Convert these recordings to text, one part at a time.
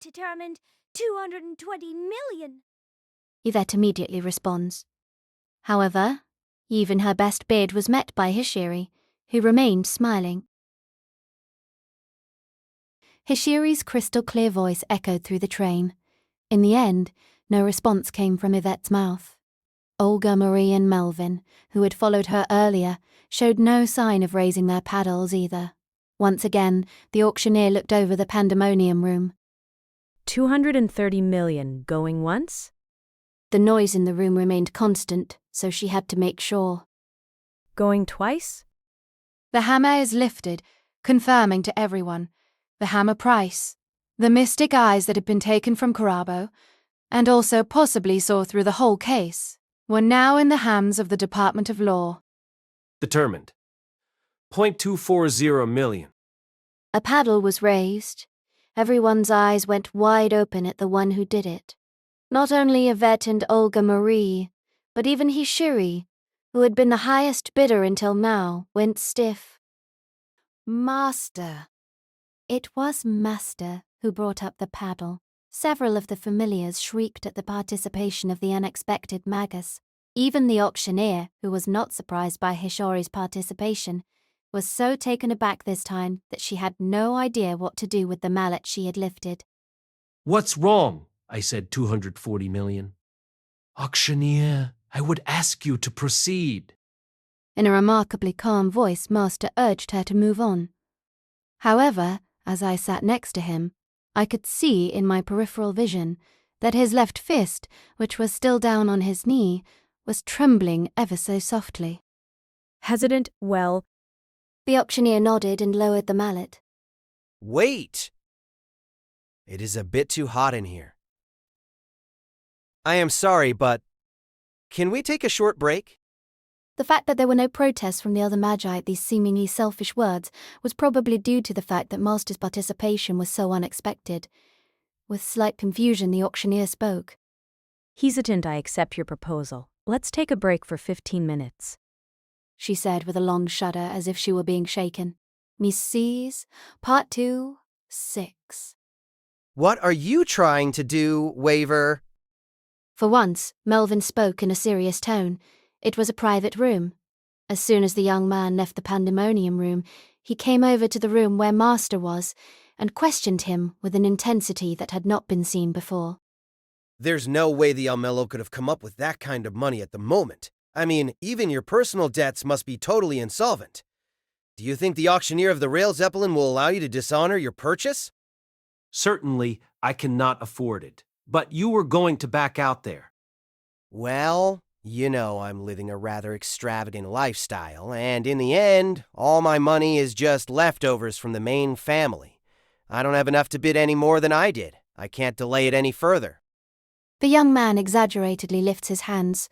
determined 220 million. Yvette immediately responds. However, even her best bid was met by Hishiri, who remained smiling. Hishiri's crystal-clear voice echoed through the train. In the end, no response came from Yvette's mouth. Olga, Marie and Melvin, who had followed her earlier, showed no sign of raising their paddles either. Once again, the auctioneer looked over the pandemonium room. 230 million going once? The noise in the room remained constant, so she had to make sure. Going twice? The hammer is lifted, confirming to everyone the hammer price, the mystic eyes that had been taken from Carabo, and also possibly saw through the whole case, were now in the hands of the Department of Law. Determined. 0.240 million. A paddle was raised. Everyone's eyes went wide open at the one who did it. Not only Yvette and Olga Marie, but even Hishiri, who had been the highest bidder until now, went stiff. Master. It was Master who brought up the paddle. Several of the familiars shrieked at the participation of the unexpected magus. Even the auctioneer, who was not surprised by Hishori's participation, was so taken aback this time that she had no idea what to do with the mallet she had lifted. What's wrong? I said 240 million. Auctioneer, I would ask you to proceed. In a remarkably calm voice, Master urged her to move on. However, as I sat next to him, I could see in my peripheral vision that his left fist, which was still down on his knee, was trembling ever so softly. Hesitant, well. The auctioneer nodded and lowered the mallet. Wait! It is a bit too hot in here. I am sorry, but can we take a short break? The fact that there were no protests from the other magi at these seemingly selfish words was probably due to the fact that Master's participation was so unexpected. With slight confusion, the auctioneer spoke. Hesitant, I accept your proposal. Let's take a break for 15 minutes. She said with a long shudder as if she were being shaken. Mrs. Part2, 6. What are you trying to do, Waver? For once, Melvin spoke in a serious tone. It was a private room. As soon as the young man left the pandemonium room, he came over to the room where Master was and questioned him with an intensity that had not been seen before. There's no way the El-Melloi could have come up with that kind of money at the moment. I mean, even your personal debts must be totally insolvent. Do you think the auctioneer of the Rail Zeppelin will allow you to dishonor your purchase? Certainly, I cannot afford it. But you were going to back out there. Well, you know I'm living a rather extravagant lifestyle, and in the end, all my money is just leftovers from the main family. I don't have enough to bid any more than I did. I can't delay it any further. The young man exaggeratedly lifts his hands.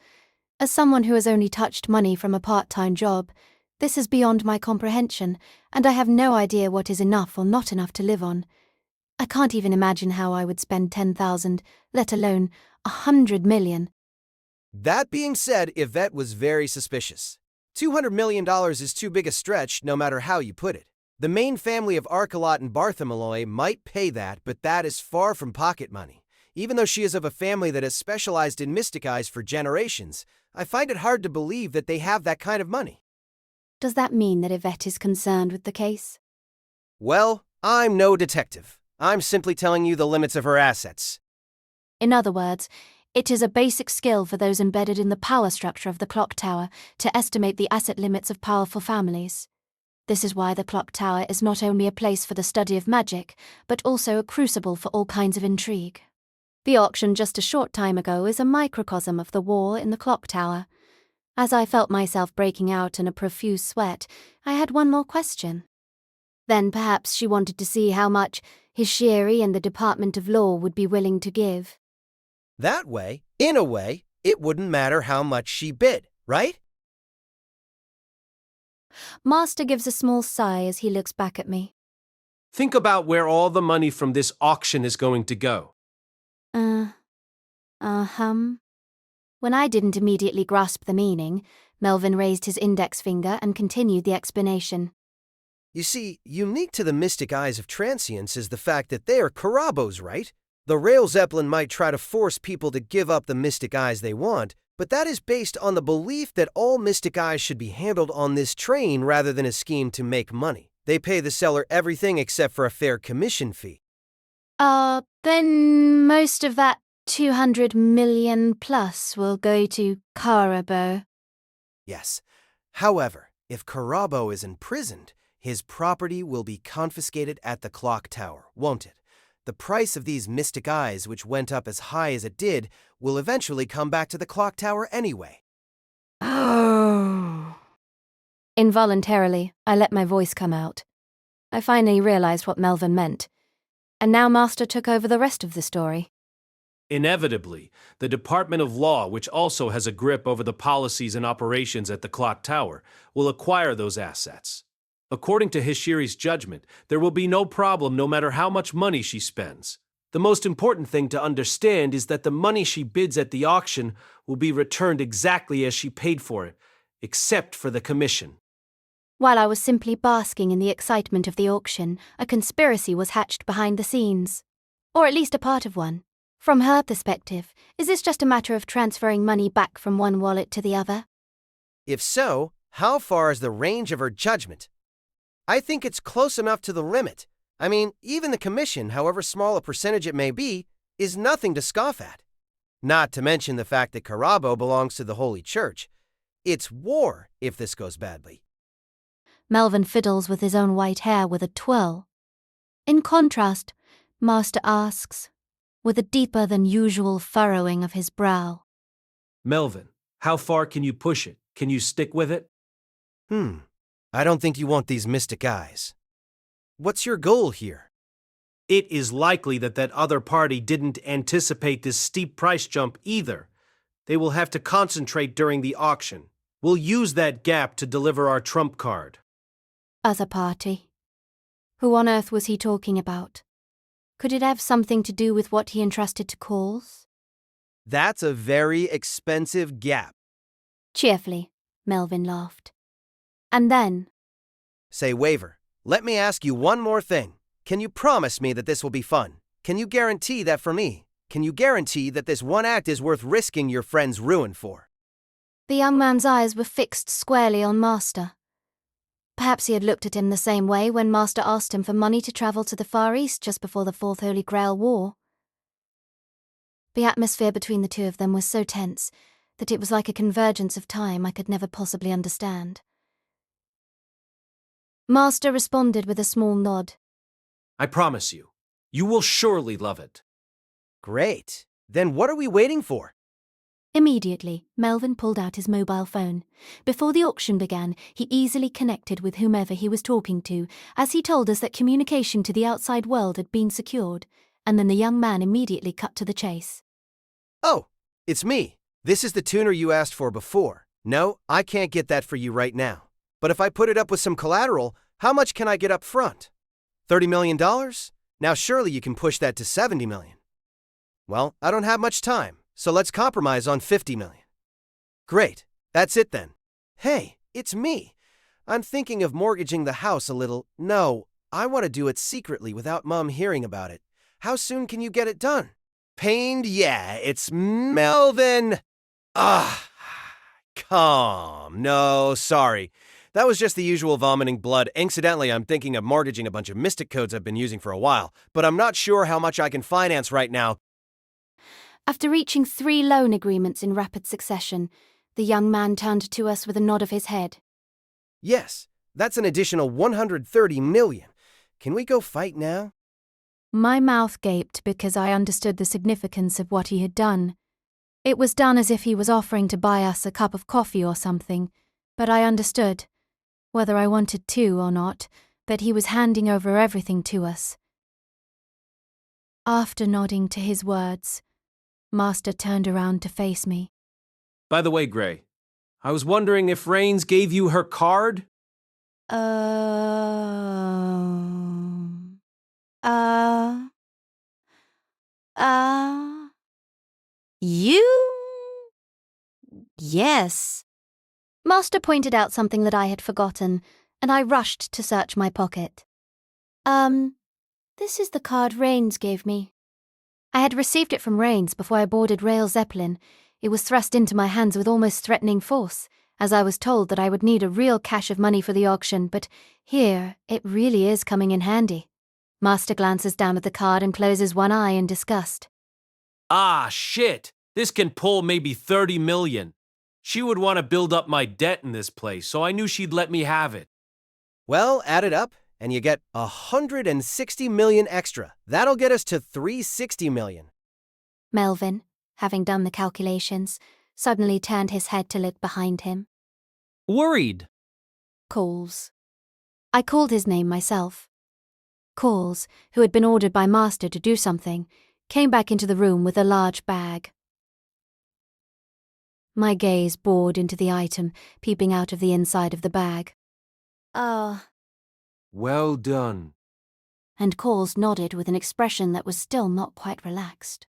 As someone who has only touched money from a part-time job, this is beyond my comprehension, and I have no idea what is enough or not enough to live on. I can't even imagine how I would spend 10,000, let alone 100 million. That being said, Yvette was very suspicious. $200 million is too big a stretch, no matter how you put it. The main family of Archelot and Bartholomew might pay that, but that is far from pocket money. Even though she is of a family that has specialized in mystic eyes for generations, I find it hard to believe that they have that kind of money. Does that mean that Yvette is concerned with the case? Well, I'm no detective. I'm simply telling you the limits of her assets. In other words, it is a basic skill for those embedded in the power structure of the clock tower to estimate the asset limits of powerful families. This is why the clock tower is not only a place for the study of magic, but also a crucible for all kinds of intrigue. The auction just a short time ago is a microcosm of the war in the clock tower. As I felt myself breaking out in a profuse sweat, I had one more question. Then perhaps she wanted to see how much Hishiri and the Department of Law would be willing to give. That way, in a way, it wouldn't matter how much she bid, right? Master gives a small sigh as he looks back at me. Think about where all the money from this auction is going to go. When I didn't immediately grasp the meaning, Melvin raised his index finger and continued the explanation. You see, unique to the mystic eyes of transients is the fact that they are Carabos, right? The Rail Zeppelin might try to force people to give up the mystic eyes they want, but that is based on the belief that all mystic eyes should be handled on this train rather than a scheme to make money. They pay the seller everything except for a fair commission fee. Then most of that 200 million plus will go to Karabo. Yes. However, if Karabo is imprisoned, his property will be confiscated at the clock tower, won't it? The price of these mystic eyes, which went up as high as it did, will eventually come back to the clock tower anyway. Oh. Involuntarily, I let my voice come out. I finally realized what Melvin meant. And now Master took over the rest of the story. Inevitably, the Department of Law, which also has a grip over the policies and operations at the clock tower, will acquire those assets. According to Hishiri's judgment, there will be no problem no matter how much money she spends. The most important thing to understand is that the money she bids at the auction will be returned exactly as she paid for it, except for the commission. While I was simply basking in the excitement of the auction, a conspiracy was hatched behind the scenes. Or at least a part of one. From her perspective, is this just a matter of transferring money back from one wallet to the other? If so, how far is the range of her judgment? I think it's close enough to the limit. I mean, even the commission, however small a percentage it may be, is nothing to scoff at. Not to mention the fact that Karabo belongs to the Holy Church. It's war if this goes badly. Melvin fiddles with his own white hair with a twirl. In contrast, Master asks, with a deeper than usual furrowing of his brow. Melvin, how far can you push it? Can you stick with it? I don't think you want these mystic eyes. What's your goal here? It is likely that other party didn't anticipate this steep price jump either. They will have to concentrate during the auction. We'll use that gap to deliver our trump card. Other party. Who on earth was he talking about? Could it have something to do with what he entrusted to Calls? That's a very expensive gap. Cheerfully, Melvin laughed. And then, Say, Waver, let me ask you one more thing. Can you promise me that this will be fun? Can you guarantee that for me? Can you guarantee that this one act is worth risking your friend's ruin for? the young man's eyes were fixed squarely on Master. Perhaps he had looked at him the same way when Master asked him for money to travel to the Far East just before the Fourth Holy Grail War. The atmosphere between the two of them was so tense that it was like a convergence of time I could never possibly understand. Master responded with a small nod. I promise you, you will surely love it. Great. Then what are we waiting for? Immediately, Melvin pulled out his mobile phone. Before the auction began, he easily connected with whomever he was talking to, as he told us that communication to the outside world had been secured, and then the young man immediately cut to the chase. Oh, it's me. This is the tuner you asked for before. No, I can't get that for you right now. But if I put it up with some collateral, how much can I get up front? $30 million? Now surely you can push that to $70 million. Well, I don't have much time, so let's compromise on $50 million. Great, that's it then. Hey, it's me. I'm thinking of mortgaging the house a little. No, I want to do it secretly without Mom hearing about it. How soon can you get it done? Pained? Yeah, it's Melvin. Calm. No, sorry. That was just the usual vomiting blood. Incidentally, I'm thinking of mortgaging a bunch of mystic codes I've been using for a while, but I'm not sure how much I can finance right now. After reaching 3 loan agreements in rapid succession, the young man turned to us with a nod of his head. Yes, that's an additional $130 million. Can we go fight now? My mouth gaped because I understood the significance of what he had done. It was done as if he was offering to buy us a cup of coffee or something, but I understood, whether I wanted to or not, that he was handing over everything to us. After nodding to his words, Master turned around to face me. By the way, Gray, I was wondering if Rains gave you her card? You? Yes. Master pointed out something that I had forgotten, and I rushed to search my pocket. This is the card Rains gave me. I had received it from Rains before I boarded Rail Zeppelin. It was thrust into my hands with almost threatening force, as I was told that I would need a real cache of money for the auction, but here it really is coming in handy. Master glances down at the card and closes one eye in disgust. Ah, shit! This can pull maybe 30 million. She would want to build up my debt in this place, so I knew she'd let me have it. Well, add it up, and you get 160 million extra. That'll get us to 360 million. Melvin, having done the calculations, suddenly turned his head to look behind him. Worried. Calls. I called his name myself. Calls, who had been ordered by Master to do something, came back into the room with a large bag. My gaze bored into the item, peeping out of the inside of the bag. Oh, Well done. And Calls nodded with an expression that was still not quite relaxed.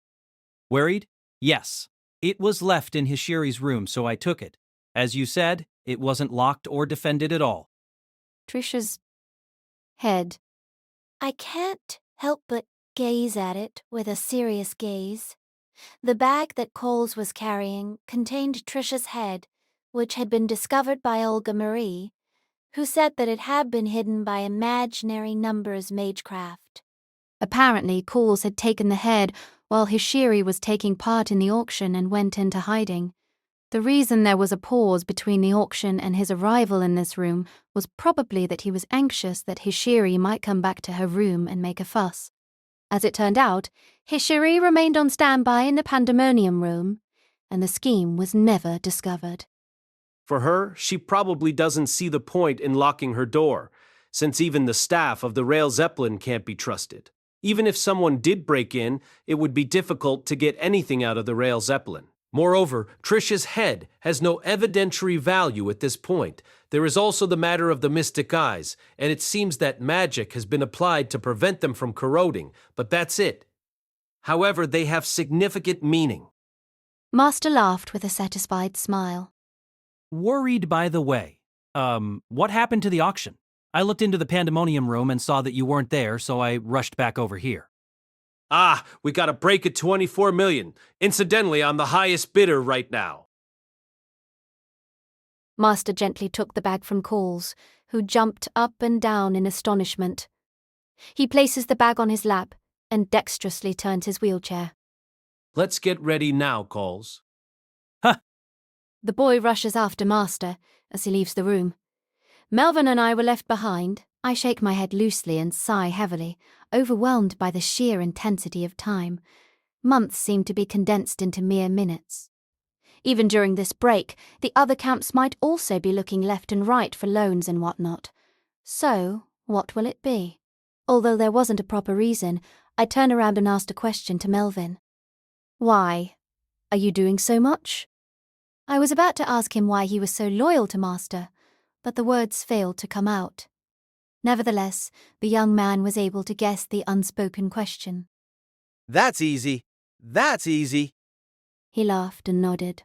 Worried? Yes. It was left in Hishiri's room, so I took it. As you said, it wasn't locked or defended at all. Trisha's head. I can't help but gaze at it with a serious gaze. The bag that Coles was carrying contained Trisha's head, which had been discovered by Olga Marie, who said that it had been hidden by imaginary numbers magecraft. Apparently, Calls had taken the head while Hishiri was taking part in the auction and went into hiding. The reason there was a pause between the auction and his arrival in this room was probably that he was anxious that Hishiri might come back to her room and make a fuss. As it turned out, Hishiri remained on standby in the pandemonium room, and the scheme was never discovered. For her, she probably doesn't see the point in locking her door, since even the staff of the Rail Zeppelin can't be trusted. Even if someone did break in, it would be difficult to get anything out of the Rail Zeppelin. Moreover, Trisha's head has no evidentiary value at this point. There is also the matter of the mystic eyes, and it seems that magic has been applied to prevent them from corroding, but that's it. However, they have significant meaning. Master laughed with a satisfied smile. Worried, by the way. What happened to the auction? I looked into the pandemonium room and saw that you weren't there, so I rushed back over here. Ah, we got a break at 24 million. Incidentally, I'm the highest bidder right now. Master gently took the bag from Calls, who jumped up and down in astonishment. He places the bag on his lap and dexterously turns his wheelchair. Let's get ready now, Calls. The boy rushes after Master as he leaves the room. Melvin and I were left behind. I shake my head loosely and sigh heavily, overwhelmed by the sheer intensity of time. Months seem to be condensed into mere minutes. Even during this break, the other camps might also be looking left and right for loans and whatnot. So, what will it be? Although there wasn't a proper reason, I turn around and asked a question to Melvin. Why? Are you doing so much? I was about to ask him why he was so loyal to Master, but the words failed to come out. Nevertheless, the young man was able to guess the unspoken question. That's easy. That's easy. He laughed and nodded.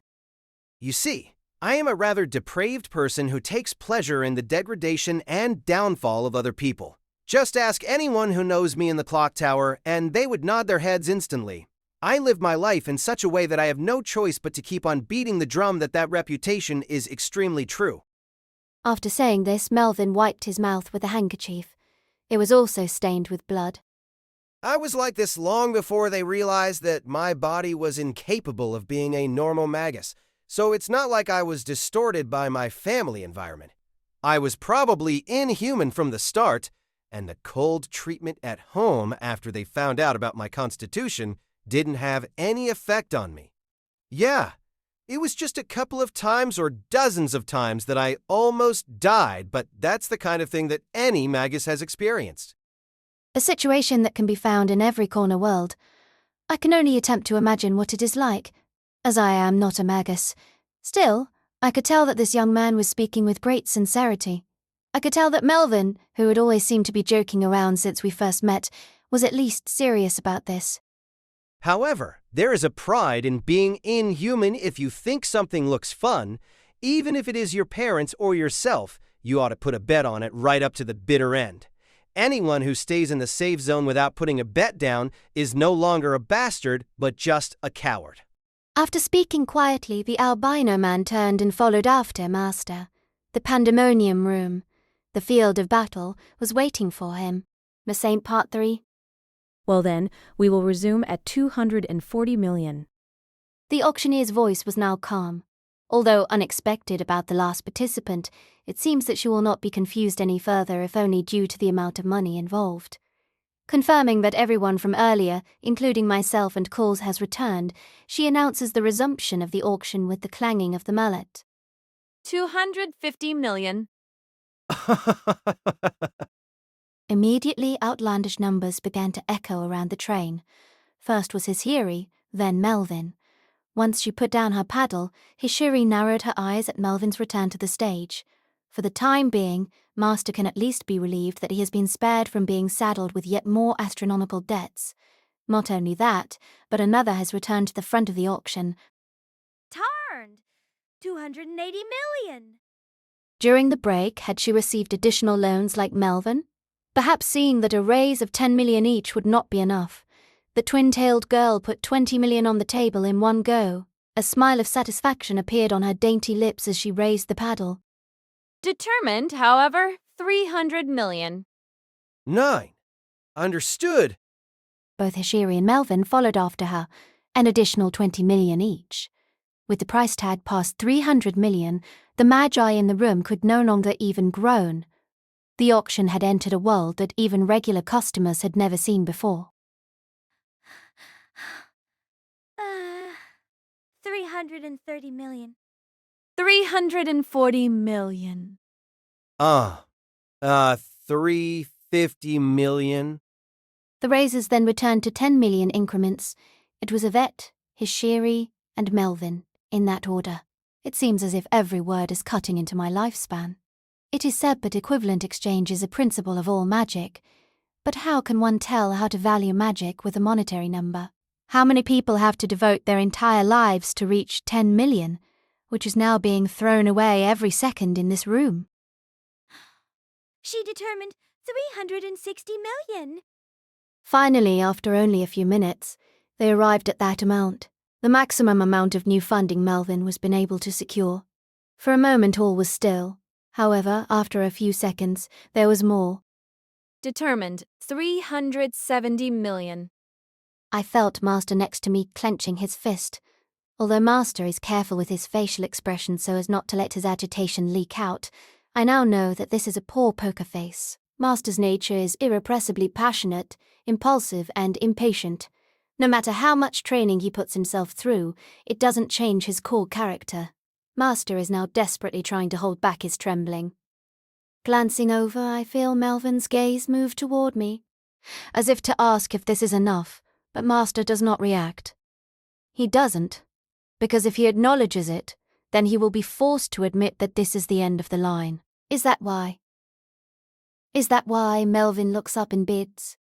You see, I am a rather depraved person who takes pleasure in the degradation and downfall of other people. Just ask anyone who knows me in the clock tower, and they would nod their heads instantly. I live my life in such a way that I have no choice but to keep on beating the drum that reputation is extremely true. After saying this, Melvin wiped his mouth with a handkerchief. It was also stained with blood. I was like this long before they realized that my body was incapable of being a normal magus, so it's not like I was distorted by my family environment. I was probably inhuman from the start, and the cold treatment at home after they found out about my constitution didn't have any effect on me. Yeah, it was just a couple of times or dozens of times that I almost died, but that's the kind of thing that any magus has experienced. A situation that can be found in every corner world. I can only attempt to imagine what it is like, as I am not a magus. Still, I could tell that this young man was speaking with great sincerity. I could tell that Melvin, who had always seemed to be joking around since we first met, was at least serious about this. However, there is a pride in being inhuman. If you think something looks fun, even if it is your parents or yourself, you ought to put a bet on it right up to the bitter end. Anyone who stays in the safe zone without putting a bet down is no longer a bastard, but just a coward. After speaking quietly, the albino man turned and followed after Master. The pandemonium room, the field of battle, was waiting for him. Miss Saint Part 3. Well then, we will resume at 240 million. The auctioneer's voice was now calm. Although unexpected about the last participant, it seems that she will not be confused any further if only due to the amount of money involved. Confirming that everyone from earlier, including myself and Coles, has returned, she announces the resumption of the auction with the clanging of the mallet. 250 million. Immediately, outlandish numbers began to echo around the train. First was Hishiri, then Melvin. Once she put down her paddle, Hishiri narrowed her eyes at Melvin's return to the stage. For the time being, Master can at least be relieved that he has been spared from being saddled with yet more astronomical debts. Not only that, but another has returned to the front of the auction. Turned! 280 million! During the break, had she received additional loans like Melvin? Perhaps seeing that a raise of 10 million each would not be enough. The twin-tailed girl put 20 million on the table in one go. A smile of satisfaction appeared on her dainty lips as she raised the paddle. Determined, however, 300 million. 9. Understood. Both Hishiri and Melvin followed after her, an additional 20 million each. With the price tag past 300 million, the magi in the room could no longer even groan. The auction had entered a world that even regular customers had never seen before. 330 million. 340 million. 350 million. The raises then returned to 10 million increments. It was Yvette, Hishiri, and Melvin, in that order. It seems as if every word is cutting into my lifespan. It is said that equivalent exchange is a principle of all magic. But how can one tell how to value magic with a monetary number? How many people have to devote their entire lives to reach 10 million, which is now being thrown away every second in this room? She determined 360 million. Finally, after only a few minutes, they arrived at that amount, the maximum amount of new funding Melvin was been able to secure. For a moment all was still. However, after a few seconds, there was more. Determined, 370 million. I felt Master next to me clenching his fist. Although Master is careful with his facial expression so as not to let his agitation leak out, I now know that this is a poor poker face. Master's nature is irrepressibly passionate, impulsive, and impatient. No matter how much training he puts himself through, it doesn't change his core character. Master is now desperately trying to hold back his trembling. Glancing over, I feel Melvin's gaze move toward me, as if to ask if this is enough, but Master does not react. He doesn't, because if he acknowledges it, then he will be forced to admit that this is the end of the line. Is that why? Is that why Melvin looks up and bids?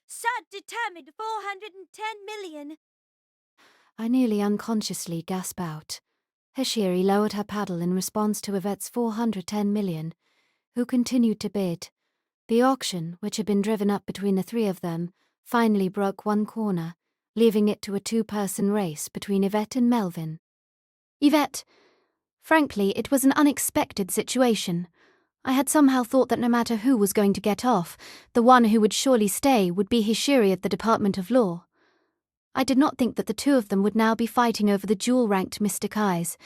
Sir determined 410 million. I nearly unconsciously gasp out. Hishiri lowered her paddle in response to Yvette's 410 million, who continued to bid. The auction, which had been driven up between the three of them, finally broke one corner, leaving it to a two-person race between Yvette and Melvin. Yvette, frankly, it was an unexpected situation. I had somehow thought that no matter who was going to get off, the one who would surely stay would be Hishiri at the Department of Law. I did not think that the two of them would now be fighting over the jewel-ranked mystic eyes.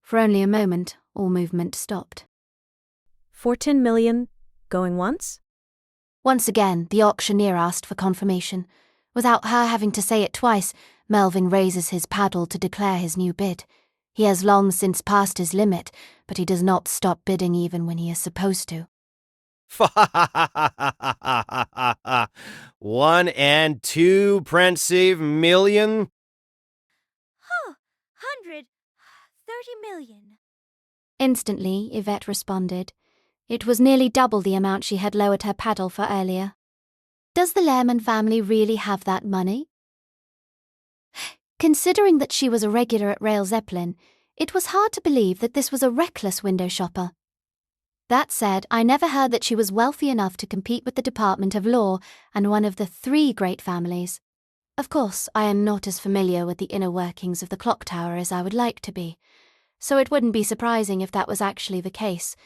For only a moment, all movement stopped. 14 million. Going once? Once again, the auctioneer asked for confirmation. Without her having to say it twice, Melvin raises his paddle to declare his new bid. He has long since passed his limit, but he does not stop bidding even when he is supposed to. 1 and 2 pensive million. 130 million. Instantly, Yvette responded. It was nearly double the amount she had lowered her paddle for earlier. Does the Lehrman family really have that money? Considering that she was a regular at Rail Zeppelin, it was hard to believe that this was a reckless window shopper. That said, I never heard that she was wealthy enough to compete with the Department of Law and one of the three great families. Of course, I am not as familiar with the inner workings of the clock tower as I would like to be, so it wouldn't be surprising if that was actually the case,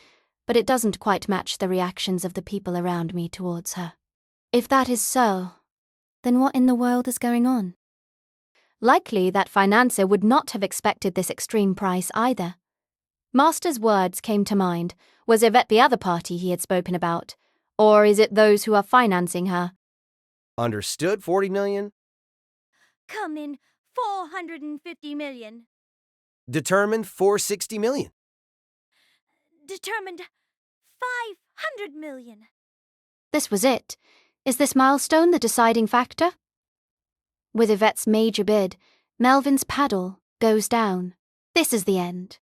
but it doesn't quite match the reactions of the people around me towards her. If that is so, Then what in the world is going on? likely that financier would not have expected this extreme price either. Master's words came to mind. Was Yvette the other party he had spoken about? Or is it those who are financing her? Understood, 40 million? Come in 450 million. Determined, 460 million. Determined 500 million. This was it. Is this milestone the deciding factor? With Yvette's major bid, Melvin's paddle goes down. This is the end.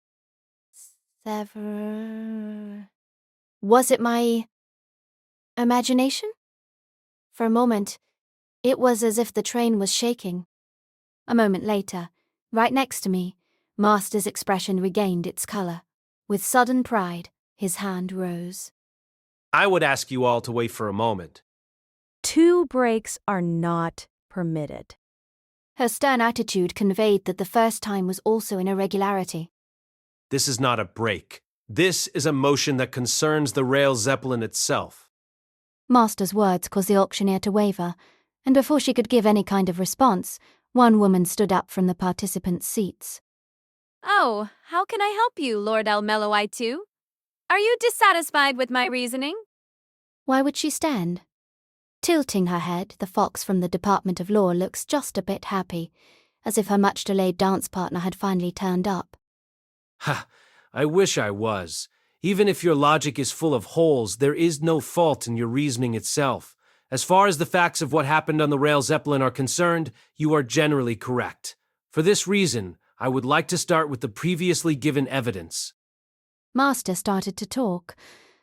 Was it my imagination? For a moment, it was as if the train was shaking. A moment later, right next to me, Master's expression regained its color. With sudden pride, his hand rose. I would ask you all to wait for a moment. 2 breaks are not permitted. Her stern attitude conveyed that the first time was also an irregularity. This is not a break. This is a motion that concerns the Rail Zeppelin itself. Master's words caused the auctioneer to waver, and before she could give any kind of response, one woman stood up from the participants' seats. Oh, how can I help you, Lord El-Melloi II? Are you dissatisfied with my reasoning? Why would she stand? Tilting her head, the fox from the Department of Law looks just a bit happy, as if her much-delayed dance partner had finally turned up. Ha! I wish I was. Even if your logic is full of holes, there is no fault in your reasoning itself. As far as the facts of what happened on the Rail Zeppelin are concerned, you are generally correct. For this reason, I would like to start with the previously given evidence. Master started to talk.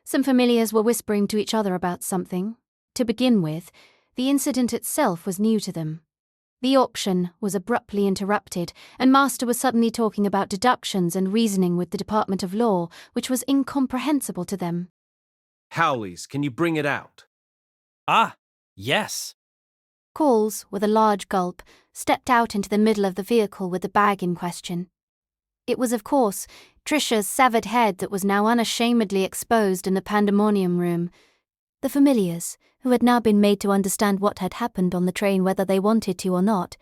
Some familiars were whispering to each other about something. To begin with, the incident itself was new to them. The auction was abruptly interrupted, and Master was suddenly talking about deductions and reasoning with the Department of Law, which was incomprehensible to them. Howleys, can you bring it out? Ah, yes. Calls, with a large gulp, stepped out into the middle of the vehicle with the bag in question. It was, of course, Trisha's severed head that was now unashamedly exposed in the pandemonium room. The familiars, who had now been made to understand what had happened on the train whether they wanted to or not,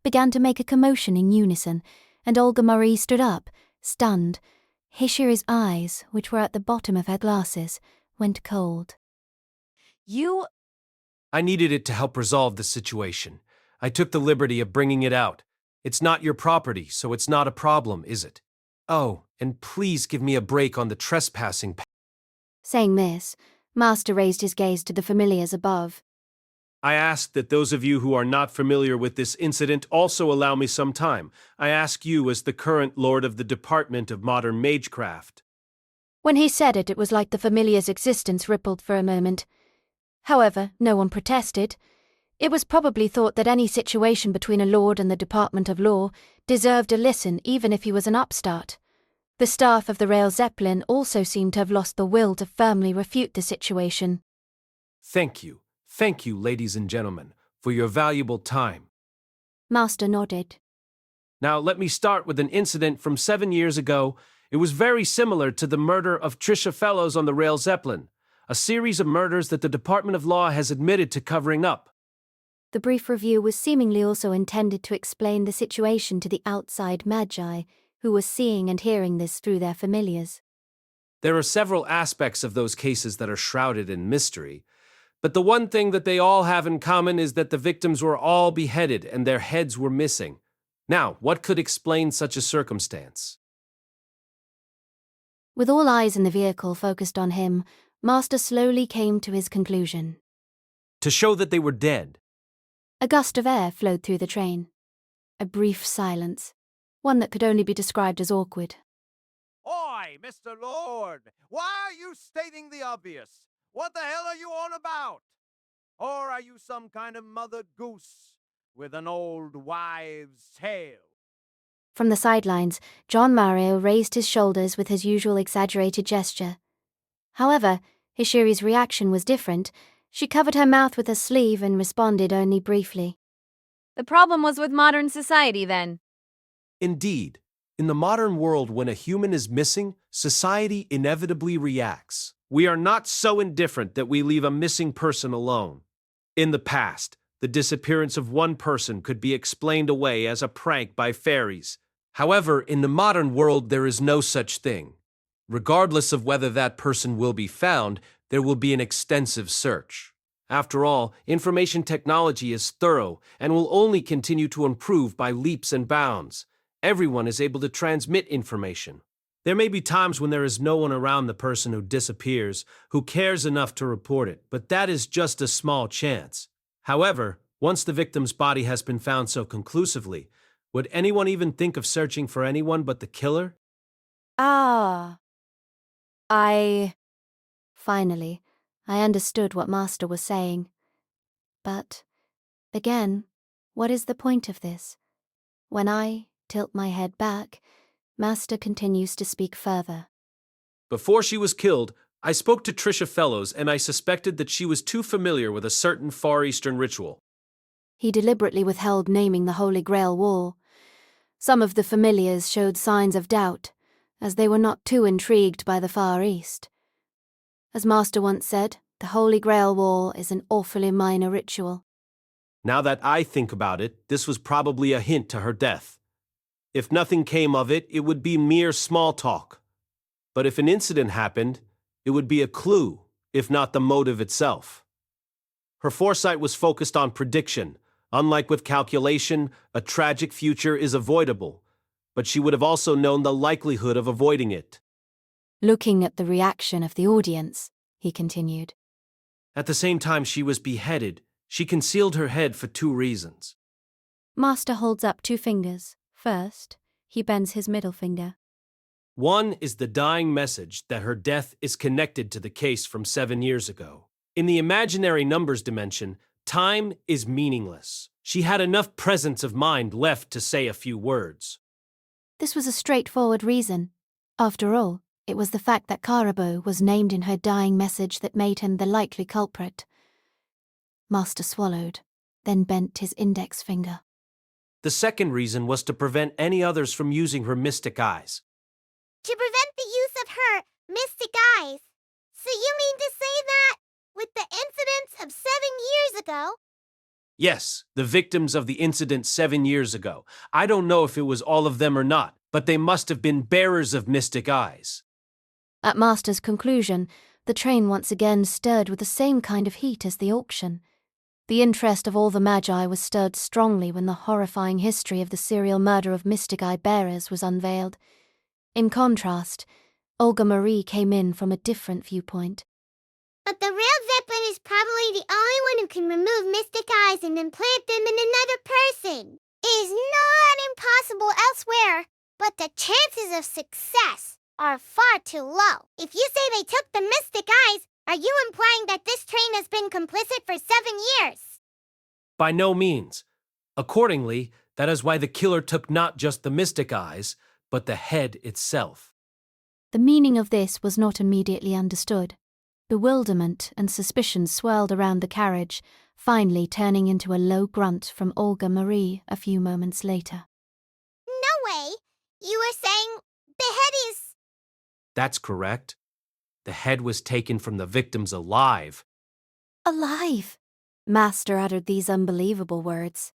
began to make a commotion in unison, and Olga Marie stood up, stunned. Hishiri's eyes, which were at the bottom of her glasses, went cold. You... I needed it to help resolve the situation. I took the liberty of bringing it out. It's not your property, so it's not a problem, is it? Oh, and please give me a break on the trespassing. Saying this, Master raised his gaze to the familiars above. I ask that those of you who are not familiar with this incident also allow me some time. I ask you as the current Lord of the Department of Modern Magecraft. When he said it, it was like the familiar's existence rippled for a moment. However, no one protested. It was probably thought that any situation between a lord and the Department of Law deserved a listen even if he was an upstart. The staff of the Rail Zeppelin also seemed to have lost the will to firmly refute the situation. Thank you, ladies and gentlemen, for your valuable time. Master nodded. Now let me start with an incident from 7 years ago. It was very similar to the murder of Trisha Fellows on the Rail Zeppelin, a series of murders that the Department of Law has admitted to covering up. The brief review was seemingly also intended to explain the situation to the outside magi, who were seeing and hearing this through their familiars. There are several aspects of those cases that are shrouded in mystery, but the one thing that they all have in common is that the victims were all beheaded and their heads were missing. Now, what could explain such a circumstance? With all eyes in the vehicle focused on him, Master slowly came to his conclusion. To show that they were dead. A gust of air flowed through the train. A brief silence, one that could only be described as awkward. Oi, Mr. Lord! Why are you stating the obvious? What the hell are you on about? Or are you some kind of mother goose with an old wives' tale? From the sidelines, John Mario raised his shoulders with his usual exaggerated gesture. However, Hishiri's reaction was different. She covered her mouth with her sleeve and responded only briefly. The problem was with modern society then. Indeed, in the modern world, when a human is missing, society inevitably reacts. We are not so indifferent that we leave a missing person alone. In the past, the disappearance of one person could be explained away as a prank by fairies. However, in the modern world, there is no such thing. Regardless of whether that person will be found, there will be an extensive search. After all, information technology is thorough and will only continue to improve by leaps and bounds. Everyone is able to transmit information. There may be times when there is no one around the person who disappears who cares enough to report it, but that is just a small chance. However, once the victim's body has been found so conclusively, would anyone even think of searching for anyone but the killer? Finally, I understood what Master was saying. But, again, what is the point of this? When I tilt my head back, Master continues to speak further. Before she was killed, I spoke to Trisha Fellows and I suspected that she was too familiar with a certain Far Eastern ritual. He deliberately withheld naming the Holy Grail Wall. Some of the familiars showed signs of doubt, as they were not too intrigued by the Far East. As Master once said, the Holy Grail Wall is an awfully minor ritual. Now that I think about it, this was probably a hint to her death. If nothing came of it, it would be mere small talk. But if an incident happened, it would be a clue, if not the motive itself. Her foresight was focused on prediction. Unlike with calculation, a tragic future is avoidable, but she would have also known the likelihood of avoiding it. Looking at the reaction of the audience, he continued. At the same time she was beheaded, she concealed her head for 2 reasons. Master holds up 2 fingers. First, he bends his middle finger. One is the dying message that her death is connected to the case from 7 years ago. In the imaginary numbers dimension, time is meaningless. She had enough presence of mind left to say a few words. This was a straightforward reason. After all, it was the fact that Karabo was named in her dying message that made him the likely culprit. Master swallowed, then bent his index finger. The second reason was to prevent any others from using her mystic eyes. To prevent the use of her mystic eyes. So you mean to say that, with the incidents of 7 years ago? Yes, the victims of the incident 7 years ago. I don't know if it was all of them or not, but they must have been bearers of mystic eyes. At Master's conclusion, the train once again stirred with the same kind of heat as the auction. The interest of all the Magi was stirred strongly when the horrifying history of the serial murder of mystic eye bearers was unveiled. In contrast, Olga Marie came in from a different viewpoint. But the Rail Zeppelin is probably the only one who can remove mystic eyes and implant them in another person. It is not impossible elsewhere, but the chances of success are far too low. If you say they took the mystic eyes, are you implying that this train has been complicit for 7 years? By no means. Accordingly, that is why the killer took not just the mystic eyes, but the head itself. The meaning of this was not immediately understood. Bewilderment and suspicion swirled around the carriage, finally turning into a low grunt from Olga Marie a few moments later. No way! You were saying the head is... That's correct. The head was taken from the victims alive. Alive! Master uttered these unbelievable words.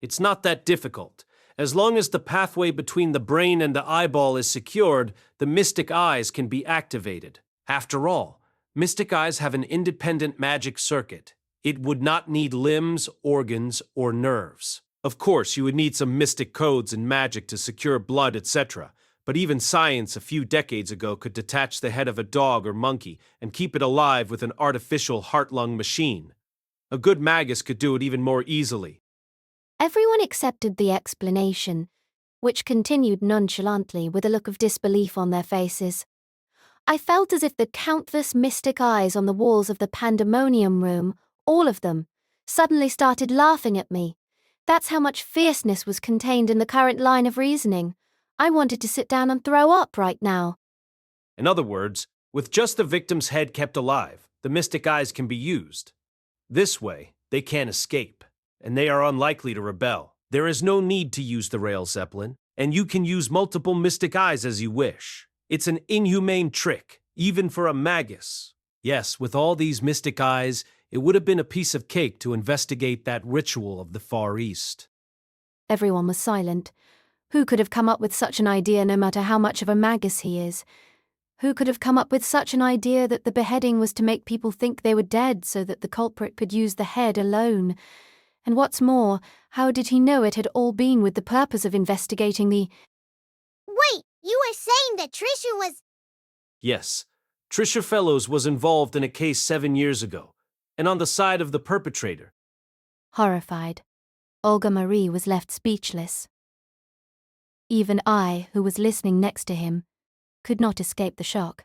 It's not that difficult. As long as the pathway between the brain and the eyeball is secured, the mystic eyes can be activated. After all, mystic eyes have an independent magic circuit. It would not need limbs, organs, or nerves. Of course, you would need some mystic codes and magic to secure blood, etc. But even science a few decades ago could detach the head of a dog or monkey and keep it alive with an artificial heart-lung machine. A good magus could do it even more easily. Everyone accepted the explanation, which continued nonchalantly with a look of disbelief on their faces. I felt as if the countless mystic eyes on the walls of the pandemonium room, all of them, suddenly started laughing at me. That's how much fierceness was contained in the current line of reasoning. I wanted to sit down and throw up right now. In other words, With just the victim's head kept alive, the mystic eyes can be used. This way, they can't escape, and they are unlikely to rebel. There is no need to use the Rail Zeppelin, and you can use multiple mystic eyes as you wish. It's an inhumane trick, even for a magus. Yes, with all these mystic eyes, it would have been a piece of cake to investigate that ritual of the Far East. Everyone was silent. Who could have come up with such an idea, no matter how much of a magus he is? Who could have come up with such an idea that the beheading was to make people think they were dead so that the culprit could use the head alone? And what's more, how did he know it had all been with the purpose of investigating the... Wait, you were saying that Trisha was... Yes, Trisha Fellows was involved in a case 7 years ago, and on the side of the perpetrator. Horrified, Olga Marie was left speechless. Even I, who was listening next to him, could not escape the shock.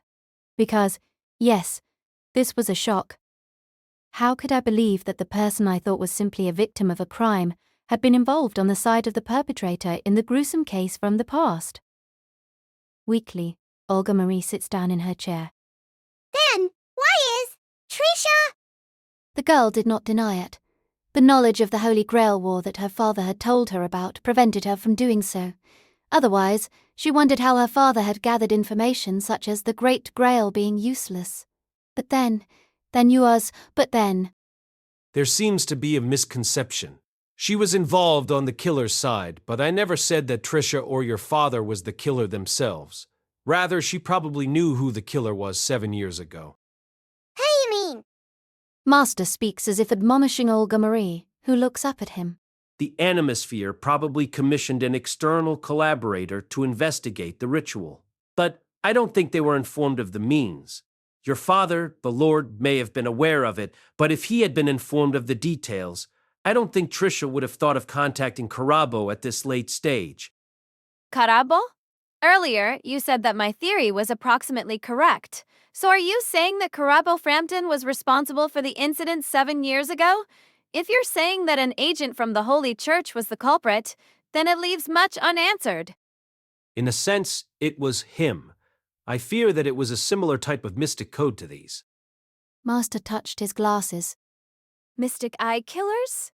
Because, yes, this was a shock. How could I believe that the person I thought was simply a victim of a crime had been involved on the side of the perpetrator in the gruesome case from the past? Weakly, Olga Marie sits down in her chair. Then, why is Trisha... The girl did not deny it. The knowledge of the Holy Grail War that her father had told her about prevented her from doing so. Otherwise, she wondered how her father had gathered information such as the Great Grail being useless. But then... There seems to be a misconception. She was involved on the killer's side, but I never said that Trisha or your father was the killer themselves. Rather, she probably knew who the killer was 7 years ago. How do you mean? Master speaks as if admonishing Olga Marie, who looks up at him. The Animosphere probably commissioned an external collaborator to investigate the ritual. But I don't think they were informed of the means. Your father, the Lord, may have been aware of it, but if he had been informed of the details, I don't think Trisha would have thought of contacting Carabo at this late stage. Carabo? Earlier, you said that my theory was approximately correct. So are you saying that Carabo Frampton was responsible for the incident 7 years ago? If you're saying that an agent from the Holy Church was the culprit, then it leaves much unanswered. In a sense, it was him. I fear that it was a similar type of mystic code to these. Master touched his glasses. Mystic eye killers?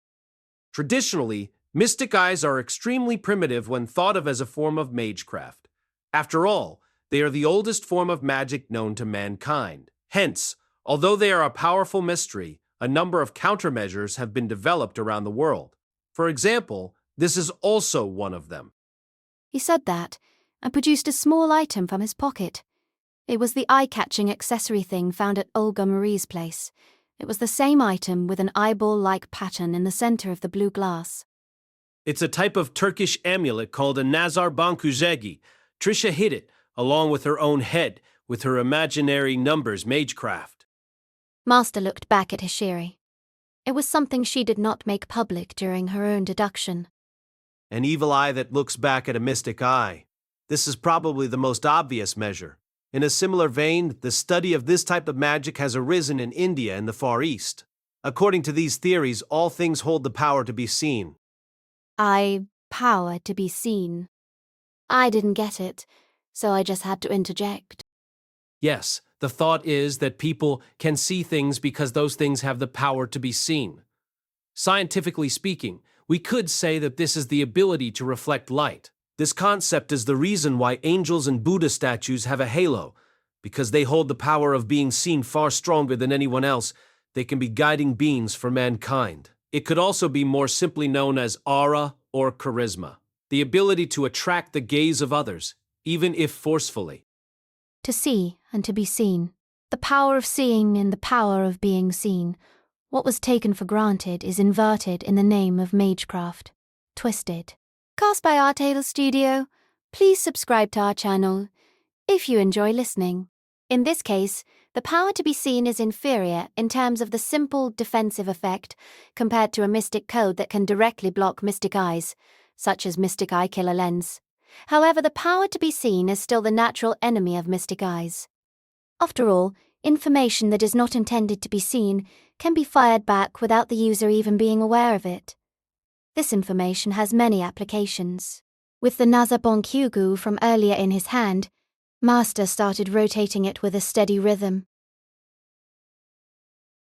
Traditionally, mystic eyes are extremely primitive when thought of as a form of magecraft. After all, they are the oldest form of magic known to mankind. Hence, although they are a powerful mystery, a number of countermeasures have been developed around the world. For example, this is also one of them. He said that, and produced a small item from his pocket. It was the eye-catching accessory thing found at Olga Marie's place. It was the same item with an eyeball-like pattern in the center of the blue glass. It's a type of Turkish amulet called a Nazar Bankuzegi. Trisha hid it, along with her own head, with her imaginary numbers magecraft. Master looked back at Hishiri. It was something she did not make public during her own deduction. An evil eye that looks back at a mystic eye. This is probably the most obvious measure. In a similar vein, the study of this type of magic has arisen in India and the Far East. According to these theories, all things hold the power to be seen. Power to be seen. I didn't get it, so I just had to interject. Yes, the thought is that people can see things because those things have the power to be seen. Scientifically speaking, we could say that this is the ability to reflect light. This concept is the reason why angels and Buddha statues have a halo, because they hold the power of being seen far stronger than anyone else. They can be guiding beings for mankind. It could also be more simply known as aura or charisma, the ability to attract the gaze of others, even if forcefully. To see and to be seen. The power of seeing and the power of being seen. What was taken for granted is inverted in the name of magecraft. Twisted. Cast by Our Tale Studio. Please subscribe to our channel if you enjoy listening. In this case, the power to be seen is inferior in terms of the simple defensive effect compared to a mystic code that can directly block mystic eyes, such as Mystic Eye Killer Lens. However, the power to be seen is still the natural enemy of mystic eyes. After all, information that is not intended to be seen can be fired back without the user even being aware of it. This information has many applications. With the Nazar Bonkyugu from earlier in his hand, Master started rotating it with a steady rhythm.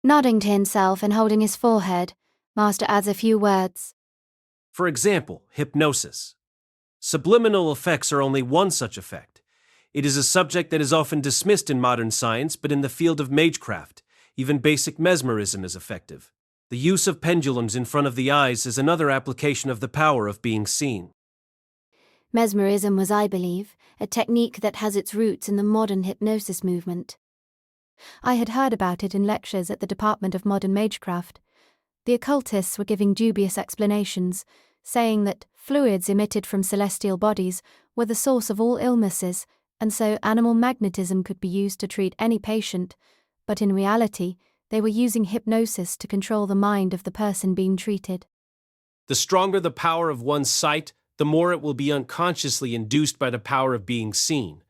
Nodding to himself and holding his forehead, Master adds a few words. For example, hypnosis. Subliminal effects are only one such effect. It is a subject that is often dismissed in modern science, but in the field of magecraft, even basic mesmerism is effective. The use of pendulums in front of the eyes is another application of the power of being seen. Mesmerism was, I believe, a technique that has its roots in the modern hypnosis movement. I had heard about it in lectures at the Department of Modern Magecraft. The occultists were giving dubious explanations, saying that fluids emitted from celestial bodies were the source of all illnesses, and so animal magnetism could be used to treat any patient, but in reality, they were using hypnosis to control the mind of the person being treated. The stronger the power of one's sight, the more it will be unconsciously induced by the power of being seen.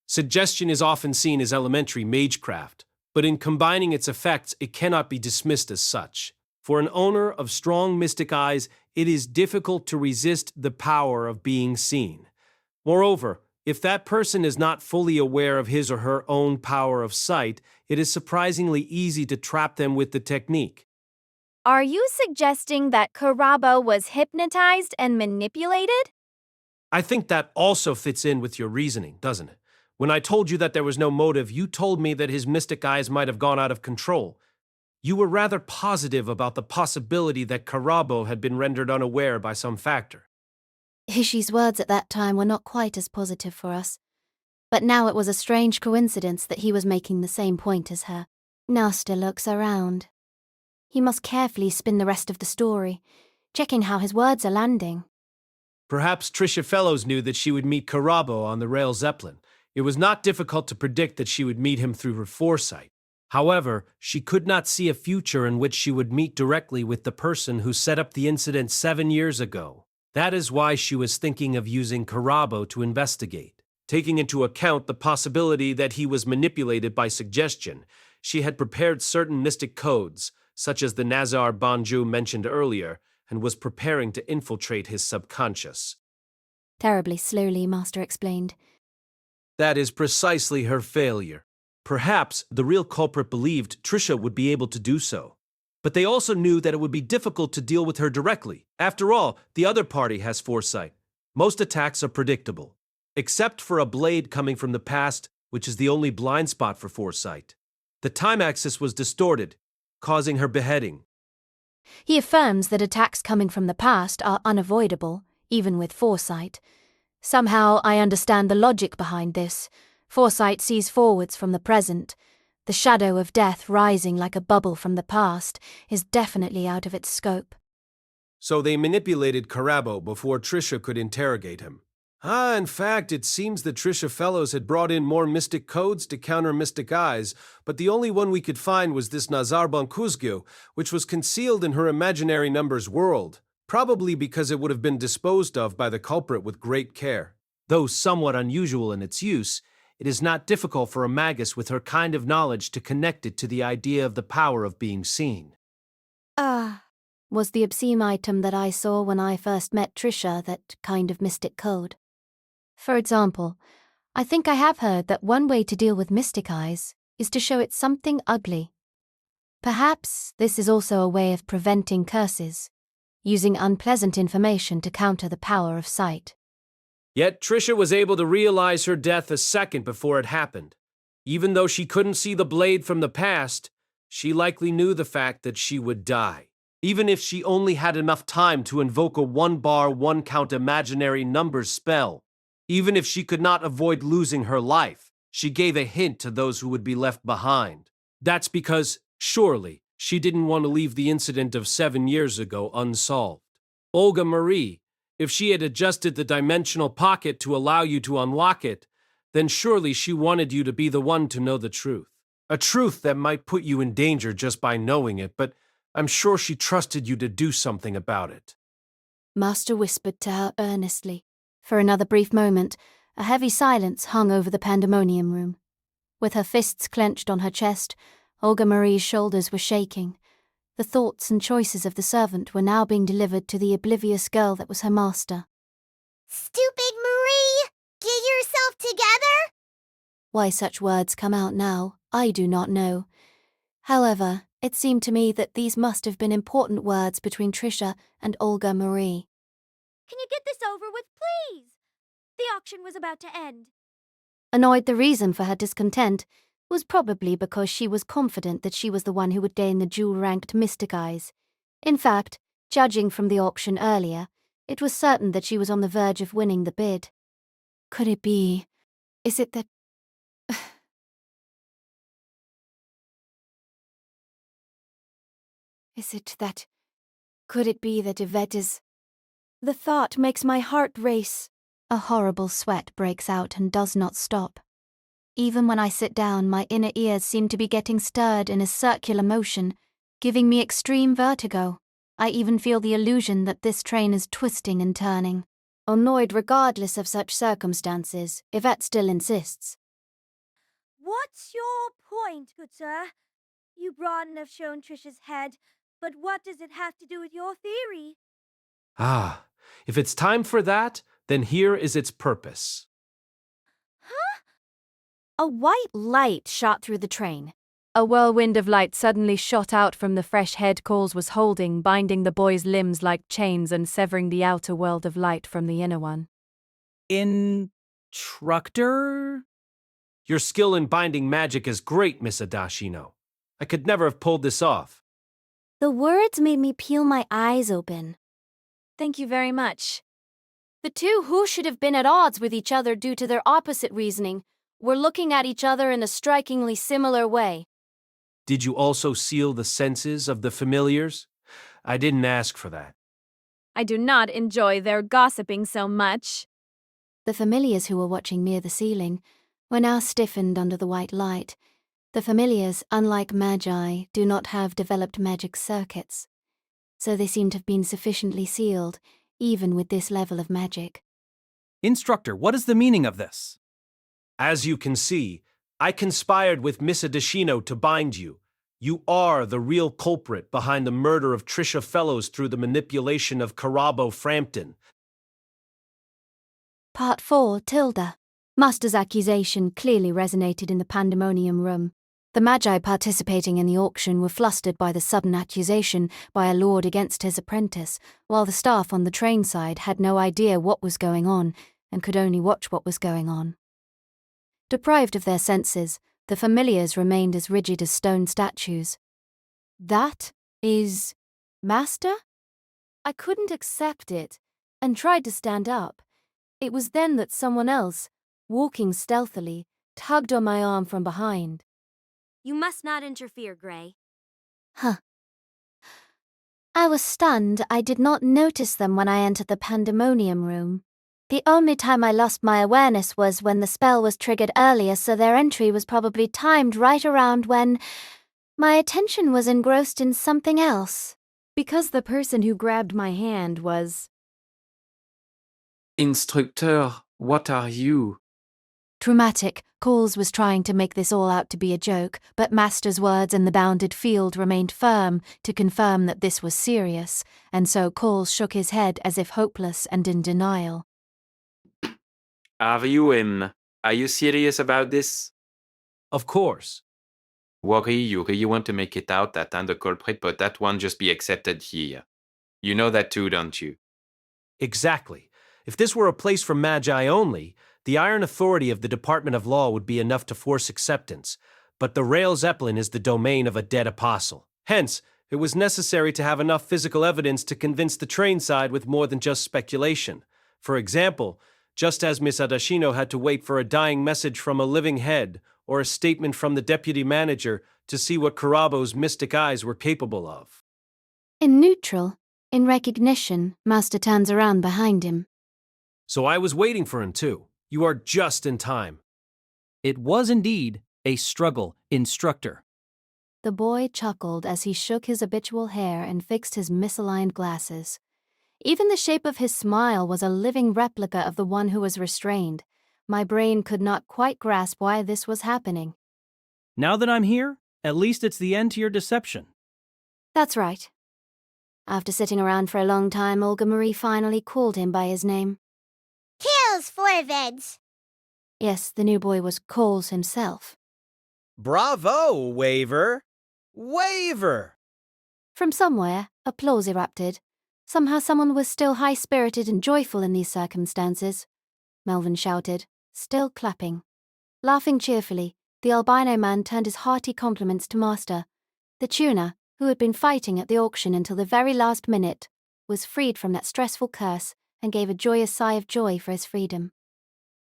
Suggestion is often seen as elementary magecraft, but in combining its effects, it cannot be dismissed as such. For an owner of strong mystic eyes, it is difficult to resist the power of being seen. Moreover, if that person is not fully aware of his or her own power of sight, it is surprisingly easy to trap them with the technique. Are you suggesting that Karabo was hypnotized and manipulated? I think that also fits in with your reasoning, doesn't it? When I told you that there was no motive, you told me that his mystic eyes might have gone out of control. You were rather positive about the possibility that Karabo had been rendered unaware by some factor. Hishi's words at that time were not quite as positive for us, but now it was a strange coincidence that he was making the same point as her. Nasta looks around. He must carefully spin the rest of the story, checking how his words are landing. Perhaps Tricia Fellows knew that she would meet Karabo on the Rail Zeppelin. It was not difficult to predict that she would meet him through her foresight. However, she could not see a future in which she would meet directly with the person who set up the incident 7 years ago. That is why she was thinking of using Karabo to investigate. Taking into account the possibility that he was manipulated by suggestion, she had prepared certain mystic codes, such as the Nazar Banju mentioned earlier, and was preparing to infiltrate his subconscious. Terribly slowly, Master explained. That is precisely her failure. Perhaps the real culprit believed Tricia would be able to do so. But they also knew that it would be difficult to deal with her directly. After all, the other party has foresight. Most attacks are predictable, except for a blade coming from the past, which is the only blind spot for foresight. The time axis was distorted, causing her beheading. He affirms that attacks coming from the past are unavoidable, even with foresight. Somehow I understand the logic behind this. Foresight sees forwards from the present. The shadow of death rising like a bubble from the past is definitely out of its scope. So they manipulated Karabo before Tricia could interrogate him. In fact, it seems that Tricia Fellows had brought in more mystic codes to counter mystic eyes, but the only one we could find was this Nazar Bankuzgu, which was concealed in her imaginary numbers world, probably because it would have been disposed of by the culprit with great care. Though somewhat unusual in its use, it is not difficult for a magus with her kind of knowledge to connect it to the idea of the power of being seen. Was the obscene item that I saw when I first met Tricia that kind of mystic code? For example, I think I have heard that one way to deal with mystic eyes is to show it something ugly. Perhaps this is also a way of preventing curses, using unpleasant information to counter the power of sight. Yet Tricia was able to realize her death a second before it happened. Even though she couldn't see the blade from the past, she likely knew the fact that she would die. Even if she only had enough time to invoke a 1-bar, 1-count imaginary numbers spell. Even if she could not avoid losing her life, she gave a hint to those who would be left behind. That's because, surely, she didn't want to leave the incident of 7 years ago unsolved. Olga Marie, if she had adjusted the dimensional pocket to allow you to unlock it, then surely she wanted you to be the one to know the truth. A truth that might put you in danger just by knowing it, but I'm sure she trusted you to do something about it. Master whispered to her earnestly. For another brief moment, a heavy silence hung over the pandemonium room. With her fists clenched on her chest, Olga Marie's shoulders were shaking. The thoughts and choices of the servant were now being delivered to the oblivious girl that was her master. Stupid Marie! Get yourself together? Why such words come out now, I do not know. However, it seemed to me that these must have been important words between Trisha and Olga Marie. Can you get this over with, please? The auction was about to end. Annoyed, the reason for her discontent was probably because she was confident that she was the one who would gain the jewel-ranked Mystic Eyes. In fact, judging from the auction earlier, it was certain that she was on the verge of winning the bid. Could it be? Is it that... Is it that... Could it be that Yvette is... The thought makes my heart race. A horrible sweat breaks out and does not stop. Even when I sit down, my inner ears seem to be getting stirred in a circular motion, giving me extreme vertigo. I even feel the illusion that this train is twisting and turning. Annoyed regardless of such circumstances, Yvette still insists. What's your point, good sir? You broaden have shown Trisha's head, but what does it have to do with your theory? Ah, if it's time for that, then here is its purpose. Huh? A white light shot through the train. A whirlwind of light suddenly shot out from the fresh head Coles was holding, binding the boy's limbs like chains and severing the outer world of light from the inner one. Instructor? Your skill in binding magic is great, Miss Adashino. I could never have pulled this off. The words made me peel my eyes open. Thank you very much. The two who should have been at odds with each other due to their opposite reasoning were looking at each other in a strikingly similar way. Did you also seal the senses of the familiars? I didn't ask for that. I do not enjoy their gossiping so much. The familiars who were watching near the ceiling were now stiffened under the white light. The familiars, unlike magi, do not have developed magic circuits, so they seem to have been sufficiently sealed, even with this level of magic. Instructor, what is the meaning of this? As you can see, I conspired with Miss Adashino to bind you. You are the real culprit behind the murder of Trisha Fellows through the manipulation of Carabo Frampton. Part 4, Tilda. Master's accusation clearly resonated in the pandemonium room. The magi participating in the auction were flustered by the sudden accusation by a lord against his apprentice, while the staff on the train side had no idea what was going on and could only watch what was going on. Deprived of their senses, the familiars remained as rigid as stone statues. That is... Master? I couldn't accept it, and tried to stand up. It was then that someone else, walking stealthily, tugged on my arm from behind. You must not interfere, Gray. Huh. I was stunned. I did not notice them when I entered the pandemonium room. The only time I lost my awareness was when the spell was triggered earlier, so their entry was probably timed right around when my attention was engrossed in something else. Because the person who grabbed my hand was... Instructor, what are you? Dramatic, Coles was trying to make this all out to be a joke, but Master's words in the bounded field remained firm to confirm that this was serious, and so Coles shook his head as if hopeless and in denial. Are you serious about this? Of course. Worry, you really want to make it out that I'm the culprit, but that won't just be accepted here. You know that too, don't you? Exactly. If this were a place for magi only, the iron authority of the Department of Law would be enough to force acceptance, but the Rail Zeppelin is the domain of a dead apostle. Hence, it was necessary to have enough physical evidence to convince the train side with more than just speculation. For example, just as Miss Adashino had to wait for a dying message from a living head or a statement from the deputy manager to see what Carabo's mystic eyes were capable of. In neutral, in recognition, Master turns around behind him. So I was waiting for him too. You are just in time. It was indeed a struggle, Instructor. The boy chuckled as he shook his habitual hair and fixed his misaligned glasses. Even the shape of his smile was a living replica of the one who was restrained. My brain could not quite grasp why this was happening. Now that I'm here, at least it's the end to your deception. That's right. After sitting around for a long time, Olga Marie finally called him by his name. Kills for Veds. Yes, the new boy was Coles himself. Bravo, Waver! Waver! From somewhere, applause erupted. Somehow someone was still high-spirited and joyful in these circumstances. Melvin shouted, still clapping. Laughing cheerfully, the albino man turned his hearty compliments to Master. The tuner, who had been fighting at the auction until the very last minute, was freed from that stressful curse and gave a joyous sigh of joy for his freedom.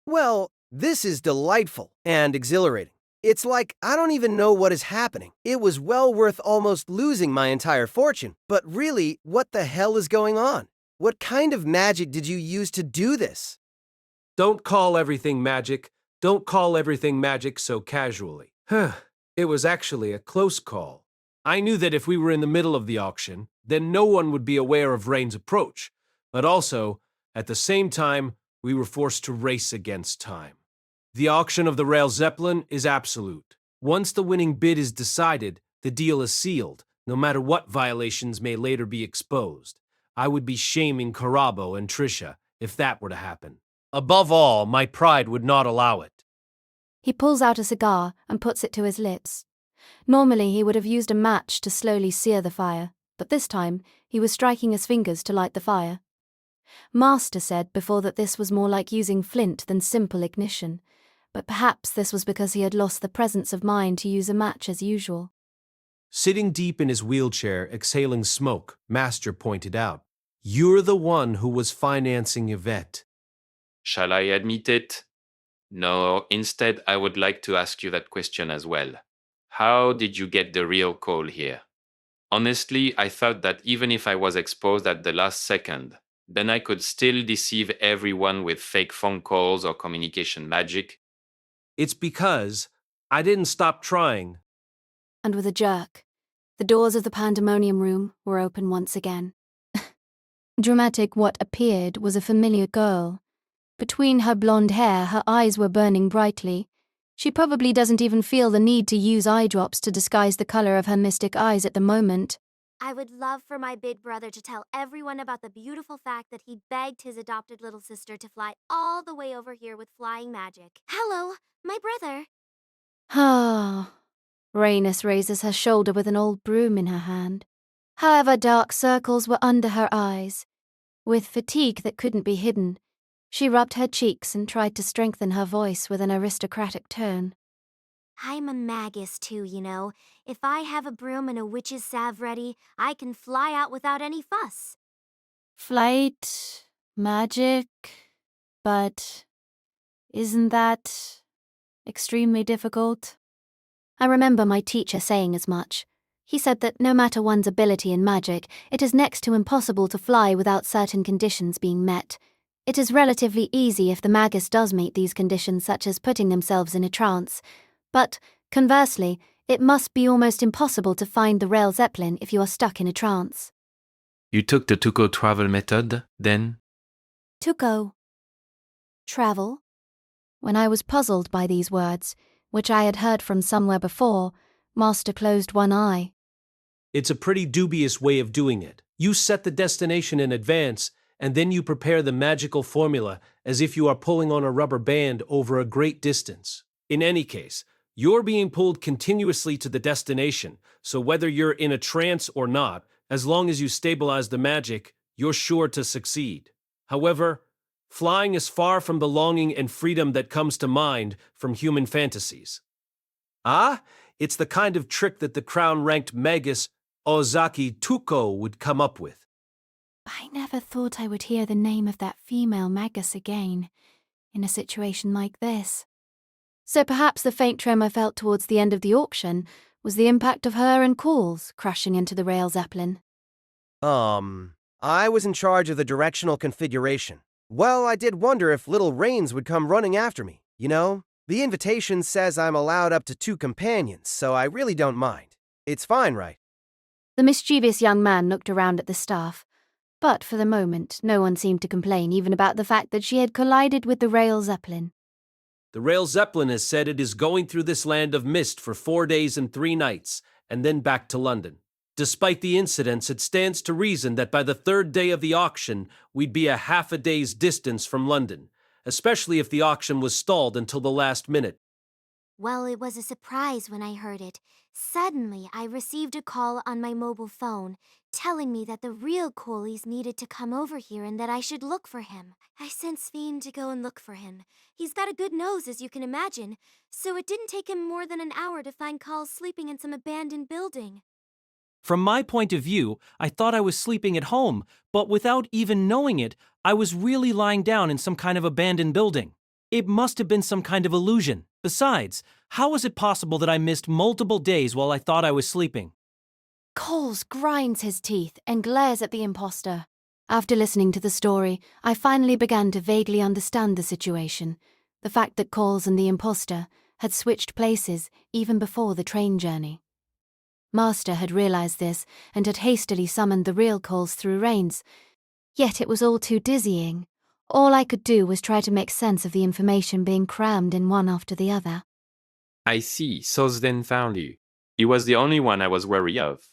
Well, this is delightful and exhilarating. It's like I don't even know what is happening. It was well worth almost losing my entire fortune. But really, what the hell is going on? What kind of magic did you use to do this? Don't call everything magic. Don't call everything magic so casually. It was actually a close call. I knew that if we were in the middle of the auction, then no one would be aware of Rain's approach. But also, at the same time, we were forced to race against time. The auction of the Rail Zeppelin is absolute. Once the winning bid is decided, the deal is sealed, no matter what violations may later be exposed. I would be shaming Karabo and Trisha if that were to happen. Above all, my pride would not allow it. He pulls out a cigar and puts it to his lips. Normally he would have used a match to slowly sear the fire, but this time he was striking his fingers to light the fire. Master said before that this was more like using flint than simple ignition, but perhaps this was because he had lost the presence of mind to use a match as usual. Sitting deep in his wheelchair, exhaling smoke, Master pointed out, "You're the one who was financing Yvette." Shall I admit it? No, instead, I would like to ask you that question as well. How did you get the real call here? Honestly, I thought that even if I was exposed at the last second, then I could still deceive everyone with fake phone calls or communication magic. It's because I didn't stop trying. And with a jerk, the doors of the pandemonium room were open once again. Dramatic what appeared was a familiar girl. Between her blonde hair, her eyes were burning brightly. She probably doesn't even feel the need to use eye drops to disguise the color of her mystic eyes at the moment. I would love for my big brother to tell everyone about the beautiful fact that he begged his adopted little sister to fly all the way over here with flying magic. Hello, my brother. Ah. Rhaenys raises her shoulder with an old broom in her hand. However, dark circles were under her eyes. With fatigue that couldn't be hidden, she rubbed her cheeks and tried to strengthen her voice with an aristocratic tone. I'm a magus too, you know. If I have a broom and a witch's salve ready, I can fly out without any fuss. Flight, magic, but isn't that extremely difficult? I remember my teacher saying as much. He said that no matter one's ability in magic, it is next to impossible to fly without certain conditions being met. It is relatively easy if the magus does meet these conditions, such as putting themselves in a trance. But, conversely, it must be almost impossible to find the Rail Zeppelin if you are stuck in a trance. You took the Tuco travel method, then? Tuco. Travel? When I was puzzled by these words, which I had heard from somewhere before, Master closed one eye. It's a pretty dubious way of doing it. You set the destination in advance, and then you prepare the magical formula as if you are pulling on a rubber band over a great distance. In any case, you're being pulled continuously to the destination, so whether you're in a trance or not, as long as you stabilize the magic, you're sure to succeed. However, flying is far from the longing and freedom that comes to mind from human fantasies. It's the kind of trick that the crown-ranked magus Ozaki Tuko would come up with. I never thought I would hear the name of that female magus again, in a situation like this. So perhaps the faint tremor felt towards the end of the auction was the impact of her and Coles crashing into the Rail Zeppelin. I was in charge of the directional configuration. Well, I did wonder if little Rains would come running after me, you know? The invitation says I'm allowed up to 2 companions, so I really don't mind. It's fine, right? The mischievous young man looked around at the staff, but for the moment no one seemed to complain even about the fact that she had collided with the Rail Zeppelin. The Rail Zeppelin has said it is going through this land of mist for 4 days and 3 nights, and then back to London. Despite the incidents, it stands to reason that by the 3rd day of the auction, we'd be a half a day's distance from London. especially if the auction was stalled until the last minute. Well, it was a surprise when I heard it. Suddenly, I received a call on my mobile phone telling me that the real Coleys needed to come over here and that I should look for him. I sent Sveen to go and look for him. He's got a good nose, as you can imagine, so it didn't take him more than an hour to find Carl sleeping in some abandoned building. From my point of view, I thought I was sleeping at home, but without even knowing it, I was really lying down in some kind of abandoned building. It must have been some kind of illusion. Besides, how was it possible that I missed multiple days while I thought I was sleeping? Coles grinds his teeth and glares at the imposter. After listening to the story, I finally began to vaguely understand the situation. The fact that Coles and the imposter had switched places even before the train journey. Master had realized this and had hastily summoned the real Coles through Rains. Yet it was all too dizzying. All I could do was try to make sense of the information being crammed in one after the other. I see, so Sven found you. He was the only one I was wary of.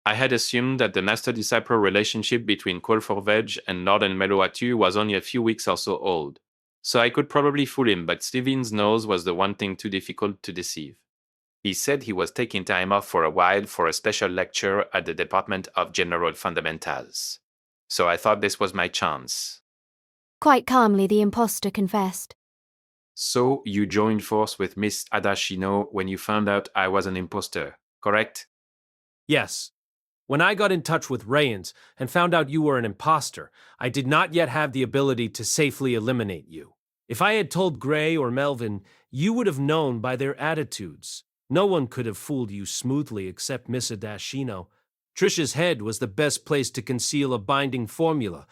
I had assumed that the master-disciple relationship between Cole Forvege and Lord El-Melloi II was only a few weeks or so old, so I could probably fool him, but Steven's nose was the one thing too difficult to deceive. He said he was taking time off for a while for a special lecture at the Department of General Fundamentals. So I thought this was my chance. Quite calmly, the imposter confessed. So you joined force with Miss Adashino when you found out I was an imposter, correct? Yes. When I got in touch with Rains and found out you were an imposter, I did not yet have the ability to safely eliminate you. If I had told Gray or Melvin, you would have known by their attitudes. No one could have fooled you smoothly except Miss Adashino. Trisha's head was the best place to conceal a binding formula,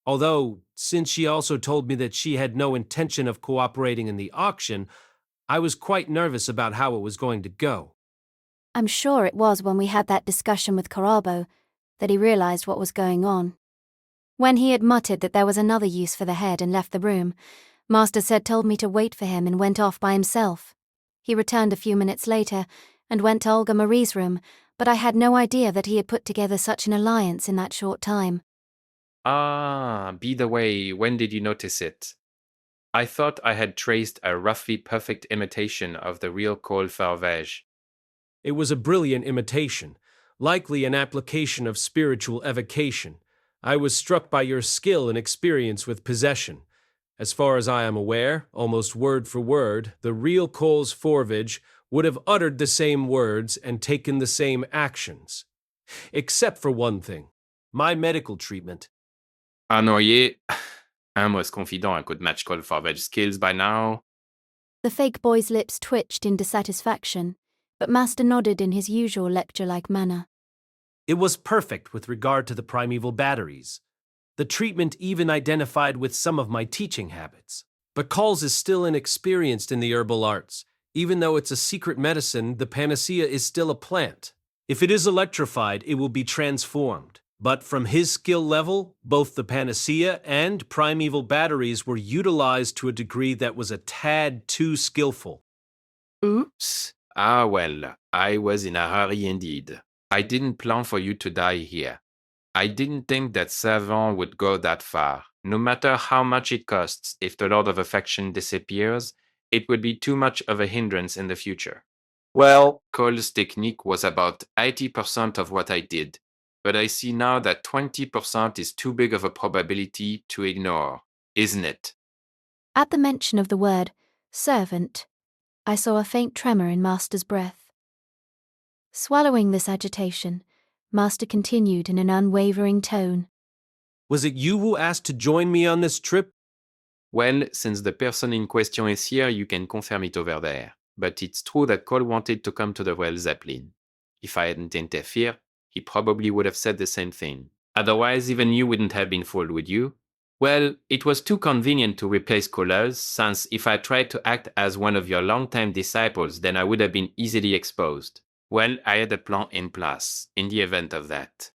although, since she also told me that she had no intention of cooperating in the auction, I was quite nervous about how it was going to go. I'm sure it was when we had that discussion with Carabo that he realized what was going on. When he had muttered that there was another use for the head and left the room, Master said told me to wait for him and went off by himself. He returned a few minutes later and went to Olga Marie's room, but I had no idea that he had put together such an alliance in that short time. Ah, by the way, when did you notice it? I thought I had traced a roughly perfect imitation of the real Cole Farvege. It was a brilliant imitation, likely an application of spiritual evocation. I was struck by your skill and experience with possession. As far as I am aware, almost word for word, the real Coles Forvege would have uttered the same words and taken the same actions. Except for one thing, my medical treatment. Annoyé. Un most confident could match Cole Farvege's skills by now. The fake boy's lips twitched in dissatisfaction, but Master nodded in his usual lecture-like manner. It was perfect with regard to the primeval batteries. The treatment even identified with some of my teaching habits. But Coles is still inexperienced in the herbal arts. Even though it's a secret medicine, the panacea is still a plant. If it is electrified, it will be transformed. But from his skill level, both the panacea and primeval batteries were utilized to a degree that was a tad too skillful. Oops. Ah well, I was in a hurry indeed. I didn't plan for you to die here. I didn't think that Savant would go that far. No matter how much it costs, if the Lord of Affection disappears, it would be too much of a hindrance in the future. Well, Cole's technique was about 80% of what I did, but I see now that 20% is too big of a probability to ignore, isn't it? At the mention of the word servant, I saw a faint tremor in Master's breath. Swallowing this agitation, Master continued in an unwavering tone. Was it you who asked to join me on this trip? Well, since the person in question is here, you can confirm it over there. But it's true that Cole wanted to come to the Rail Zeppelin. If I hadn't interfered, he probably would have said the same thing. Otherwise, even you wouldn't have been fooled, would you? Well, it was too convenient to replace Cole's, since if I tried to act as one of your longtime disciples, then I would have been easily exposed. Well, I had a plan in place, in the event of that.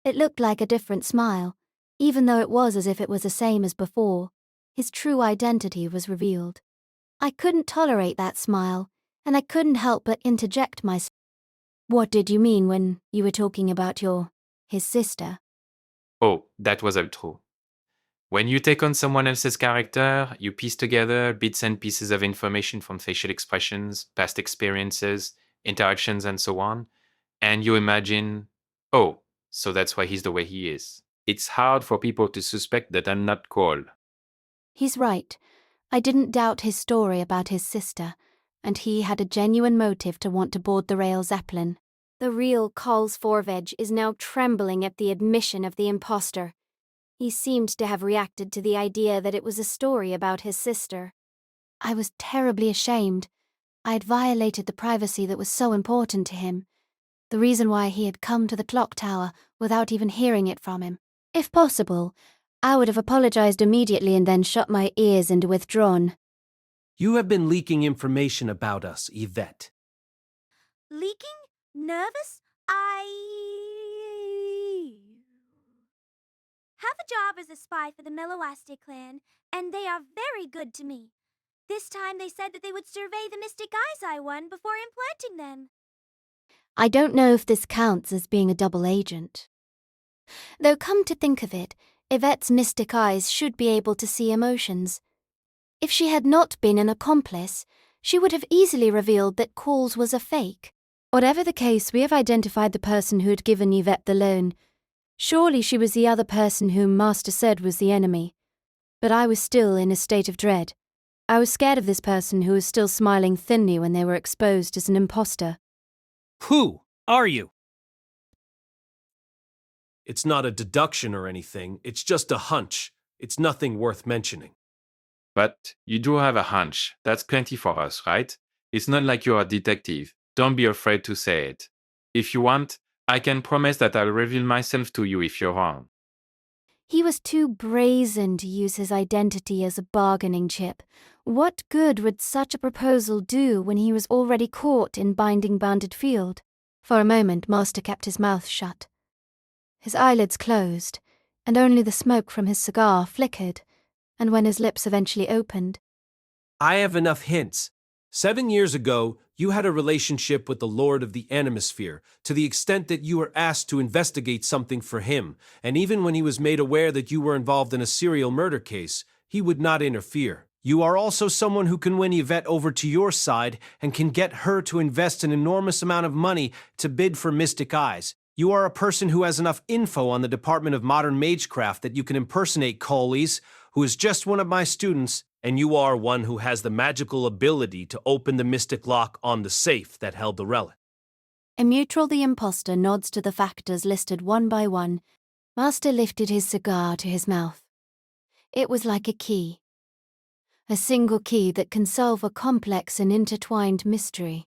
It looked like a different smile, even though it was as if it was the same as before. His true identity was revealed. I couldn't tolerate that smile, and I couldn't help but interject myself. What did you mean when you were talking about his sister? Oh, that was all true. When you take on someone else's character, you piece together bits and pieces of information from facial expressions, past experiences, interactions, and so on, and you imagine, oh, so that's why he's the way he is. It's hard for people to suspect that I'm not Cole. He's right. I didn't doubt his story about his sister, and he had a genuine motive to want to board the Rail Zeppelin. The real Coles Forveg is now trembling at the admission of the impostor. He seemed to have reacted to the idea that it was a story about his sister. I was terribly ashamed. I had violated the privacy that was so important to him. The reason why he had come to the clock tower without even hearing it from him. If possible, I would have apologized immediately and then shut my ears and withdrawn. You have been leaking information about us, Yvette. Leaking? Nervous? I have a job as a spy for the Melloi clan, and they are very good to me. This time they said that they would survey the mystic eyes I won before implanting them. I don't know if this counts as being a double agent. Though come to think of it, Yvette's mystic eyes should be able to see emotions. If she had not been an accomplice, she would have easily revealed that Coles was a fake. Whatever the case, we have identified the person who had given Yvette the loan. Surely she was the other person whom Master said was the enemy. But I was still in a state of dread. I was scared of this person who was still smiling thinly when they were exposed as an imposter. Who are you? It's not a deduction or anything, it's just a hunch. It's nothing worth mentioning. But you do have a hunch. That's plenty for us, right? It's not like you're a detective. Don't be afraid to say it. If you want, I can promise that I'll reveal myself to you if you're wrong. He was too brazen to use his identity as a bargaining chip. What good would such a proposal do when he was already caught in Binding Bounded Field? For a moment, Master kept his mouth shut. His eyelids closed, and only the smoke from his cigar flickered, and when his lips eventually opened, I have enough hints. 7 years ago, you had a relationship with the Lord of the Animosphere, to the extent that you were asked to investigate something for him, and even when he was made aware that you were involved in a serial murder case, he would not interfere. You are also someone who can win Yvette over to your side and can get her to invest an enormous amount of money to bid for Mystic Eyes. You are a person who has enough info on the Department of Modern Magecraft that you can impersonate Coles, who is just one of my students, and you are one who has the magical ability to open the mystic lock on the safe that held the relic. Immutral the impostor nods to the factors listed one by one. Master lifted his cigar to his mouth. It was like a key. A single key that can solve a complex and intertwined mystery.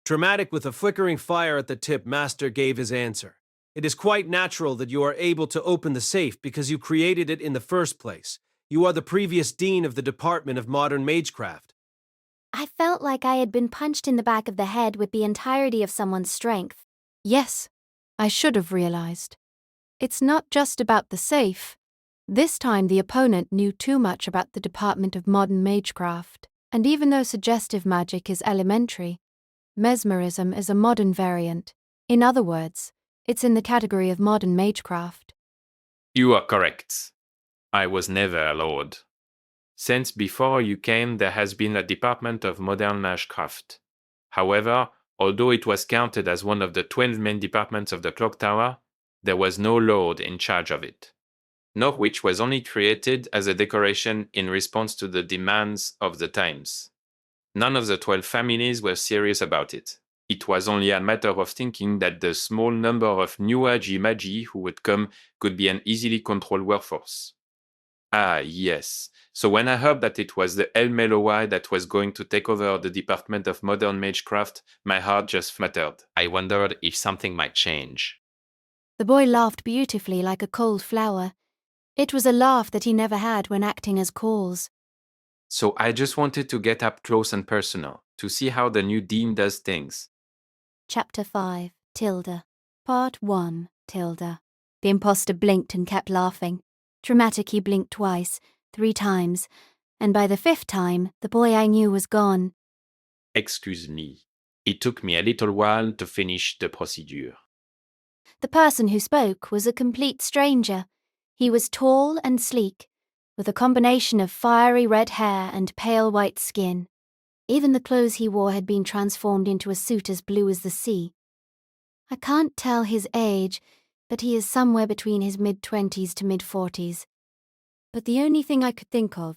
Dramatic with a flickering fire at the tip, Master gave his answer. It is quite natural that you are able to open the safe because you created it in the first place. You are the previous dean of the Department of Modern Magecraft. I felt like I had been punched in the back of the head with the entirety of someone's strength. Yes, I should have realized. It's not just about the safe. This time the opponent knew too much about the Department of Modern Magecraft, and even though suggestive magic is elementary, mesmerism is a modern variant. In other words, it's in the category of modern magecraft. You are correct. I was never a lord. Since before you came, there has been a Department of Modern Magecraft. However, although it was counted as one of the 12 main departments of the Clock Tower, there was no lord in charge of it, nor which was only created as a decoration in response to the demands of the times. None of the 12 families were serious about it. It was only a matter of thinking that the small number of new age magi who would come could be an easily controlled workforce. Ah, yes. So when I heard that it was the El-Melloi that was going to take over the Department of Modern Magecraft, my heart just fluttered. I wondered if something might change. The boy laughed beautifully like a cold flower. It was a laugh that he never had when acting as Coles. So I just wanted to get up close and personal, to see how the new dean does things. Chapter 5, Tilda. Part 1, Tilda. The imposter blinked and kept laughing. Dramatic, he blinked twice, 3 times, and by the 5th time, the boy I knew was gone. Excuse me. It took me a little while to finish the procedure. The person who spoke was a complete stranger. He was tall and sleek, with a combination of fiery red hair and pale white skin. Even the clothes he wore had been transformed into a suit as blue as the sea. I can't tell his age, but he is somewhere between his mid-20s to mid-40s. But the only thing I could think of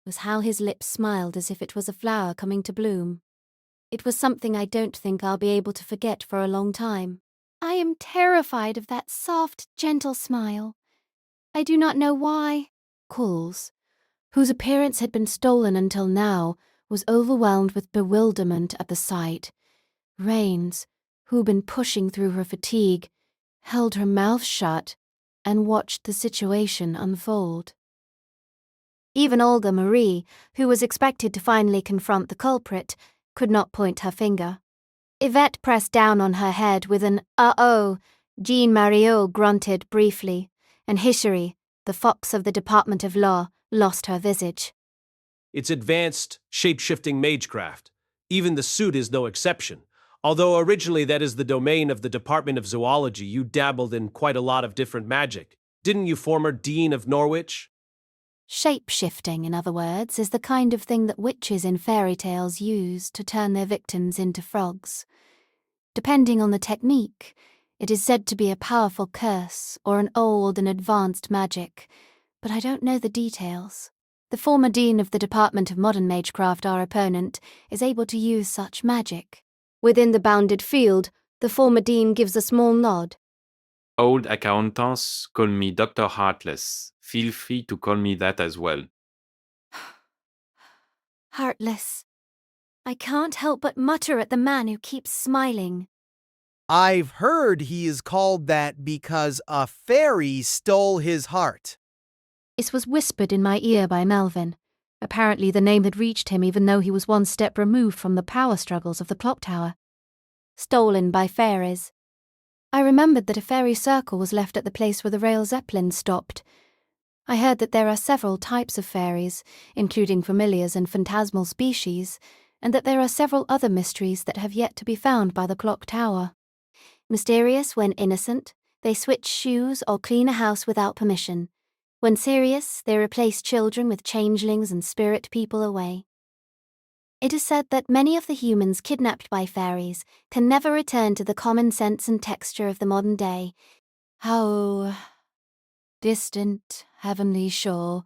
was how his lips smiled as if it was a flower coming to bloom. It was something I don't think I'll be able to forget for a long time. I am terrified of that soft, gentle smile. I do not know why. Coles, whose appearance had been stolen until now, was overwhelmed with bewilderment at the sight. Rains, who'd been pushing through her fatigue, held her mouth shut and watched the situation unfold. Even Olga Marie, who was expected to finally confront the culprit, could not point her finger. Yvette pressed down on her head with an "uh-oh." Jean Mariot grunted briefly, and Hishari, the fox of the Department of Law, lost her visage. It's advanced, shape-shifting magecraft. Even the suit is no exception. Although originally that is the domain of the Department of Zoology, you dabbled in quite a lot of different magic. Didn't you, former Dean of Norwich? Shape-shifting, in other words, is the kind of thing that witches in fairy tales use to turn their victims into frogs. Depending on the technique, it is said to be a powerful curse or an old and advanced magic, but I don't know the details. The former dean of the Department of Modern Magecraft, our opponent, is able to use such magic. Within the bounded field, the former dean gives a small nod. Old accountants call me Dr. Heartless. Feel free to call me that as well. Heartless. I can't help but mutter at the man who keeps smiling. I've heard he is called that because a fairy stole his heart. This was whispered in my ear by Melvin. Apparently the name had reached him even though he was one step removed from the power struggles of the clock tower. Stolen by fairies. I remembered that a fairy circle was left at the place where the Rail Zeppelin stopped. I heard that there are several types of fairies, including familiars and phantasmal species, and that there are several other mysteries that have yet to be found by the clock tower. Mysterious when innocent, they switch shoes or clean a house without permission. When serious, they replace children with changelings and spirit people away. It is said that many of the humans kidnapped by fairies can never return to the common sense and texture of the modern day. How distant, heavenly shore,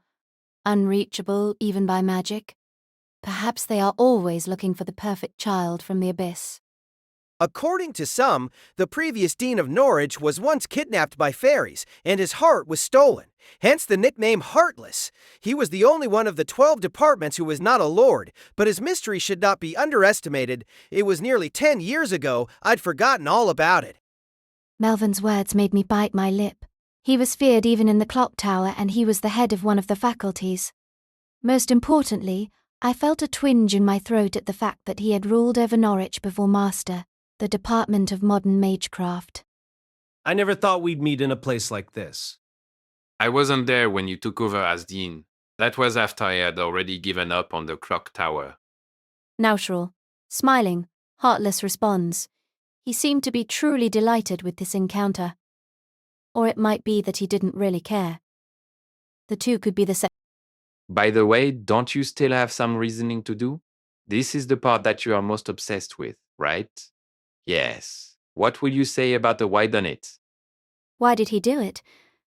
unreachable even by magic. Perhaps they are always looking for the perfect child from the abyss. According to some, the previous dean of Norwich was once kidnapped by fairies, and his heart was stolen, hence the nickname Heartless. He was the only one of the 12 departments who was not a lord, but his mystery should not be underestimated. It was nearly 10 years ago. I'd forgotten all about it. Melvin's words made me bite my lip. He was feared even in the clock tower, and he was the head of one of the faculties. Most importantly, I felt a twinge in my throat at the fact that he had ruled over Norwich before Master, the Department of Modern Magecraft. I never thought we'd meet in a place like this. I wasn't there when you took over as dean. That was after I had already given up on the clock tower. Neutral, smiling, Heartless responds. He seemed to be truly delighted with this encounter. Or it might be that he didn't really care. The two could be the same. By the way, don't you still have some reasoning to do? This is the part that you are most obsessed with, right? Yes. What will you say about the whodunit? Why did he do it?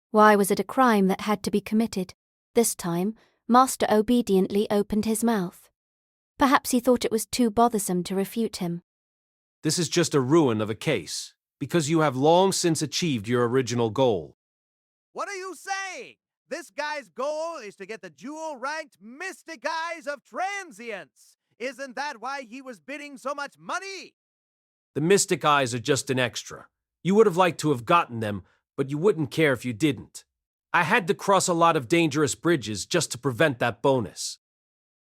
Why was it a crime that had to be committed? This time, Master obediently opened his mouth. Perhaps he thought it was too bothersome to refute him. This is just a ruin of a case, because you have long since achieved your original goal. What are you saying? This guy's goal is to get the jewel-ranked Mystic Eyes of Transience. Isn't that why he was bidding so much money? The Mystic Eyes are just an extra. You would have liked to have gotten them, but you wouldn't care if you didn't. I had to cross a lot of dangerous bridges just to prevent that bonus.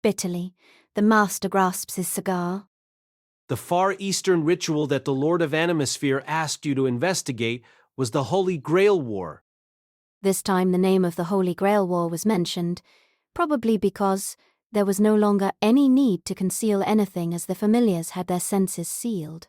Bitterly, the Master grasps his cigar. The Far Eastern ritual that the Lord of Animosphere asked you to investigate was the Holy Grail War. This time the name of the Holy Grail War was mentioned, probably because there was no longer any need to conceal anything as the familiars had their senses sealed.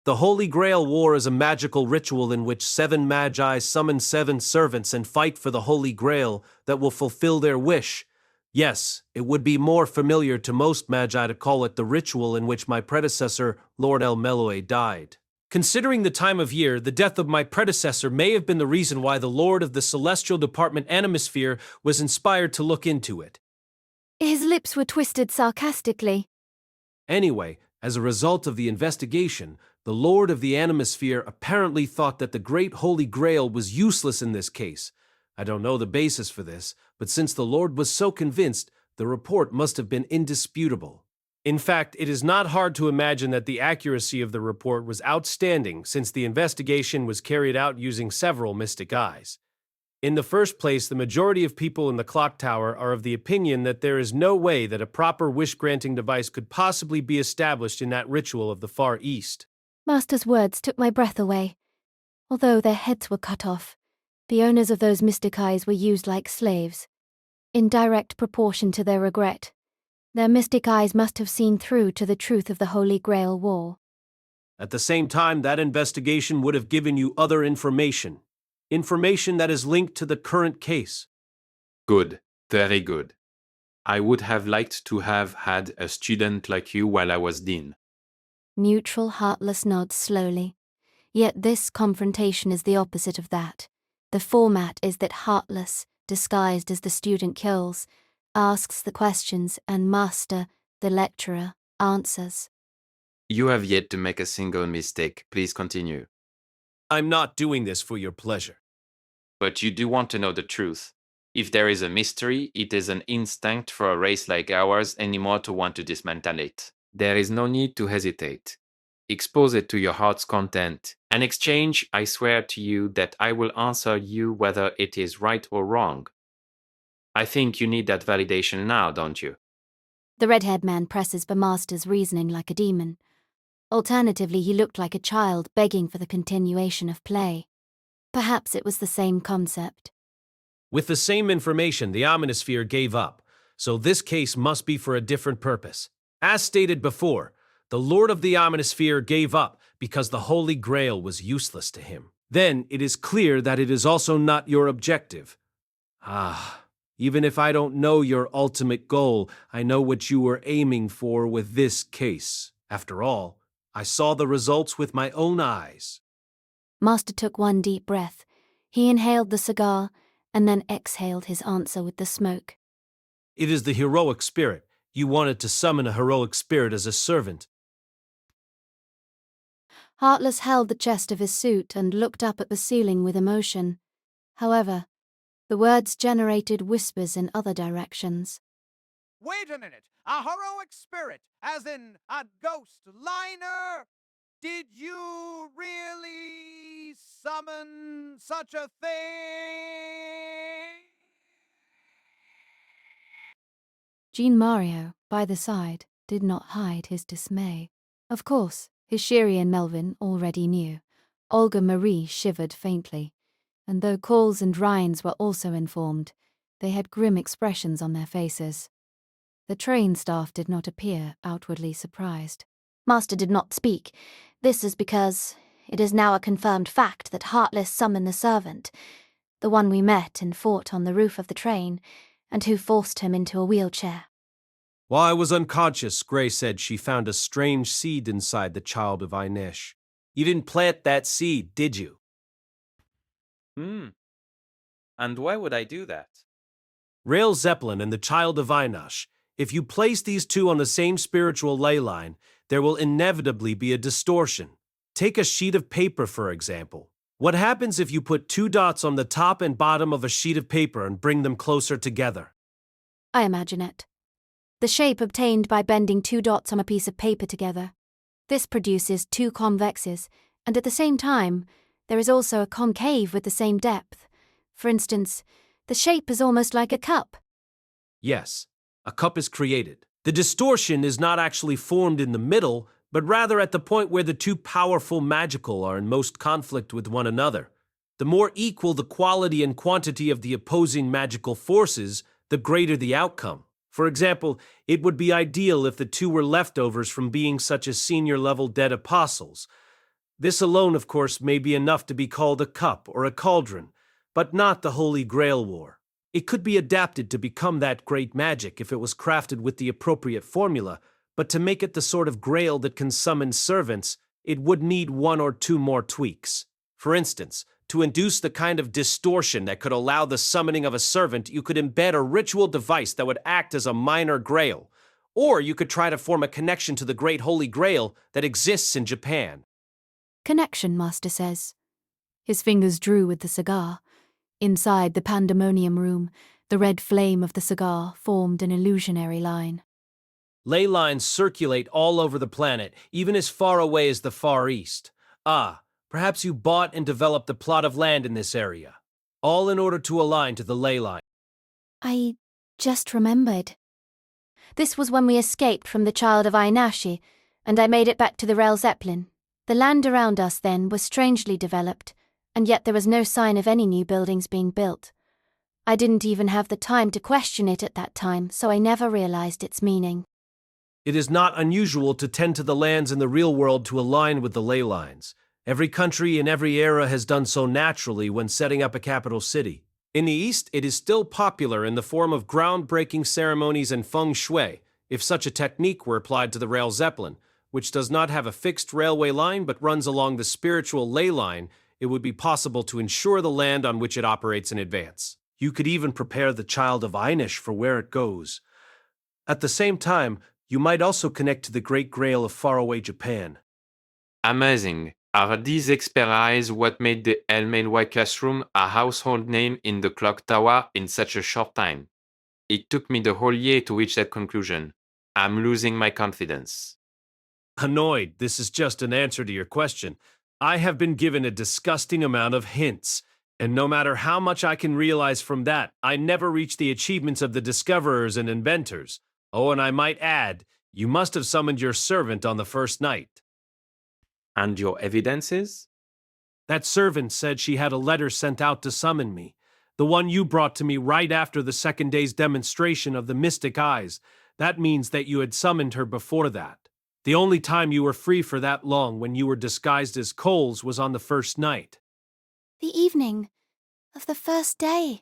The Holy Grail War is a magical ritual in which 7 magi summon 7 servants and fight for the Holy Grail that will fulfill their wish. Yes, it would be more familiar to most magi to call it the ritual in which my predecessor, Lord El-Melloi, died. Considering the time of year, the death of my predecessor may have been the reason why the Lord of the Celestial Department Animisphere was inspired to look into it. His lips were twisted sarcastically. Anyway, as a result of the investigation, the Lord of the Animisphere apparently thought that the Great Holy Grail was useless in this case. I don't know the basis for this, but since the Lord was so convinced, the report must have been indisputable. In fact, it is not hard to imagine that the accuracy of the report was outstanding since the investigation was carried out using several mystic eyes. In the first place, the majority of people in the clock tower are of the opinion that there is no way that a proper wish-granting device could possibly be established in that ritual of the Far East. Master's words took my breath away. Although their heads were cut off, the owners of those mystic eyes were used like slaves. In direct proportion to their regret, their mystic eyes must have seen through to the truth of the Holy Grail War. At the same time, that investigation would have given you other information. Information that is linked to the current case. Good, very good. I would have liked to have had a student like you while I was dean. Neutral, heartless nods slowly. Yet this confrontation is the opposite of that. The format is that Heartless, disguised as the student kills, asks the questions and Master, the lecturer, answers. You have yet to make a single mistake. Please continue. I'm not doing this for your pleasure. But you do want to know the truth. If there is a mystery, it is an instinct for a race like ours anymore to want to dismantle it. There is no need to hesitate. Expose it to your heart's content. In exchange, I swear to you that I will answer you whether it is right or wrong. I think you need that validation now, don't you? The red-haired man presses for Master's reasoning like a demon. Alternatively, he looked like a child begging for the continuation of play. Perhaps it was the same concept. With the same information, the Omnisphere gave up, so this case must be for a different purpose. As stated before, the Lord of the Omnisphere gave up because the Holy Grail was useless to him. Then it is clear that it is also not your objective. Even if I don't know your ultimate goal, I know what you were aiming for with this case. After all, I saw the results with my own eyes. Master took one deep breath. He inhaled the cigar and then exhaled his answer with the smoke. It is the heroic spirit. You wanted to summon a heroic spirit as a servant. Heartless held the chest of his suit and looked up at the ceiling with emotion. However, the words generated whispers in other directions. Wait a minute! A heroic spirit, as in a ghost liner? Did you really summon such a thing? Jean Mario, by the side, did not hide his dismay. Of course, Hishiri and Melvin already knew. Olga Marie shivered faintly, and though Calls and Rhines were also informed, they had grim expressions on their faces. The train staff did not appear outwardly surprised. Master did not speak. This is because it is now a confirmed fact that Heartless summoned the servant, the one we met and fought on the roof of the train, and who forced him into a wheelchair. While I was unconscious, Gray said she found a strange seed inside the child of Inesh. You didn't plant that seed, did you? And why would I do that? Rail Zeppelin and the child of Inosh. If you place these two on the same spiritual ley line, there will inevitably be a distortion. Take a sheet of paper, for example. What happens if you put 2 dots on the top and bottom of a sheet of paper and bring them closer together? I imagine it. The shape obtained by bending 2 dots on a piece of paper together. This produces 2 convexes, and at the same time, there is also a concave with the same depth. For instance, the shape is almost like a cup. Yes, a cup is created. The distortion is not actually formed in the middle, but rather at the point where the 2 powerful magical are in most conflict with one another. The more equal the quality and quantity of the opposing magical forces, the greater the outcome. For example, it would be ideal if the 2 were leftovers from being such as senior-level dead apostles. This alone, of course, may be enough to be called a cup or a cauldron, but not the Holy Grail War. It could be adapted to become that great magic if it was crafted with the appropriate formula, but to make it the sort of grail that can summon servants, it would need one or two more tweaks. For instance, to induce the kind of distortion that could allow the summoning of a servant, you could embed a ritual device that would act as a minor grail. Or you could try to form a connection to the Great Holy Grail that exists in Japan. Connection, Master says. His fingers drew with the cigar. Inside the pandemonium room, the red flame of the cigar formed an illusionary line. Ley lines circulate all over the planet, even as far away as the Far East. Perhaps you bought and developed a plot of land in this area, all in order to align to the ley line. I just remembered. This was when we escaped from the Child of Ainashi, and I made it back to the Rail Zeppelin. The land around us then was strangely developed, and yet there was no sign of any new buildings being built. I didn't even have the time to question it at that time, so I never realized its meaning. It is not unusual to tend to the lands in the real world to align with the ley lines. Every country in every era has done so naturally when setting up a capital city. In the East, it is still popular in the form of groundbreaking ceremonies and feng shui, if such a technique were applied to the Rail Zeppelin, which does not have a fixed railway line but runs along the spiritual ley line. It would be possible to ensure the land on which it operates in advance. You could even prepare the Child of Einish for where it goes. At the same time, you might also connect to the Great Grail of faraway Japan. Amazing. Are these expert eyes what made the El-Melloi classroom a household name in the clock tower in such a short time? It took me the whole year to reach that conclusion. I'm losing my confidence. Annoyed, this is just an answer to your question. I have been given a disgusting amount of hints, and no matter how much I can realize from that, I never reach the achievements of the discoverers and inventors. Oh, and I might add, you must have summoned your servant on the first night. And your evidences? That servant said she had a letter sent out to summon me, the one you brought to me right after the second day's demonstration of the mystic eyes. That means that you had summoned her before that. The only time you were free for that long when you were disguised as Coles was on the first night. The evening of the first day.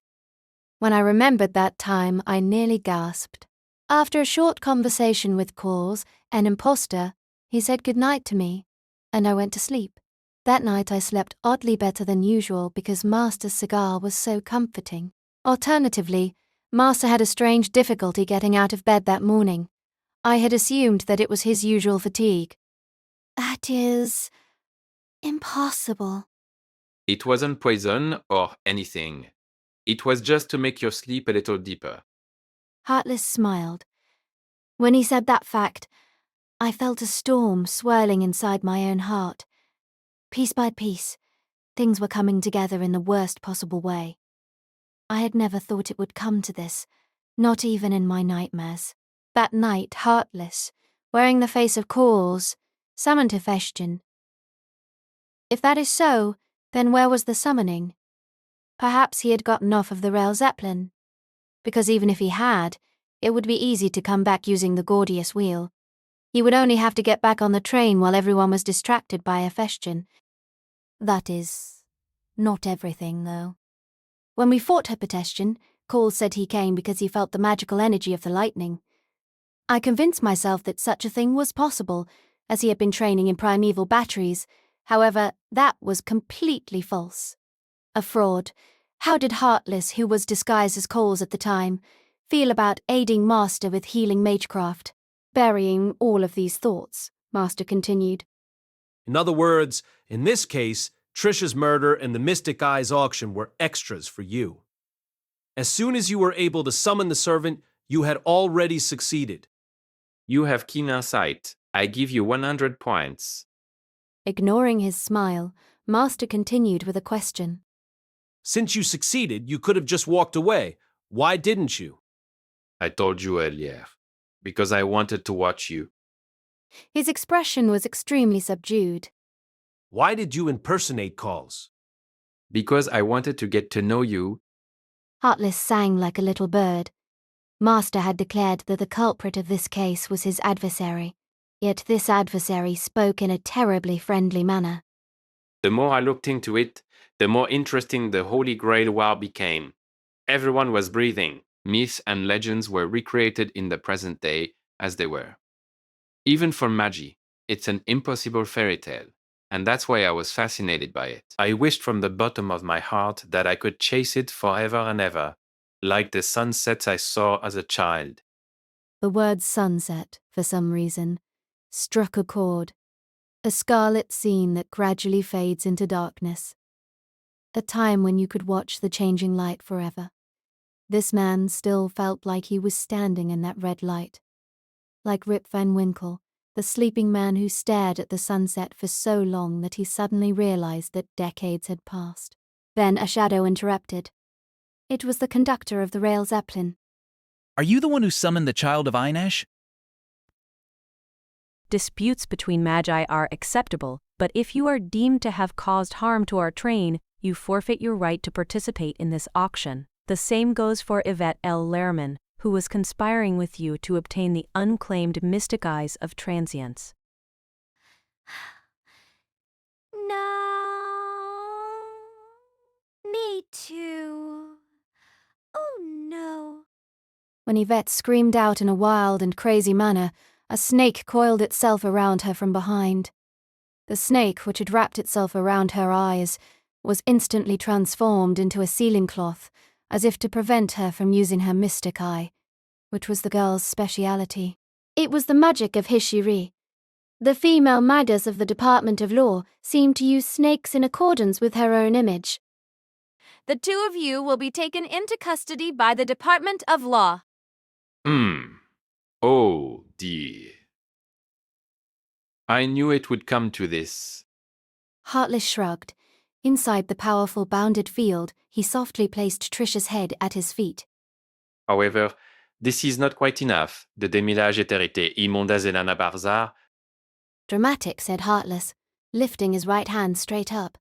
When I remembered that time, I nearly gasped. After a short conversation with Coles, an imposter, he said goodnight to me, and I went to sleep. That night I slept oddly better than usual because Master's cigar was so comforting. Alternatively, Master had a strange difficulty getting out of bed that morning. I had assumed that it was his usual fatigue. That is impossible. It wasn't poison or anything. It was just to make your sleep a little deeper. Heartless smiled. When he said that fact, I felt a storm swirling inside my own heart. Piece by piece, things were coming together in the worst possible way. I had never thought it would come to this, not even in my nightmares. That night, Heartless, wearing the face of Coles, summoned Hephaestion. If that is so, then where was the summoning? Perhaps he had gotten off of the Rail Zeppelin. Because even if he had, it would be easy to come back using the Gordius wheel. He would only have to get back on the train while everyone was distracted by Hephaestion. That is not everything, though. When we fought Hephaestion, Coles said he came because he felt the magical energy of the lightning. I convinced myself that such a thing was possible, as he had been training in primeval batteries. However, that was completely false. A fraud. How did Heartless, who was disguised as Coles at the time, feel about aiding Master with healing magecraft? Burying all of these thoughts, Master continued. In other words, in this case, Trisha's murder and the Mystic Eyes auction were extras for you. As soon as you were able to summon the servant, you had already succeeded. You have keener sight. I give you 100 points. Ignoring his smile, Master continued with a question. Since you succeeded, you could have just walked away. Why didn't you? I told you earlier. Because I wanted to watch you. His expression was extremely subdued. Why did you impersonate Coles? Because I wanted to get to know you. Heartless sang like a little bird. Master had declared that the culprit of this case was his adversary, yet this adversary spoke in a terribly friendly manner. The more I looked into it, the more interesting the Holy Grail War became. Everyone was breathing. Myths and legends were recreated in the present day as they were. Even for Magi, it's an impossible fairy tale, and that's why I was fascinated by it. I wished from the bottom of my heart that I could chase it forever and ever, like the sunsets I saw as a child. The word sunset, for some reason, struck a chord, a scarlet scene that gradually fades into darkness. A time when you could watch the changing light forever. This man still felt like he was standing in that red light. Like Rip Van Winkle, the sleeping man who stared at the sunset for so long that he suddenly realized that decades had passed. Then a shadow interrupted. It was the conductor of the Rail Zeppelin. Are you the one who summoned the child of Einesh? Disputes between magi are acceptable, but if you are deemed to have caused harm to our train, you forfeit your right to participate in this auction. The same goes for Yvette El-Melloi, who was conspiring with you to obtain the unclaimed mystic eyes of transients. No. Me too. Oh no. When Yvette screamed out in a wild and crazy manner, a snake coiled itself around her from behind. The snake, which had wrapped itself around her eyes, was instantly transformed into a ceiling cloth, as if to prevent her from using her mystic eye, which was the girl's speciality. It was the magic of Hishiri. The female magas of the Department of Law seemed to use snakes in accordance with her own image. The two of you will be taken into custody by the Department of Law. Oh dear. I knew it would come to this. Heartless shrugged. Inside the powerful bounded field, he softly placed Trisha's head at his feet. However, this is not quite enough. De démilage étérité immonda zenana barzar. Dramatic, said Heartless, lifting his right hand straight up.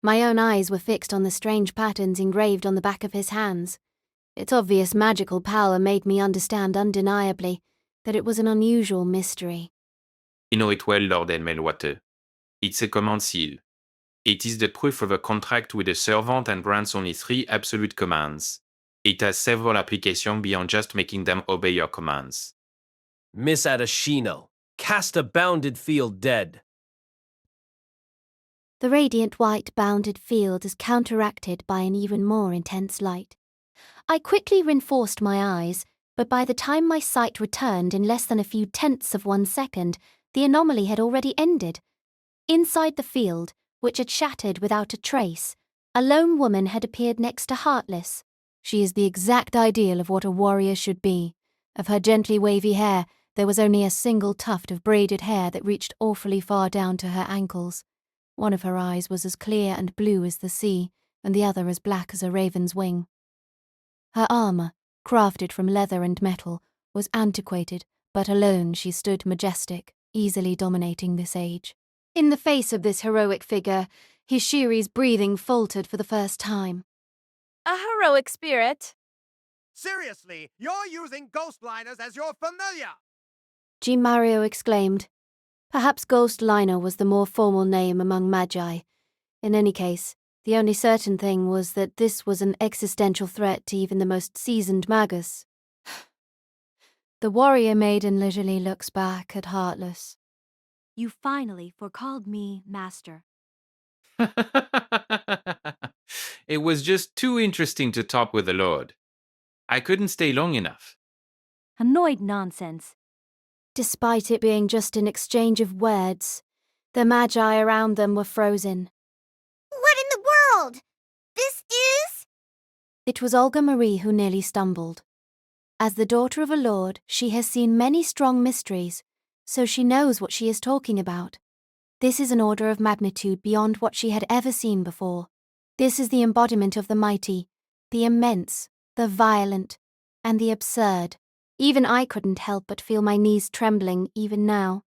My own eyes were fixed on the strange patterns engraved on the back of his hands. Its obvious magical power made me understand undeniably that it was an unusual mystery. You know it well, Lord El-Melloi II. It's a command seal. It is the proof of a contract with a servant and grants only 3 absolute commands. It has several applications beyond just making them obey your commands. Miss Adashino, cast a bounded field dead. The radiant white bounded field is counteracted by an even more intense light. I quickly reinforced my eyes, but by the time my sight returned in less than a few tenths of 1 second, the anomaly had already ended. Inside the field, which had shattered without a trace, a lone woman had appeared next to Heartless. She is the exact ideal of what a warrior should be. Of her gently wavy hair, there was only a single tuft of braided hair that reached awfully far down to her ankles. One of her eyes was as clear and blue as the sea, and the other as black as a raven's wing. Her armor, crafted from leather and metal, was antiquated, but alone she stood majestic, easily dominating this age. In the face of this heroic figure, Hishiri's breathing faltered for the first time. A heroic spirit. Seriously, you're using ghost liners as your familiar! Jean Mario exclaimed. Perhaps Ghost Liner was the more formal name among magi. In any case, the only certain thing was that this was an existential threat to even the most seasoned magus. The warrior maiden leisurely looks back at Heartless. You finally forecalled me master. It was just too interesting to talk with the Lord. I couldn't stay long enough. Annoyed nonsense. Despite it being just an exchange of words, the magi around them were frozen. What in the world? This is? It was Olga Marie who nearly stumbled. As the daughter of a lord, she has seen many strong mysteries, so she knows what she is talking about. This is an order of magnitude beyond what she had ever seen before. This is the embodiment of the mighty, the immense, the violent, and the absurd. Even I couldn't help but feel my knees trembling even now.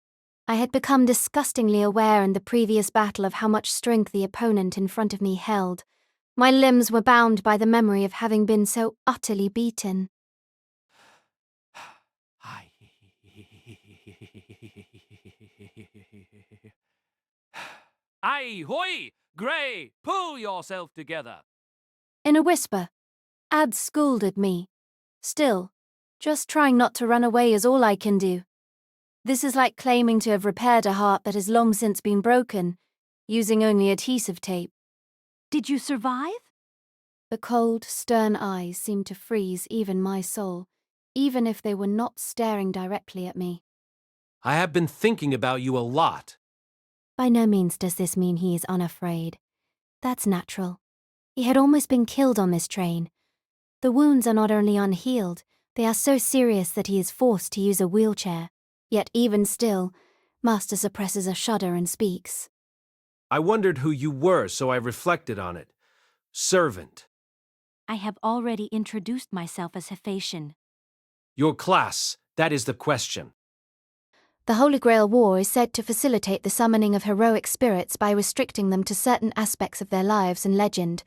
I had become disgustingly aware in the previous battle of how much strength the opponent in front of me held. My limbs were bound by the memory of having been so utterly beaten. Ai hoi! Gray, pull yourself together. In a whisper, Ad scolded me. Still, just trying not to run away is all I can do. This is like claiming to have repaired a heart that has long since been broken, using only adhesive tape. Did you survive? The cold, stern eyes seemed to freeze even my soul, even if they were not staring directly at me. I have been thinking about you a lot. By no means does this mean he is unafraid. That's natural. He had almost been killed on this train. The wounds are not only unhealed, they are so serious that he is forced to use a wheelchair. Yet even still, Master suppresses a shudder and speaks. I wondered who you were, so I reflected on it. Servant. I have already introduced myself as Hephaestion. Your class, that is the question. The Holy Grail War is said to facilitate the summoning of heroic spirits by restricting them to certain aspects of their lives and legend.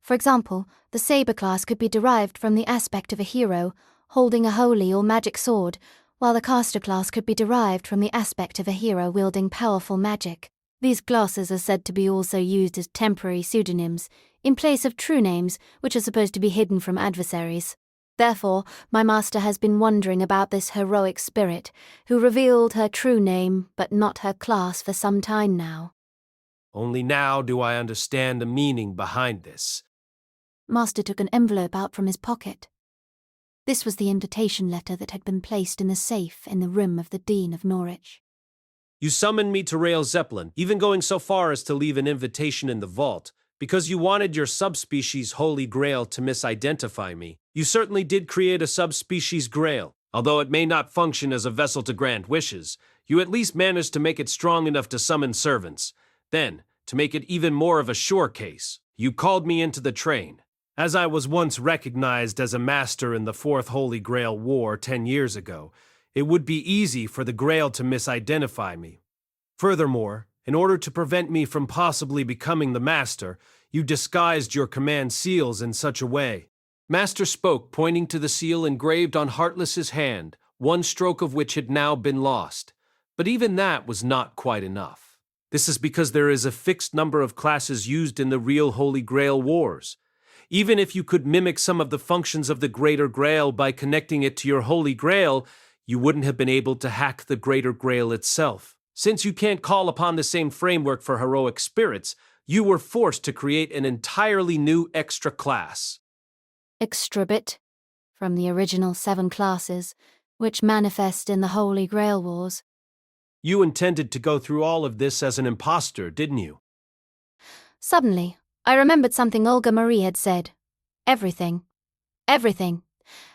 For example, the Saber class could be derived from the aspect of a hero, holding a holy or magic sword, while the Caster class could be derived from the aspect of a hero wielding powerful magic. These classes are said to be also used as temporary pseudonyms, in place of true names, which are supposed to be hidden from adversaries. Therefore, my master has been wondering about this heroic spirit, who revealed her true name, but not her class for some time now. Only now do I understand the meaning behind this. Master took an envelope out from his pocket. This was the invitation letter that had been placed in the safe in the room of the Dean of Norwich. You summoned me to Rail Zeppelin, even going so far as to leave an invitation in the vault, because you wanted your subspecies Holy Grail to misidentify me. You certainly did create a subspecies Grail. Although it may not function as a vessel to grant wishes, you at least managed to make it strong enough to summon servants. Then, to make it even more of a sure case, you called me into the train. As I was once recognized as a master in the Fourth Holy Grail War 10 years ago, it would be easy for the Grail to misidentify me. Furthermore, in order to prevent me from possibly becoming the master, you disguised your command seals in such a way. Master spoke, pointing to the seal engraved on Heartless's hand, one stroke of which had now been lost. But even that was not quite enough. This is because there is a fixed number of classes used in the real Holy Grail Wars. Even if you could mimic some of the functions of the Greater Grail by connecting it to your Holy Grail, you wouldn't have been able to hack the Greater Grail itself. Since you can't call upon the same framework for heroic spirits, you were forced to create an entirely new extra class. Extrabit, from the original 7 classes, which manifest in the Holy Grail Wars. You intended to go through all of this as an imposter, didn't you? Suddenly, I remembered something Olga Marie had said. Everything. Everything.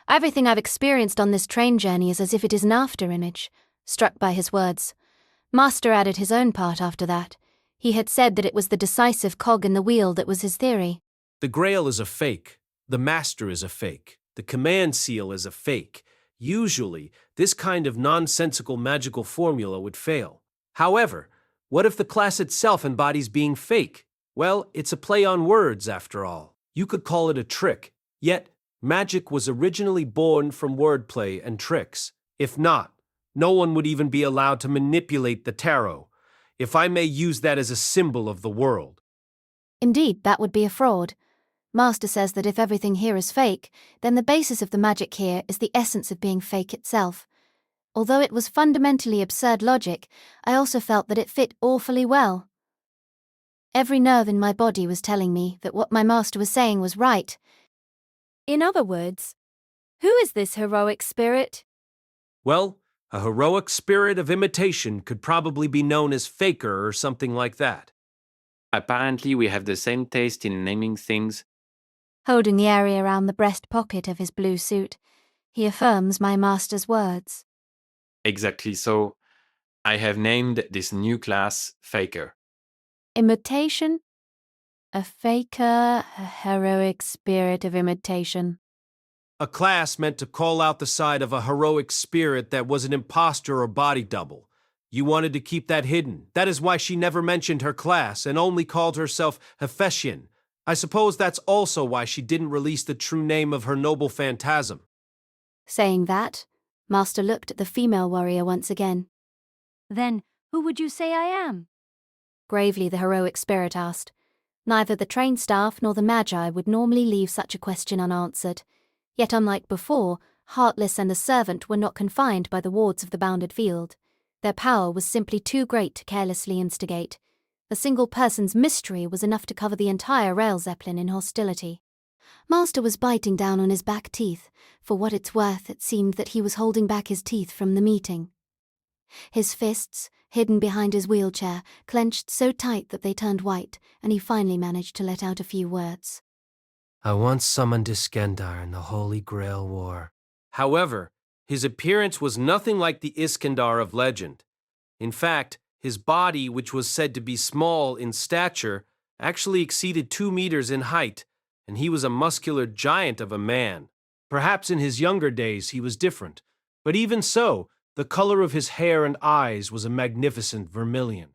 Everything I've experienced on this train journey is as if it is an after-image. Struck by his words. Master added his own part after that. He had said that it was the decisive cog in the wheel that was his theory. The Grail is a fake. The Master is a fake. The command seal is a fake. Usually, this kind of nonsensical magical formula would fail. However, what if the class itself embodies being fake? Well, it's a play on words, after all. You could call it a trick. Yet, magic was originally born from wordplay and tricks. If not, no one would even be allowed to manipulate the tarot, if I may use that as a symbol of the world. Indeed, that would be a fraud. Master says that if everything here is fake, then the basis of the magic here is the essence of being fake itself. Although it was fundamentally absurd logic, I also felt that it fit awfully well. Every nerve in my body was telling me that what my master was saying was right. In other words, who is this heroic spirit? Well, a heroic spirit of imitation could probably be known as Faker or something like that. Apparently, we have the same taste in naming things. Holding the area around the breast pocket of his blue suit, he affirms my master's words. Exactly so. I have named this new class Faker. Imitation? A faker, a heroic spirit of imitation. A class meant to call out the side of a heroic spirit that was an imposter or body double. You wanted to keep that hidden. That is why she never mentioned her class and only called herself Hephaestion. I suppose that's also why she didn't release the true name of her noble phantasm. Saying that, Master looked at the female warrior once again. Then, who would you say I am? Gravely the heroic spirit asked. Neither the train staff nor the Magi would normally leave such a question unanswered. Yet unlike before, Heartless and the servant were not confined by the wards of the bounded field. Their power was simply too great to carelessly instigate. A single person's mystery was enough to cover the entire Rail Zeppelin in hostility. Master was biting down on his back teeth. For what it's worth, it seemed that he was holding back his teeth from the meeting. His fists, hidden behind his wheelchair, clenched so tight that they turned white, and he finally managed to let out a few words. I once summoned Iskandar in the Holy Grail War. However, his appearance was nothing like the Iskandar of legend. In fact, his body, which was said to be small in stature, actually exceeded 2 meters in height, and he was a muscular giant of a man. Perhaps in his younger days he was different, but even so, the color of his hair and eyes was a magnificent vermilion,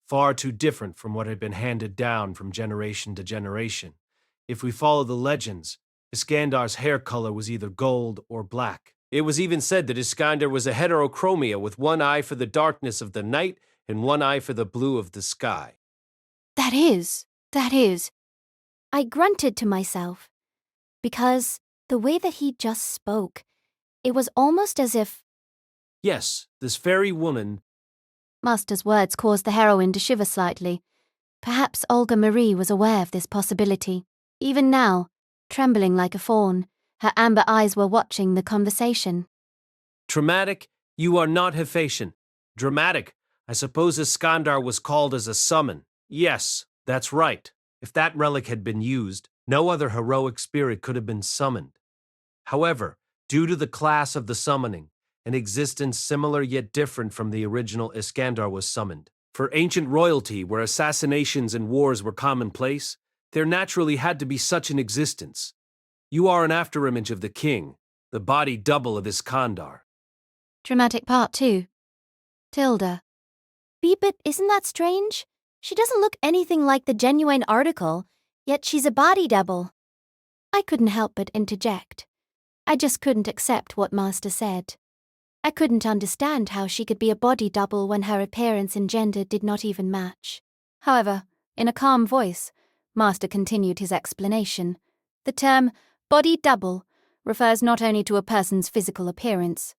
far too different from what had been handed down from generation to generation. If we follow the legends, Iskandar's hair color was either gold or black. It was even said that Iskandar was a heterochromia with one eye for the darkness of the night and one eye for the blue of the sky. That is. I grunted to myself, because the way that he just spoke, it was almost as if... Yes, this fairy woman... Master's words caused the heroine to shiver slightly. Perhaps Olga Marie was aware of this possibility. Even now, trembling like a fawn, her amber eyes were watching the conversation. Traumatic, you are not Hephaestion. Dramatic, I suppose Iskandar was called as a summon. Yes, that's right. If that relic had been used, no other heroic spirit could have been summoned. However, due to the class of the summoning, an existence similar yet different from the original Iskandar was summoned. For ancient royalty, where assassinations and wars were commonplace, there naturally had to be such an existence. You are an afterimage of the king, the body double of Iskandar. Dramatic Part 2. Tilda. But isn't that strange? She doesn't look anything like the genuine article, yet she's a body double. I couldn't help but interject. I just couldn't accept what Master said. I couldn't understand how she could be a body double when her appearance and gender did not even match. However, in a calm voice, Master continued his explanation. The term body double refers not only to a person's physical appearance.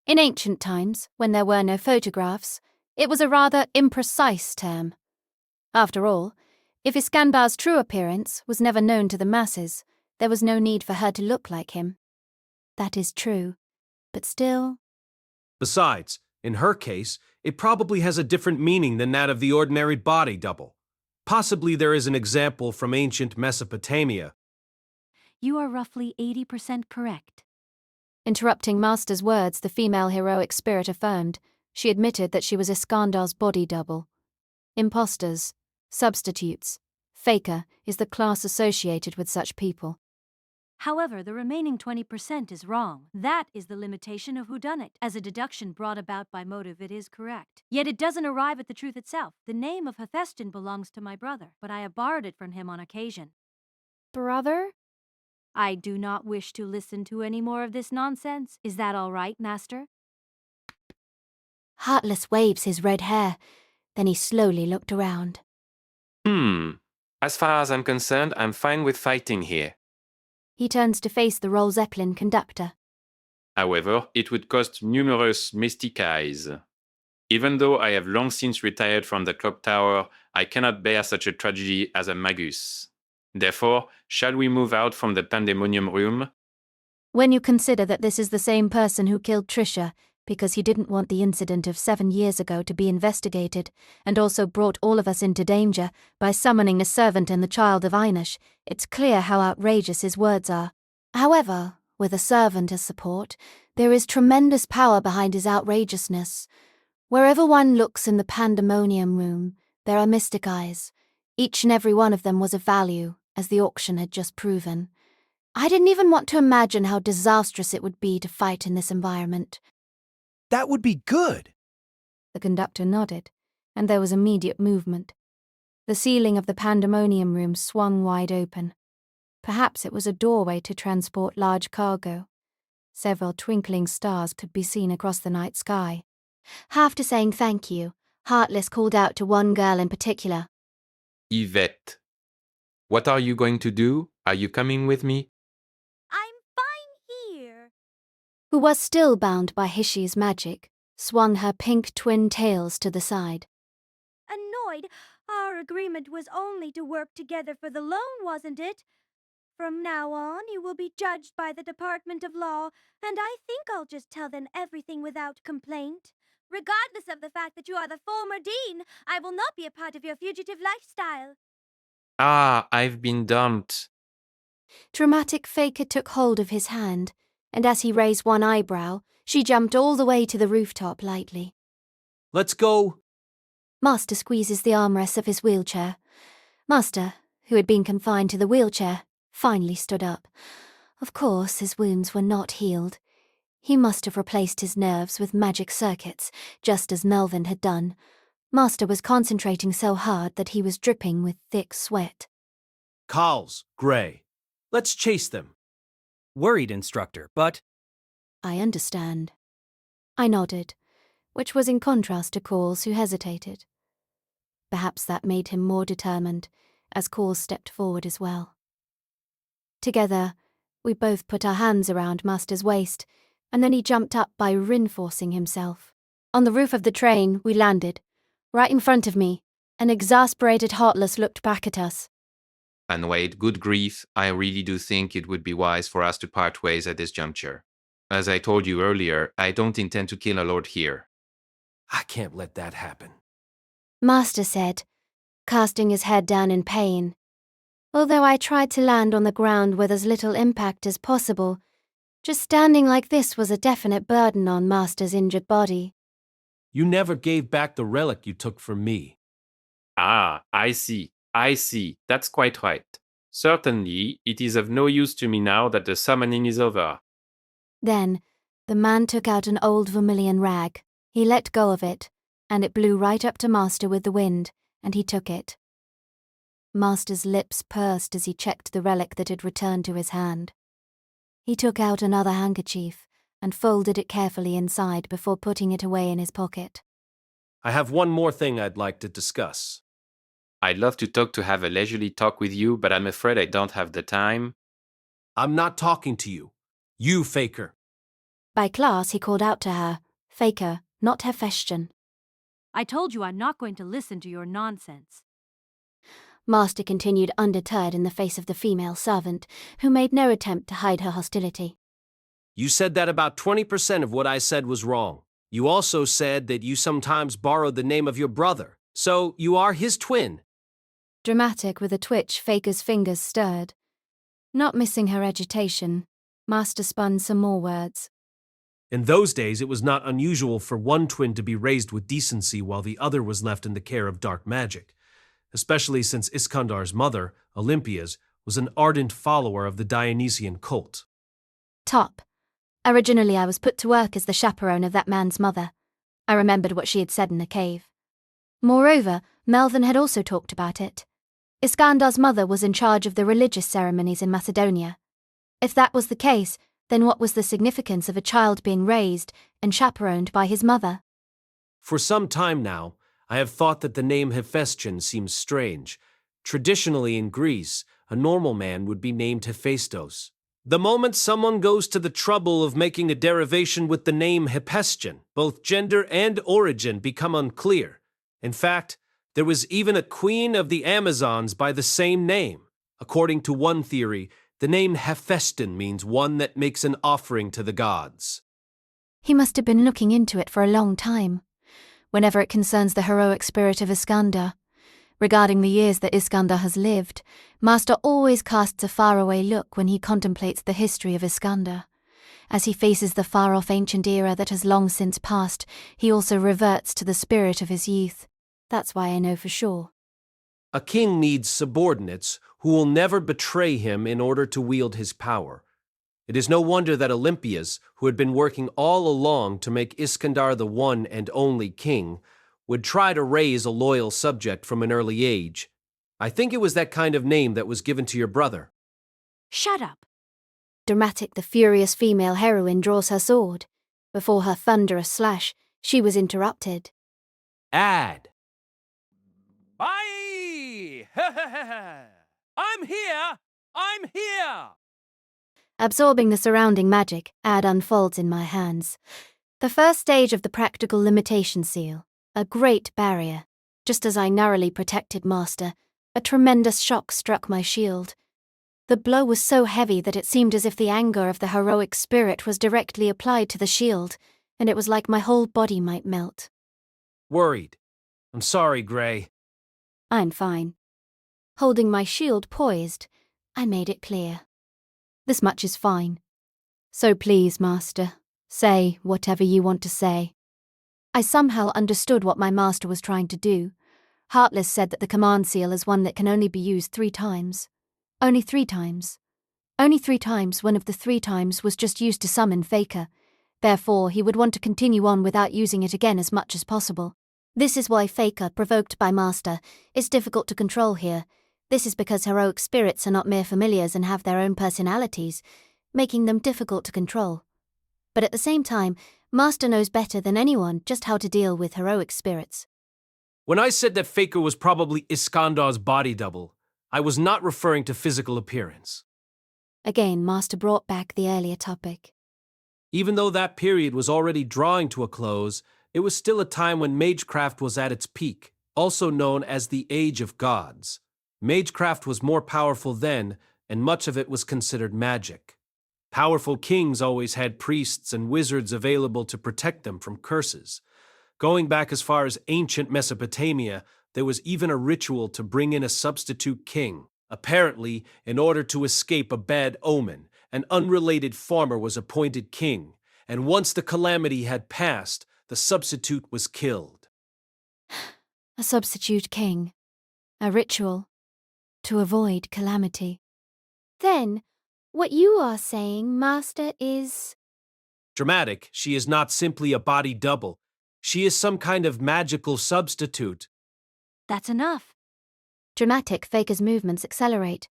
In ancient times, when there were no photographs, it was a rather imprecise term. After all, if Iskandar's true appearance was never known to the masses, there was no need for her to look like him. That is true, but still... Besides, in her case, it probably has a different meaning than that of the ordinary body double. Possibly there is an example from ancient Mesopotamia. You are roughly 80% correct. Interrupting Master's words, the female heroic spirit affirmed. She admitted that she was Iskandar's body double. Imposters, substitutes, faker is the class associated with such people. However, the remaining 20% is wrong. That is the limitation of whodunit. As a deduction brought about by motive, it is correct. Yet it doesn't arrive at the truth itself. The name of Hephaestion belongs to my brother, but I have borrowed it from him on occasion. Brother? I do not wish to listen to any more of this nonsense. Is that all right, Master? Heartless waves his red hair. Then he slowly looked around. As far as I'm concerned, I'm fine with fighting here. He turns to face the Rail Zeppelin conductor. However, it would cost numerous mystic eyes. Even though I have long since retired from the clock tower, I cannot bear such a tragedy as a magus. Therefore, shall we move out from the pandemonium room? When you consider that this is the same person who killed Trisha because he didn't want the incident of 7 years ago to be investigated, and also brought all of us into danger by summoning a servant and the child of Einish, it's clear how outrageous his words are. However, with a servant as support, there is tremendous power behind his outrageousness. Wherever one looks in the pandemonium room, there are mystic eyes. Each and every one of them was of value, as the auction had just proven. I didn't even want to imagine how disastrous it would be to fight in this environment. That would be good. The conductor nodded, and there was immediate movement. The ceiling of the pandemonium room swung wide open. Perhaps it was a doorway to transport large cargo. Several twinkling stars could be seen across the night sky. After saying thank you, Heartless called out to one girl in particular. Yvette. What are you going to do? Are you coming with me? I'm fine here. Who was still bound by Hishi's magic, swung her pink twin tails to the side. Annoyed, our agreement was only to work together for the loan, wasn't it? From now on, you will be judged by the Department of Law, and I think I'll just tell them everything without complaint. Regardless of the fact that you are the former dean, I will not be a part of your fugitive lifestyle. Ah, I've been dumped. Dramatic Faker took hold of his hand, and as he raised one eyebrow, she jumped all the way to the rooftop lightly. Let's go. Master squeezes the armrests of his wheelchair. Master, who had been confined to the wheelchair, finally stood up. Of course, his wounds were not healed. He must have replaced his nerves with magic circuits, just as Melvin had done. Master was concentrating so hard that he was dripping with thick sweat. Cowls, Gray. Let's chase them. Worried, instructor, but I understand. I nodded, which was in contrast to Calls, who hesitated. Perhaps that made him more determined, as Calls stepped forward as well. Together, we both put our hands around Master's waist, and then he jumped up by reinforcing himself. On the roof of the train, we landed. Right in front of me, an exasperated Heartless looked back at us. And wait, good grief, I really do think it would be wise for us to part ways at this juncture. As I told you earlier, I don't intend to kill a lord here. I can't let that happen. Master said, casting his head down in pain. Although I tried to land on the ground with as little impact as possible, just standing like this was a definite burden on Master's injured body. You never gave back the relic you took from me. Ah, I see. That's quite right. Certainly, it is of no use to me now that the summoning is over. Then, the man took out an old vermilion rag. He let go of it, and it blew right up to Master with the wind, and he took it. Master's lips pursed as he checked the relic that had returned to his hand. He took out another handkerchief and folded it carefully inside before putting it away in his pocket. I have one more thing I'd like to discuss. I'd love to have a leisurely talk with you, but I'm afraid I don't have the time. I'm not talking to you. You, Faker. By class, he called out to her, Faker, not Hephaestion. I told you I'm not going to listen to your nonsense. Master continued undeterred in the face of the female servant, who made no attempt to hide her hostility. You said that about 20% of what I said was wrong. You also said that you sometimes borrowed the name of your brother, so you are his twin. Dramatic with a twitch, Faker's fingers stirred. Not missing her agitation, Master spun some more words. In those days, it was not unusual for one twin to be raised with decency while the other was left in the care of dark magic, especially since Iskandar's mother, Olympias, was an ardent follower of the Dionysian cult. Top. Originally, I was put to work as the chaperone of that man's mother. I remembered what she had said in the cave. Moreover, Melvin had also talked about it. Iskandar's mother was in charge of the religious ceremonies in Macedonia. If that was the case, then what was the significance of a child being raised and chaperoned by his mother? For some time now, I have thought that the name Hephaestion seems strange. Traditionally in Greece, a normal man would be named Hephaestos. The moment someone goes to the trouble of making a derivation with the name Hephaestion, both gender and origin become unclear. In fact, there was even a queen of the Amazons by the same name. According to one theory, the name Hephaestion means one that makes an offering to the gods. He must have been looking into it for a long time. Whenever it concerns the heroic spirit of Iskandar, regarding the years that Iskandar has lived, Master always casts a faraway look when he contemplates the history of Iskandar. As he faces the far-off ancient era that has long since passed, he also reverts to the spirit of his youth. That's why I know for sure. A king needs subordinates who will never betray him in order to wield his power. It is no wonder that Olympias, who had been working all along to make Iskandar the one and only king, would try to raise a loyal subject from an early age. I think it was that kind of name that was given to your brother. Shut up. Dramatic, the furious female heroine draws her sword. Before her thunderous slash, she was interrupted. Add. Bye! I'm here! I'm here! Absorbing the surrounding magic, Ad unfolds in my hands. The first stage of the practical limitation seal, a great barrier. Just as I narrowly protected Master, a tremendous shock struck my shield. The blow was so heavy that it seemed as if the anger of the heroic spirit was directly applied to the shield, and it was like my whole body might melt. Worried. I'm sorry, Gray. I'm fine. Holding my shield poised, I made it clear. This much is fine. So please, Master, say whatever you want to say. I somehow understood what my master was trying to do. Heartless said that the command seal is one that can only be used 3 times. Only 3 times. Only 3 times. One of the 3 times was just used to summon Faker. Therefore, he would want to continue on without using it again as much as possible. This is why Faker, provoked by Master, is difficult to control here. This is because heroic spirits are not mere familiars and have their own personalities, making them difficult to control. But at the same time, Master knows better than anyone just how to deal with heroic spirits. When I said that Faker was probably Iskandar's body double, I was not referring to physical appearance. Again, Master brought back the earlier topic. Even though that period was already drawing to a close, it was still a time when magecraft was at its peak, also known as the Age of Gods. Magecraft was more powerful then, and much of it was considered magic. Powerful kings always had priests and wizards available to protect them from curses. Going back as far as ancient Mesopotamia, there was even a ritual to bring in a substitute king. Apparently, in order to escape a bad omen, an unrelated farmer was appointed king, and once the calamity had passed, the substitute was killed. A substitute king. A ritual. To avoid calamity. Then, what you are saying, Master, is... Dramatic, she is not simply a body double. She is some kind of magical substitute. That's enough. Dramatic, Faker's movements accelerate.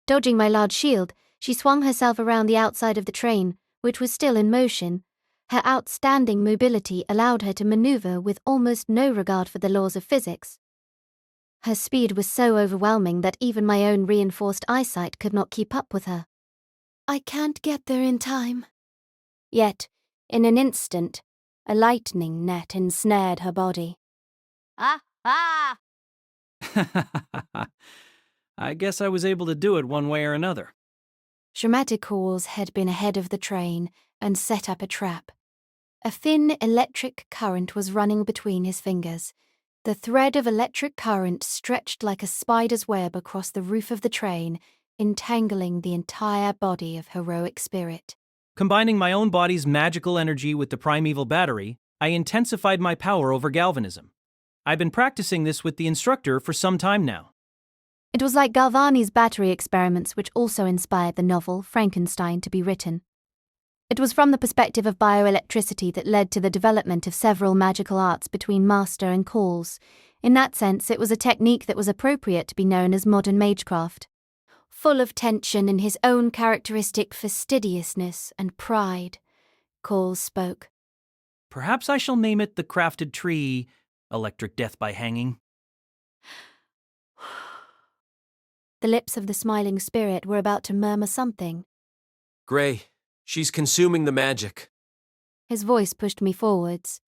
Dodging my large shield, she swung herself around the outside of the train, which was still in motion. Her outstanding mobility allowed her to maneuver with almost no regard for the laws of physics. Her speed was so overwhelming that even my own reinforced eyesight could not keep up with her. I can't get there in time. Yet, in an instant, a lightning net ensnared her body. Ah! Ah! I guess I was able to do it one way or another. Dramaticals had been ahead of the train and set up a trap. A thin electric current was running between his fingers. The thread of electric current stretched like a spider's web across the roof of the train, entangling the entire body of heroic spirit. Combining my own body's magical energy with the primeval battery, I intensified my power over galvanism. I've been practicing this with the instructor for some time now. It was like Galvani's battery experiments which also inspired the novel Frankenstein to be written. It was from the perspective of bioelectricity that led to the development of several magical arts between master and calls. In that sense, it was a technique that was appropriate to be known as modern magecraft. Full of tension in his own characteristic fastidiousness and pride, Calls spoke. Perhaps I shall name it the crafted tree, electric death by hanging. The lips of the smiling spirit were about to murmur something. Gray, she's consuming the magic. His voice pushed me forwards.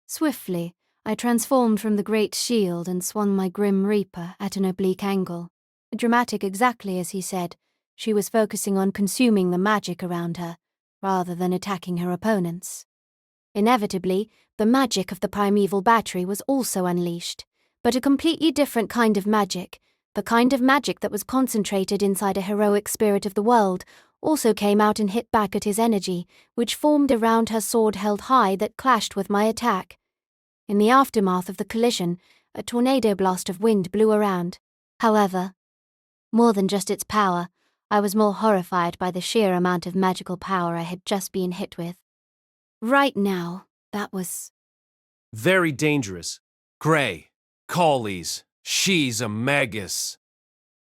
Swiftly, I transformed from the great shield and swung my grim reaper at an oblique angle. Dramatic exactly as he said, she was focusing on consuming the magic around her, rather than attacking her opponents. Inevitably, the magic of the primeval battery was also unleashed, but a completely different kind of magic, the kind of magic that was concentrated inside a heroic spirit of the world, also came out and hit back at his energy, which formed around her sword held high that clashed with my attack. In the aftermath of the collision, a tornado blast of wind blew around. However, more than just its power, I was more horrified by the sheer amount of magical power I had just been hit with. Right now, that was... Very dangerous. Gray, Callies, she's a magus.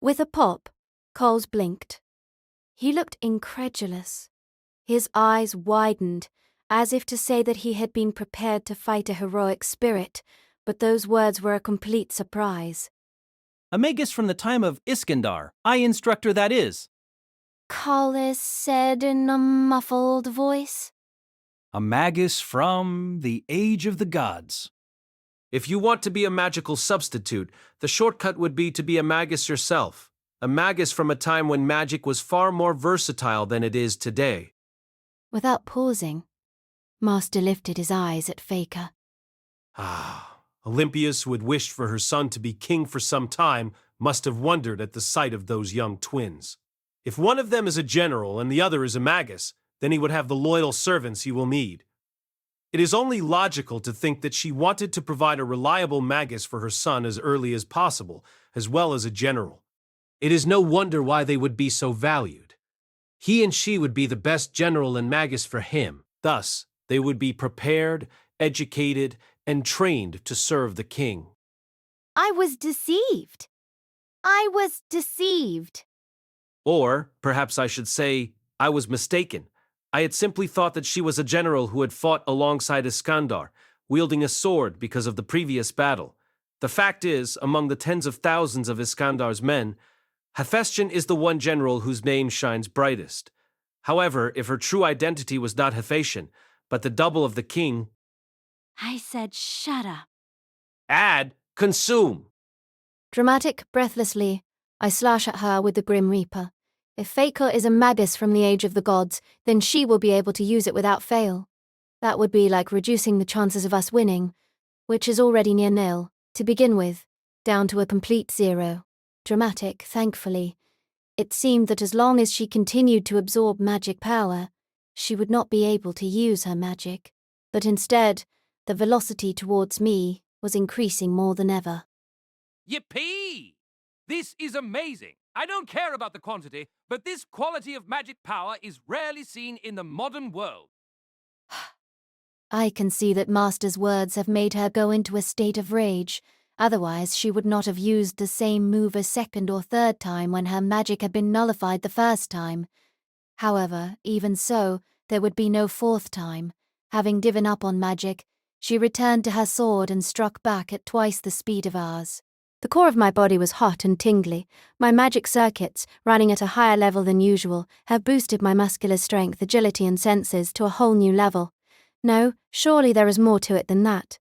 With a pop, Coles blinked. He looked incredulous. His eyes widened, as if to say that he had been prepared to fight a heroic spirit, but those words were a complete surprise. A magus from the time of Iskandar. Instructor, that is. Collis said in a muffled voice. A magus from the age of the gods. If you want to be a magical substitute, the shortcut would be to be a magus yourself. A magus from a time when magic was far more versatile than it is today. Without pausing, Master lifted his eyes at Faker. Olympias, who had wished for her son to be king for some time, must have wondered at the sight of those young twins. If one of them is a general and the other is a magus, then he would have the loyal servants he will need. It is only logical to think that she wanted to provide a reliable magus for her son as early as possible, as well as a general. It is no wonder why they would be so valued. He and she would be the best general and magus for him. Thus, they would be prepared, educated, and trained to serve the king. I was deceived. I was deceived. Or, perhaps I should say, I was mistaken. I had simply thought that she was a general who had fought alongside Iskandar, wielding a sword because of the previous battle. The fact is, among the tens of thousands of Iskandar's men, Hephaestion is the one general whose name shines brightest. However, if her true identity was not Hephaestion, but the double of the king... I said shut up. Add, consume. Dramatic, breathlessly, I slash at her with the Grim Reaper. If Faker is a magus from the age of the gods, then she will be able to use it without fail. That would be like reducing the chances of us winning, which is already near nil, to begin with, down to a complete zero. Dramatic, thankfully. It seemed that as long as she continued to absorb magic power, she would not be able to use her magic, but instead, the velocity towards me was increasing more than ever. Yippee! This is amazing. I don't care about the quantity, but this quality of magic power is rarely seen in the modern world. I can see that Master's words have made her go into a state of rage. Otherwise, she would not have used the same move a second or third time when her magic had been nullified the first time. However, even so, there would be no fourth time. Having given up on magic, she returned to her sword and struck back at twice the speed of ours. The core of my body was hot and tingly. My magic circuits, running at a higher level than usual, have boosted my muscular strength, agility and senses to a whole new level. No, surely there is more to it than that.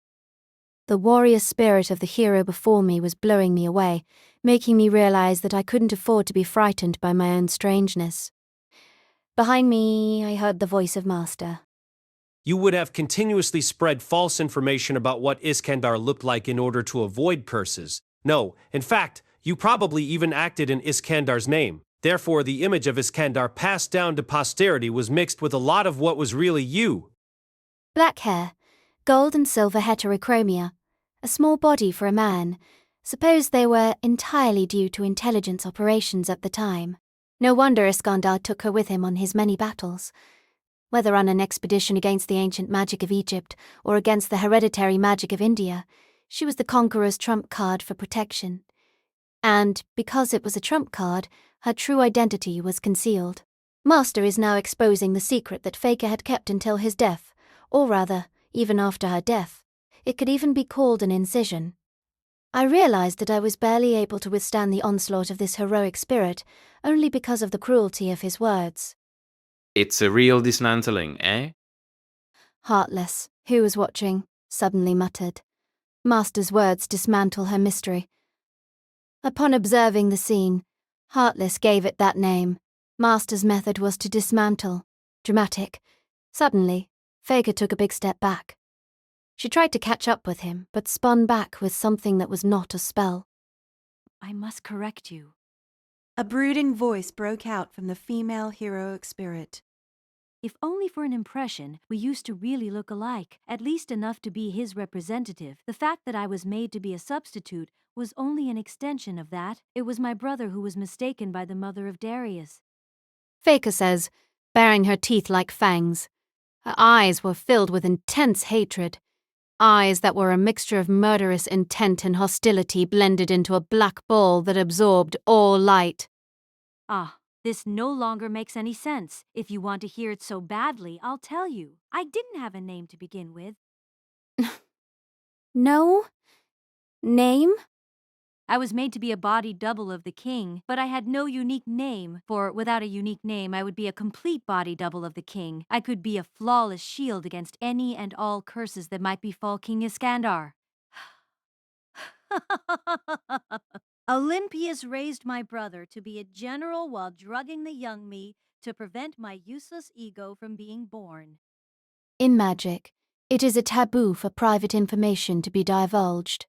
The warrior spirit of the hero before me was blowing me away, making me realize that I couldn't afford to be frightened by my own strangeness. Behind me, I heard the voice of Master. You would have continuously spread false information about what Iskandar looked like in order to avoid curses. No, in fact, you probably even acted in Iskandar's name. Therefore, the image of Iskandar passed down to posterity was mixed with a lot of what was really you. Black hair, gold and silver heterochromia, a small body for a man. Suppose they were entirely due to intelligence operations at the time. No wonder Iskandar took her with him on his many battles. Whether on an expedition against the ancient magic of Egypt or against the hereditary magic of India, she was the conqueror's trump card for protection. And, because it was a trump card, her true identity was concealed. Master is now exposing the secret that Faker had kept until his death, or rather, even after her death. It could even be called an incision. I realized that I was barely able to withstand the onslaught of this heroic spirit, only because of the cruelty of his words. It's a real dismantling, eh? Heartless, who was watching, suddenly muttered. Master's words dismantle her mystery. Upon observing the scene, Heartless gave it that name. Master's method was to dismantle. Dramatic. Suddenly, Faker took a big step back. She tried to catch up with him, but spun back with something that was not a spell. I must correct you. A brooding voice broke out from the female heroic spirit. If only for an impression, we used to really look alike, at least enough to be his representative. The fact that I was made to be a substitute was only an extension of that. It was my brother who was mistaken by the mother of Darius. Faker says, baring her teeth like fangs. Her eyes were filled with intense hatred. Eyes that were a mixture of murderous intent and hostility blended into a black ball that absorbed all light. Ah, this no longer makes any sense. If you want to hear it so badly, I'll tell you. I didn't have a name to begin with. No? Name? I was made to be a body double of the king, but I had no unique name, for without a unique name, I would be a complete body double of the king. I could be a flawless shield against any and all curses that might befall King Iskandar. Olympius raised my brother to be a general while drugging the young me to prevent my useless ego from being born. In magic, it is a taboo for private information to be divulged.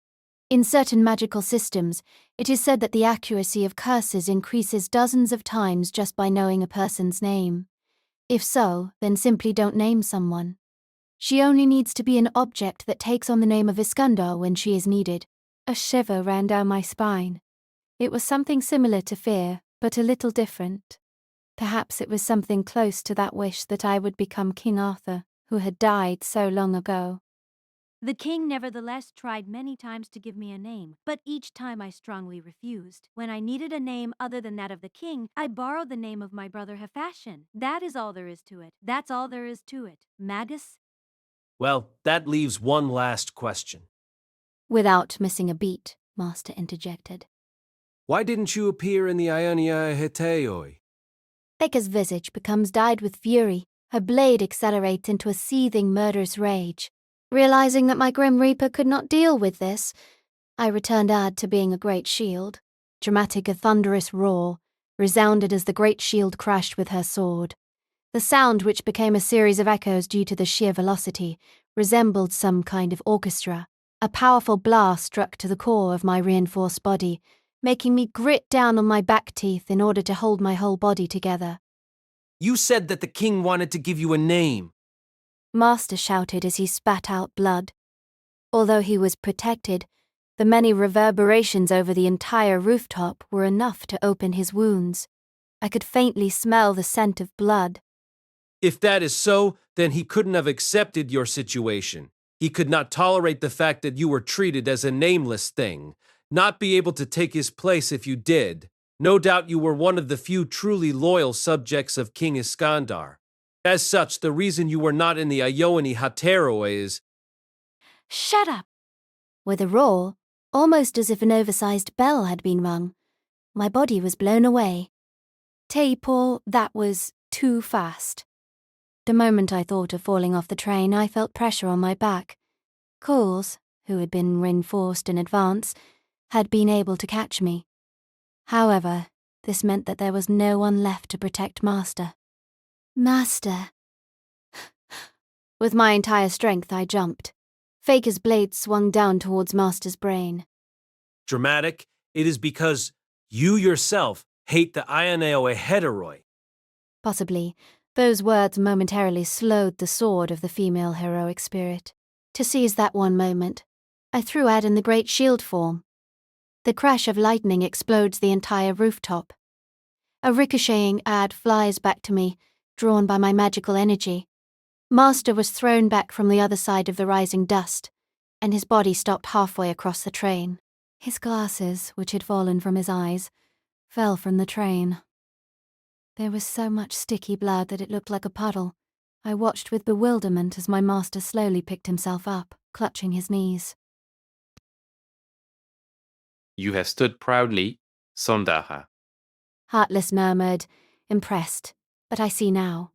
In certain magical systems, it is said that the accuracy of curses increases dozens of times just by knowing a person's name. If so, then simply don't name someone. She only needs to be an object that takes on the name of Iskandar when she is needed. A shiver ran down my spine. It was something similar to fear, but a little different. Perhaps it was something close to that wish that I would become King Arthur, who had died so long ago. The king nevertheless tried many times to give me a name, but each time I strongly refused. When I needed a name other than that of the king, I borrowed the name of my brother Hephaestion. That is all there is to it. That's all there is to it. Magus? Well, that leaves one last question. Without missing a beat, Master interjected. Why didn't you appear in the Ionia Heteoi? Theka's visage becomes dyed with fury. Her blade accelerates into a seething, murderous rage. Realizing that my Grim Reaper could not deal with this, I returned to being a great shield. Dramatic, a thunderous roar resounded as the great shield crashed with her sword. The sound, which became a series of echoes due to the sheer velocity, resembled some kind of orchestra. A powerful blast struck to the core of my reinforced body, making me grit down on my back teeth in order to hold my whole body together. You said that the king wanted to give you a name. Master shouted as he spat out blood. Although he was protected, the many reverberations over the entire rooftop were enough to open his wounds. I could faintly smell the scent of blood. If that is so, then he couldn't have accepted your situation. He could not tolerate the fact that you were treated as a nameless thing, not be able to take his place if you did. No doubt you were one of the few truly loyal subjects of King Iskandar. As such, the reason you were not in the Ionia Heteoi is— Shut up! With a roar, almost as if an oversized bell had been rung, my body was blown away. Teipor, that was too fast. The moment I thought of falling off the train, I felt pressure on my back. Coles, who had been reinforced in advance, had been able to catch me. However, this meant that there was no one left to protect Master. Master! With my entire strength, I jumped. Faker's blade swung down towards Master's brain. dramatic. It is because you yourself hate the Ionia Heteoi. Possibly, those words momentarily slowed the sword of the female heroic spirit. To seize that one moment, I threw Ad in the great shield form. The crash of lightning explodes the entire rooftop. A ricocheting Ad flies back to me, drawn by my magical energy. Master was thrown back from the other side of the rising dust, and his body stopped halfway across the train. His glasses, which had fallen from his eyes, fell from the train. There was so much sticky blood that it looked like a puddle. I watched with bewilderment as my master slowly picked himself up, clutching his knees. You have stood proudly, Sondara. Heartless murmured, impressed, but I see now.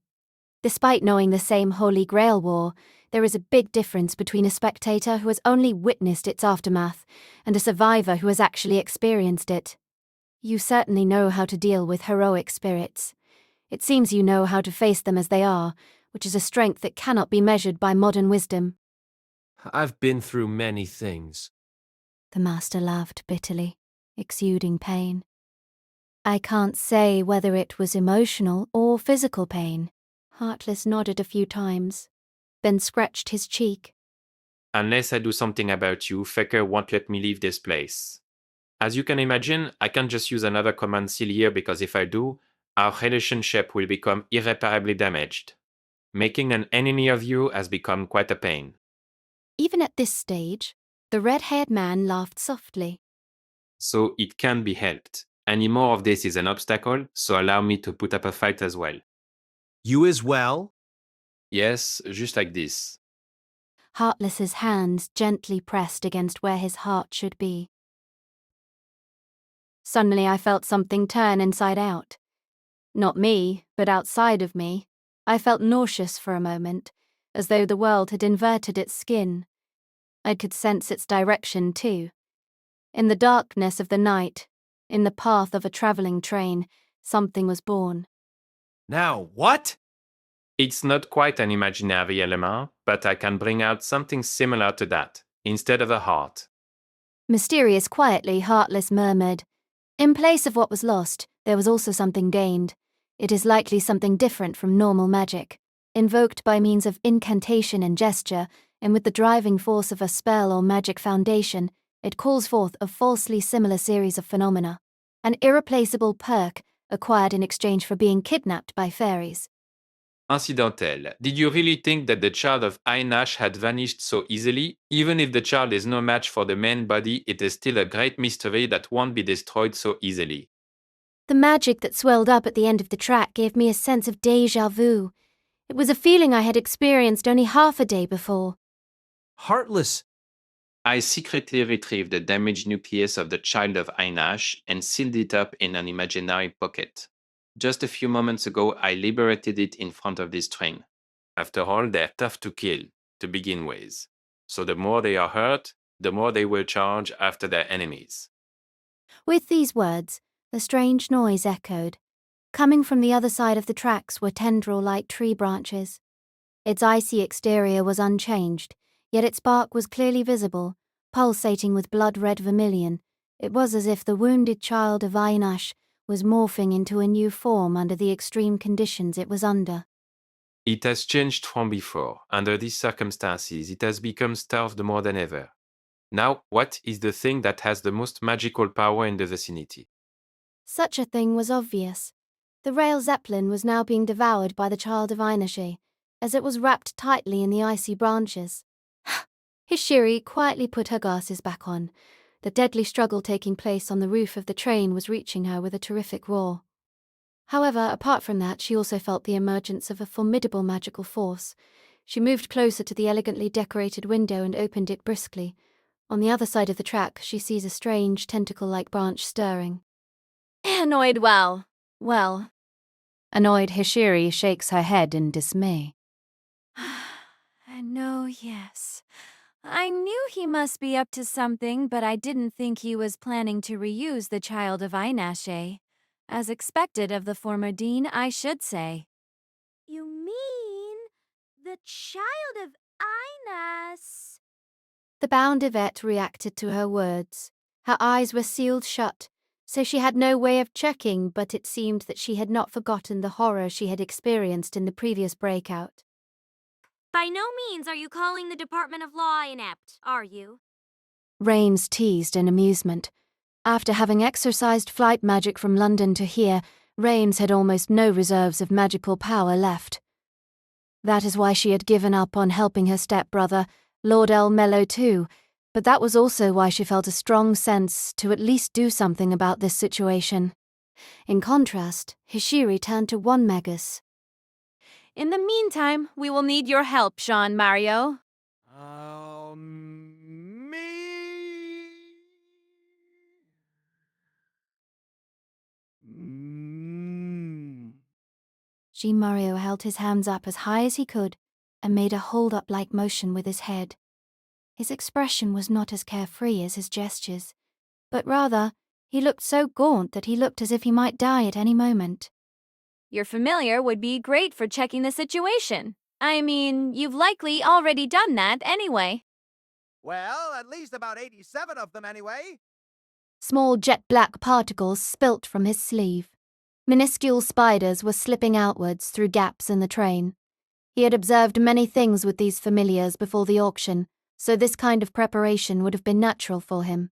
Despite knowing the same Holy Grail war, there is a big difference between a spectator who has only witnessed its aftermath and a survivor who has actually experienced it. You certainly know how to deal with heroic spirits. It seems you know how to face them as they are, which is a strength that cannot be measured by modern wisdom. I've been through many things. The master laughed bitterly, exuding pain. I can't say whether it was emotional or physical pain. Heartless nodded a few times, then scratched his cheek. Unless I do something about you, Faker won't let me leave this place. As you can imagine, I can't just use another command seal here because if I do, our relationship will become irreparably damaged. Making an enemy of you has become quite a pain. Even at this stage, the red-haired man laughed softly. So it can be helped. Any more of this is an obstacle, so allow me to put up a fight as well. You as well? Yes, just like this. Heartless's hands gently pressed against where his heart should be. Suddenly I felt something turn inside out. Not me, but outside of me. I felt nauseous for a moment, as though the world had inverted its skin. I could sense its direction too. In the darkness of the night, in the path of a travelling train, something was born. Now, what? It's not quite an imaginary element, but I can bring out something similar to that, instead of a heart. Mysterious, quietly, Heartless murmured. In place of what was lost, there was also something gained. It is likely something different from normal magic, invoked by means of incantation and gesture, and with the driving force of a spell or magic foundation, it calls forth a falsely similar series of phenomena. An irreplaceable perk acquired in exchange for being kidnapped by fairies. Incidental, did you really think that the child of Einash had vanished so easily? Even if the child is no match for the main body, it is still a great mystery that won't be destroyed so easily. The magic that swelled up at the end of the track gave me a sense of déjà vu. It was a feeling I had experienced only half a day before. Heartless. I secretly retrieved the damaged nucleus of the child of Einash and sealed it up in an imaginary pocket. Just a few moments ago, I liberated it in front of this train. After all, they're tough to kill, to begin with. So the more they are hurt, the more they will charge after their enemies. With these words, a strange noise echoed. Coming from the other side of the tracks were tendril-like tree branches. Its icy exterior was unchanged, yet its bark was clearly visible, pulsating with blood-red vermilion. It was as if the wounded child of Einash was morphing into a new form under the extreme conditions it was under. It has changed from before. Under these circumstances, it has become starved more than ever. Now, what is the thing that has the most magical power in the vicinity? Such a thing was obvious. The Rail Zeppelin was now being devoured by the child of Einash, as it was wrapped tightly in the icy branches. Hishiri quietly put her glasses back on. The deadly struggle taking place on the roof of the train was reaching her with a terrific roar. However, apart from that, she also felt the emergence of a formidable magical force. She moved closer to the elegantly decorated window and opened it briskly. On the other side of the track, she sees a strange, tentacle-like branch stirring. Annoyed well. Annoyed Hishiri shakes her head in dismay. No, yes. I knew he must be up to something, but I didn't think he was planning to reuse the child of Einash. As expected of the former dean, I should say. You mean the child of Inas? The bound Yvette reacted to her words. Her eyes were sealed shut, so she had no way of checking, but it seemed that she had not forgotten the horror she had experienced in the previous breakout. By no means are you calling the Department of Law inept, are you? Rains teased in amusement. After having exercised flight magic from London to here, Rains had almost no reserves of magical power left. That is why she had given up on helping her stepbrother, Lord El-Melloi II, but that was also why she felt a strong sense to at least do something about this situation. In contrast, Hishiri turned to one Magus. In the meantime, we will need your help, Jean Mario. Jean Mario held his hands up as high as he could and made a hold-up-like motion with his head. His expression was not as carefree as his gestures, but rather, he looked so gaunt that he looked as if he might die at any moment. Your familiar would be great for checking the situation. I mean, you've likely already done that anyway. Well, at least about 87 of them anyway. Small jet-black particles spilt from his sleeve. Minuscule spiders were slipping outwards through gaps in the train. He had observed many things with these familiars before the auction, so this kind of preparation would have been natural for him.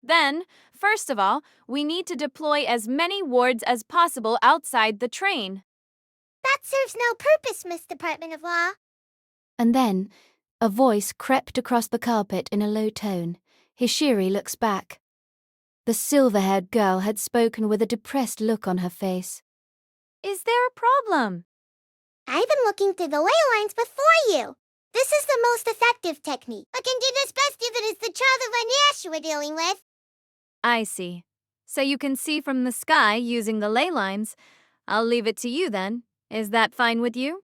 Then, first of all, we need to deploy as many wards as possible outside the train. That serves no purpose, Miss Department of Law. And then, a voice crept across the carpet in a low tone. Hishiri looks back. The silver-haired girl had spoken with a depressed look on her face. Is there a problem? I've been looking through the ley lines before you. This is the most effective technique. I can do this best if it is the child of Einash we're dealing with. I see. so you can see from the sky using the ley lines. I'll leave it to you then. Is that fine with you?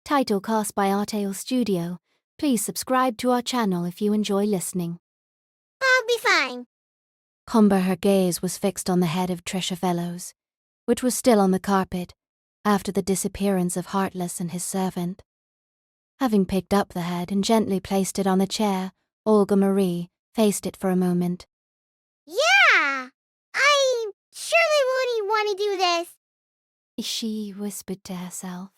Title cast by Artale Studio. Please subscribe to our channel if you enjoy listening. I'll be fine. Comber, her gaze was fixed on the head of Trisha Fellows, which was still on the carpet after the disappearance of Heartless and his servant. Having picked up the head and gently placed it on the chair, Olga Marie faced it for a moment. Yeah! I surely wouldn't want to do this. She whispered to herself.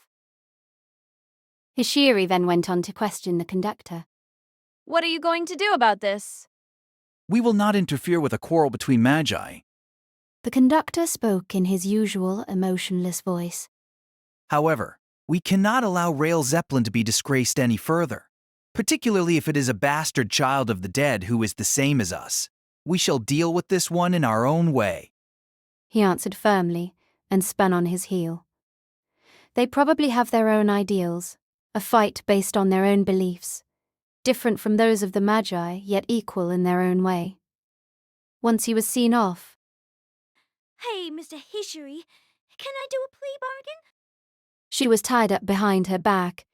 Hishiri then went on to question the conductor. What are you going to do about this? We will not interfere with a quarrel between magi. The conductor spoke in his usual emotionless voice. However, we cannot allow Rail Zeppelin to be disgraced any further, particularly if it is a bastard child of the dead who is the same as us. We shall deal with this one in our own way. He answered firmly and spun on his heel. They probably have their own ideals, a fight based on their own beliefs, different from those of the Magi, yet equal in their own way. Once he was seen off. Hey, Mr. Hishiri, can I do a plea bargain? She was tied up behind her back,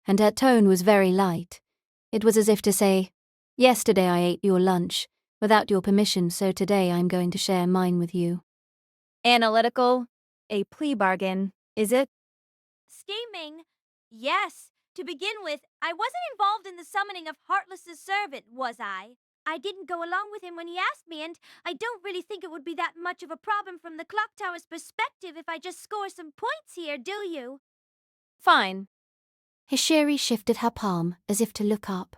and her tone was very light. It was as if to say, "Yesterday I ate your lunch, without your permission, so today I'm going to share mine with you." Analytical. A plea bargain, is it? Scheming? Yes. To begin with, I wasn't involved in the summoning of Heartless's servant, was I? I didn't go along with him when he asked me, and I don't really think it would be that much of a problem from the clock tower's perspective if I just score some points here, do you? Fine. Hishiri shifted her palm as if to look up.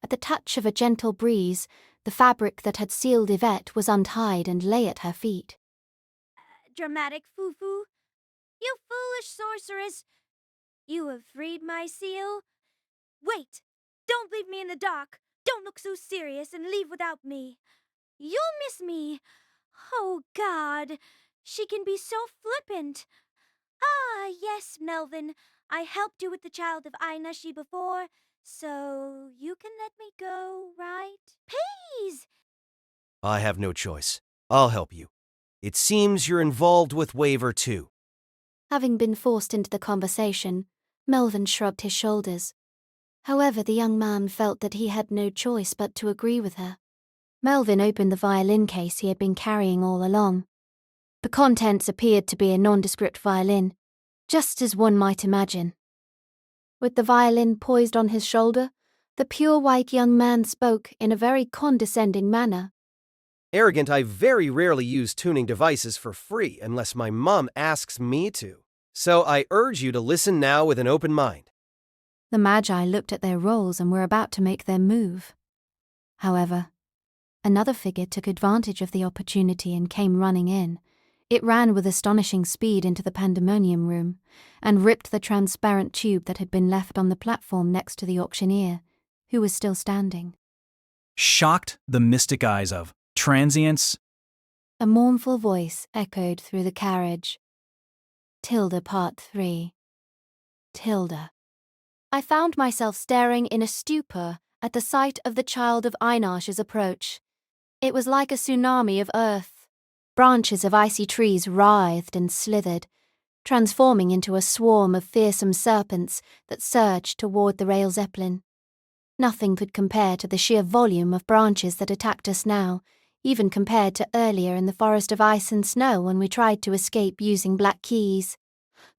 At the touch of a gentle breeze, the fabric that had sealed Yvette was untied and lay at her feet. Dramatic foo-foo. You foolish sorceress. You have freed my seal. Wait! Don't leave me in the dark. Don't look so serious and leave without me. You'll miss me. Oh, God. She can be so flippant. Ah, yes, Melvin. I helped you with the child of Einashi before, so you can let me go, right? Please! I have no choice. I'll help you. It seems you're involved with Waver too. Having been forced into the conversation, Melvin shrugged his shoulders. However, the young man felt that he had no choice but to agree with her. Melvin opened the violin case he had been carrying all along. The contents appeared to be a nondescript violin, just as one might imagine. With the violin poised on his shoulder, the pure white young man spoke in a very condescending manner. Arrogant, I very rarely use tuning devices for free unless my mom asks me to. So I urge you to listen now with an open mind. The Magi looked at their roles and were about to make their move. However, another figure took advantage of the opportunity and came running in. It ran with astonishing speed into the pandemonium room and ripped the transparent tube that had been left on the platform next to the auctioneer, who was still standing. Shocked the mystic eyes of transients. A mournful voice echoed through the carriage. Tilda Part 3. Tilda. I found myself staring in a stupor at the sight of the child of Einarsh's approach. It was like a tsunami of earth. Branches of icy trees writhed and slithered, transforming into a swarm of fearsome serpents that surged toward the Rail Zeppelin. Nothing could compare to the sheer volume of branches that attacked us now, even compared to earlier in the forest of ice and snow when we tried to escape using black keys.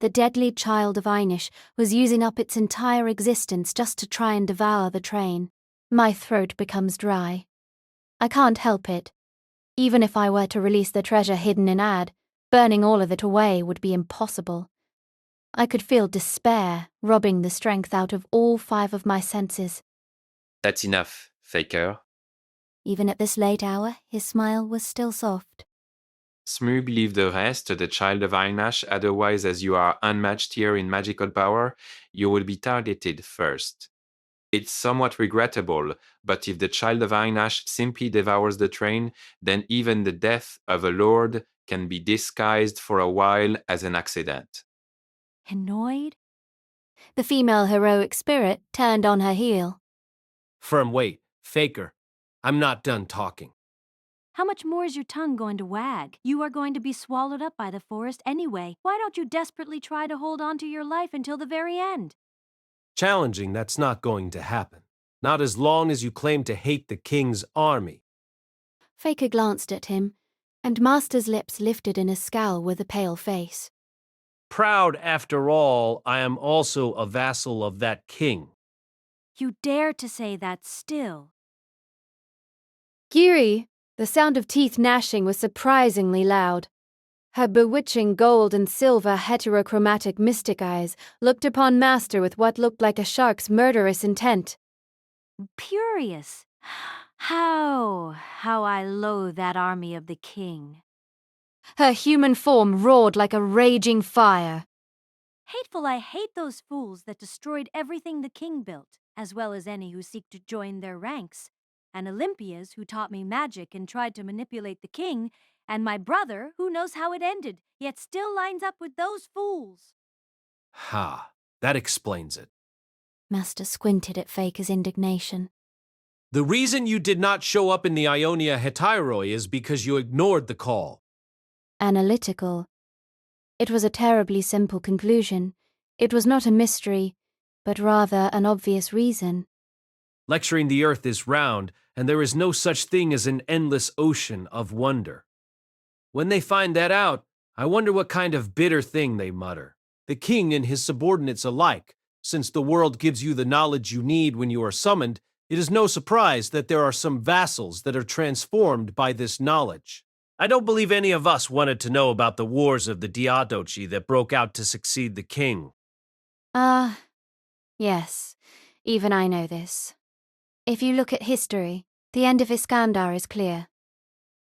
The deadly child of Einish was using up its entire existence just to try and devour the train. My throat becomes dry. I can't help it. Even if I were to release the treasure hidden in Ad, burning all of it away would be impossible. I could feel despair robbing the strength out of all 5 of my senses. That's enough, Faker. Even at this late hour, his smile was still soft. Smug leave the rest to the child of Einash, otherwise as you are unmatched here in magical power, you will be targeted first. It's somewhat regrettable, but if the child of Einash simply devours the train, then even the death of a lord can be disguised for a while as an accident. Annoyed? The female heroic spirit turned on her heel. Firm, wait. Faker. I'm not done talking. How much more is your tongue going to wag? You are going to be swallowed up by the forest anyway. Why don't you desperately try to hold on to your life until the very end? Challenging, that's not going to happen. Not as long as you claim to hate the king's army. Faker glanced at him, and Master's lips lifted in a scowl with a pale face. Proud, after all, I am also a vassal of that king. You dare to say that still. Giri, the sound of teeth gnashing was surprisingly loud. Her bewitching gold and silver heterochromatic mystic eyes looked upon Master with what looked like a shark's murderous intent. Furious. How I loathe that army of the king. Her human form roared like a raging fire. Hateful, I hate those fools that destroyed everything the king built, as well as any who seek to join their ranks. And Olympias, who taught me magic and tried to manipulate the king, and my brother, who knows how it ended, yet still lines up with those fools. Ha, that explains it. Master squinted at Faker's indignation. The reason you did not show up in the Ionia Hetairoi is because you ignored the call. Analytical. It was a terribly simple conclusion. It was not a mystery, but rather an obvious reason. Lecturing the earth is round, and there is no such thing as an endless ocean of wonder. When they find that out, I wonder what kind of bitter thing they mutter. The king and his subordinates alike. Since the world gives you the knowledge you need when you are summoned, it is no surprise that there are some vassals that are transformed by this knowledge. I don't believe any of us wanted to know about the wars of the Diadochi that broke out to succeed the king. Yes, even I know this. If you look at history, the end of Iskandar is clear.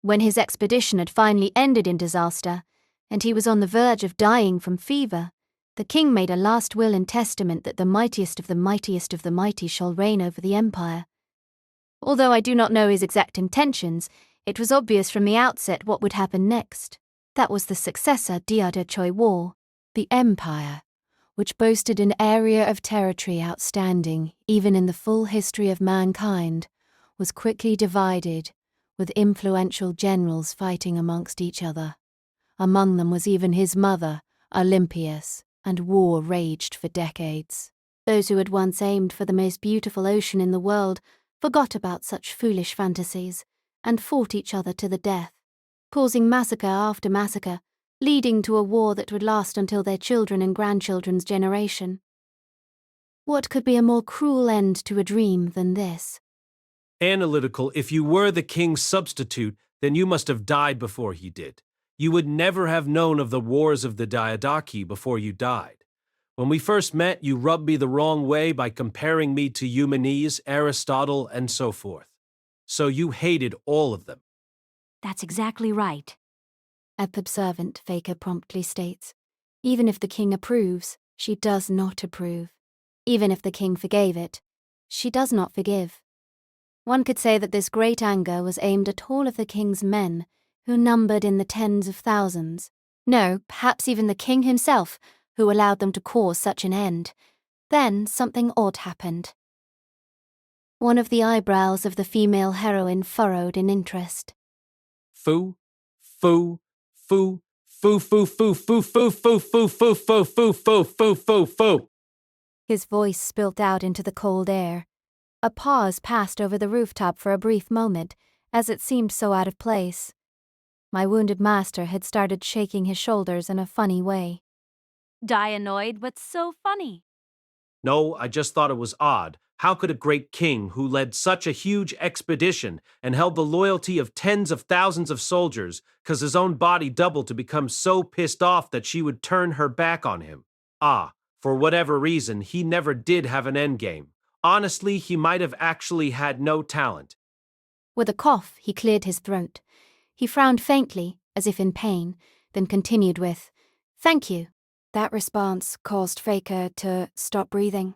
When his expedition had finally ended in disaster, and he was on the verge of dying from fever, the king made a last will and testament that the mightiest of the mightiest of the mighty shall reign over the empire. Although I do not know his exact intentions, it was obvious from the outset what would happen next. That was the successor Diadochoi War. The empire, which boasted an area of territory outstanding even in the full history of mankind, was quickly divided, with influential generals fighting amongst each other. Among them was even his mother, Olympias, and war raged for decades. Those who had once aimed for the most beautiful ocean in the world forgot about such foolish fantasies and fought each other to the death, causing massacre after massacre, leading to a war that would last until their children and grandchildren's generation. What could be a more cruel end to a dream than this? Analytical, if you were the king's substitute, then you must have died before he did. You would never have known of the wars of the Diadochi before you died. When we first met, you rubbed me the wrong way by comparing me to Eumenes, Aristotle, and so forth. So you hated all of them. That's exactly right. Observant, Faker promptly states. Even if the king approves, she does not approve. Even if the king forgave it, she does not forgive. One could say that this great anger was aimed at all of the king's men, who numbered in the tens of thousands. No, perhaps even the king himself, who allowed them to cause such an end. Then something odd happened. One of the eyebrows of the female heroine furrowed in interest. Foo, foo, foo, foo, foo, foo, foo, foo, foo, foo, foo, foo, foo, foo, foo, foo, foo. His voice spilt out into the cold air. A pause passed over the rooftop for a brief moment, as it seemed so out of place. My wounded master had started shaking his shoulders in a funny way. Dianoid, what's so funny? No, I just thought it was odd. How could a great king who led such a huge expedition and held the loyalty of tens of thousands of soldiers, cause his own body doubled to become so pissed off that she would turn her back on him? For whatever reason, he never did have an endgame. Honestly, he might have actually had no talent. With a cough, he cleared his throat. He frowned faintly, as if in pain, then continued with, "Thank you." That response caused Faker to stop breathing.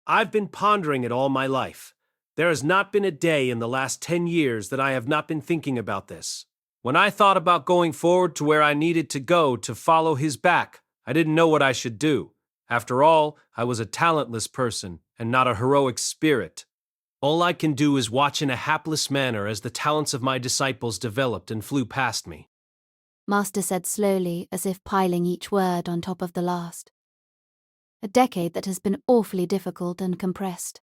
I've been pondering it all my life. There has not been a day in the last 10 years that I have not been thinking about this. When I thought about going forward to where I needed to go to follow his back, I didn't know what I should do. After all, I was a talentless person and not a heroic spirit. All I can do is watch in a hapless manner as the talents of my disciples developed and flew past me. Master said slowly, as if piling each word on top of the last. A decade that has been awfully difficult and compressed.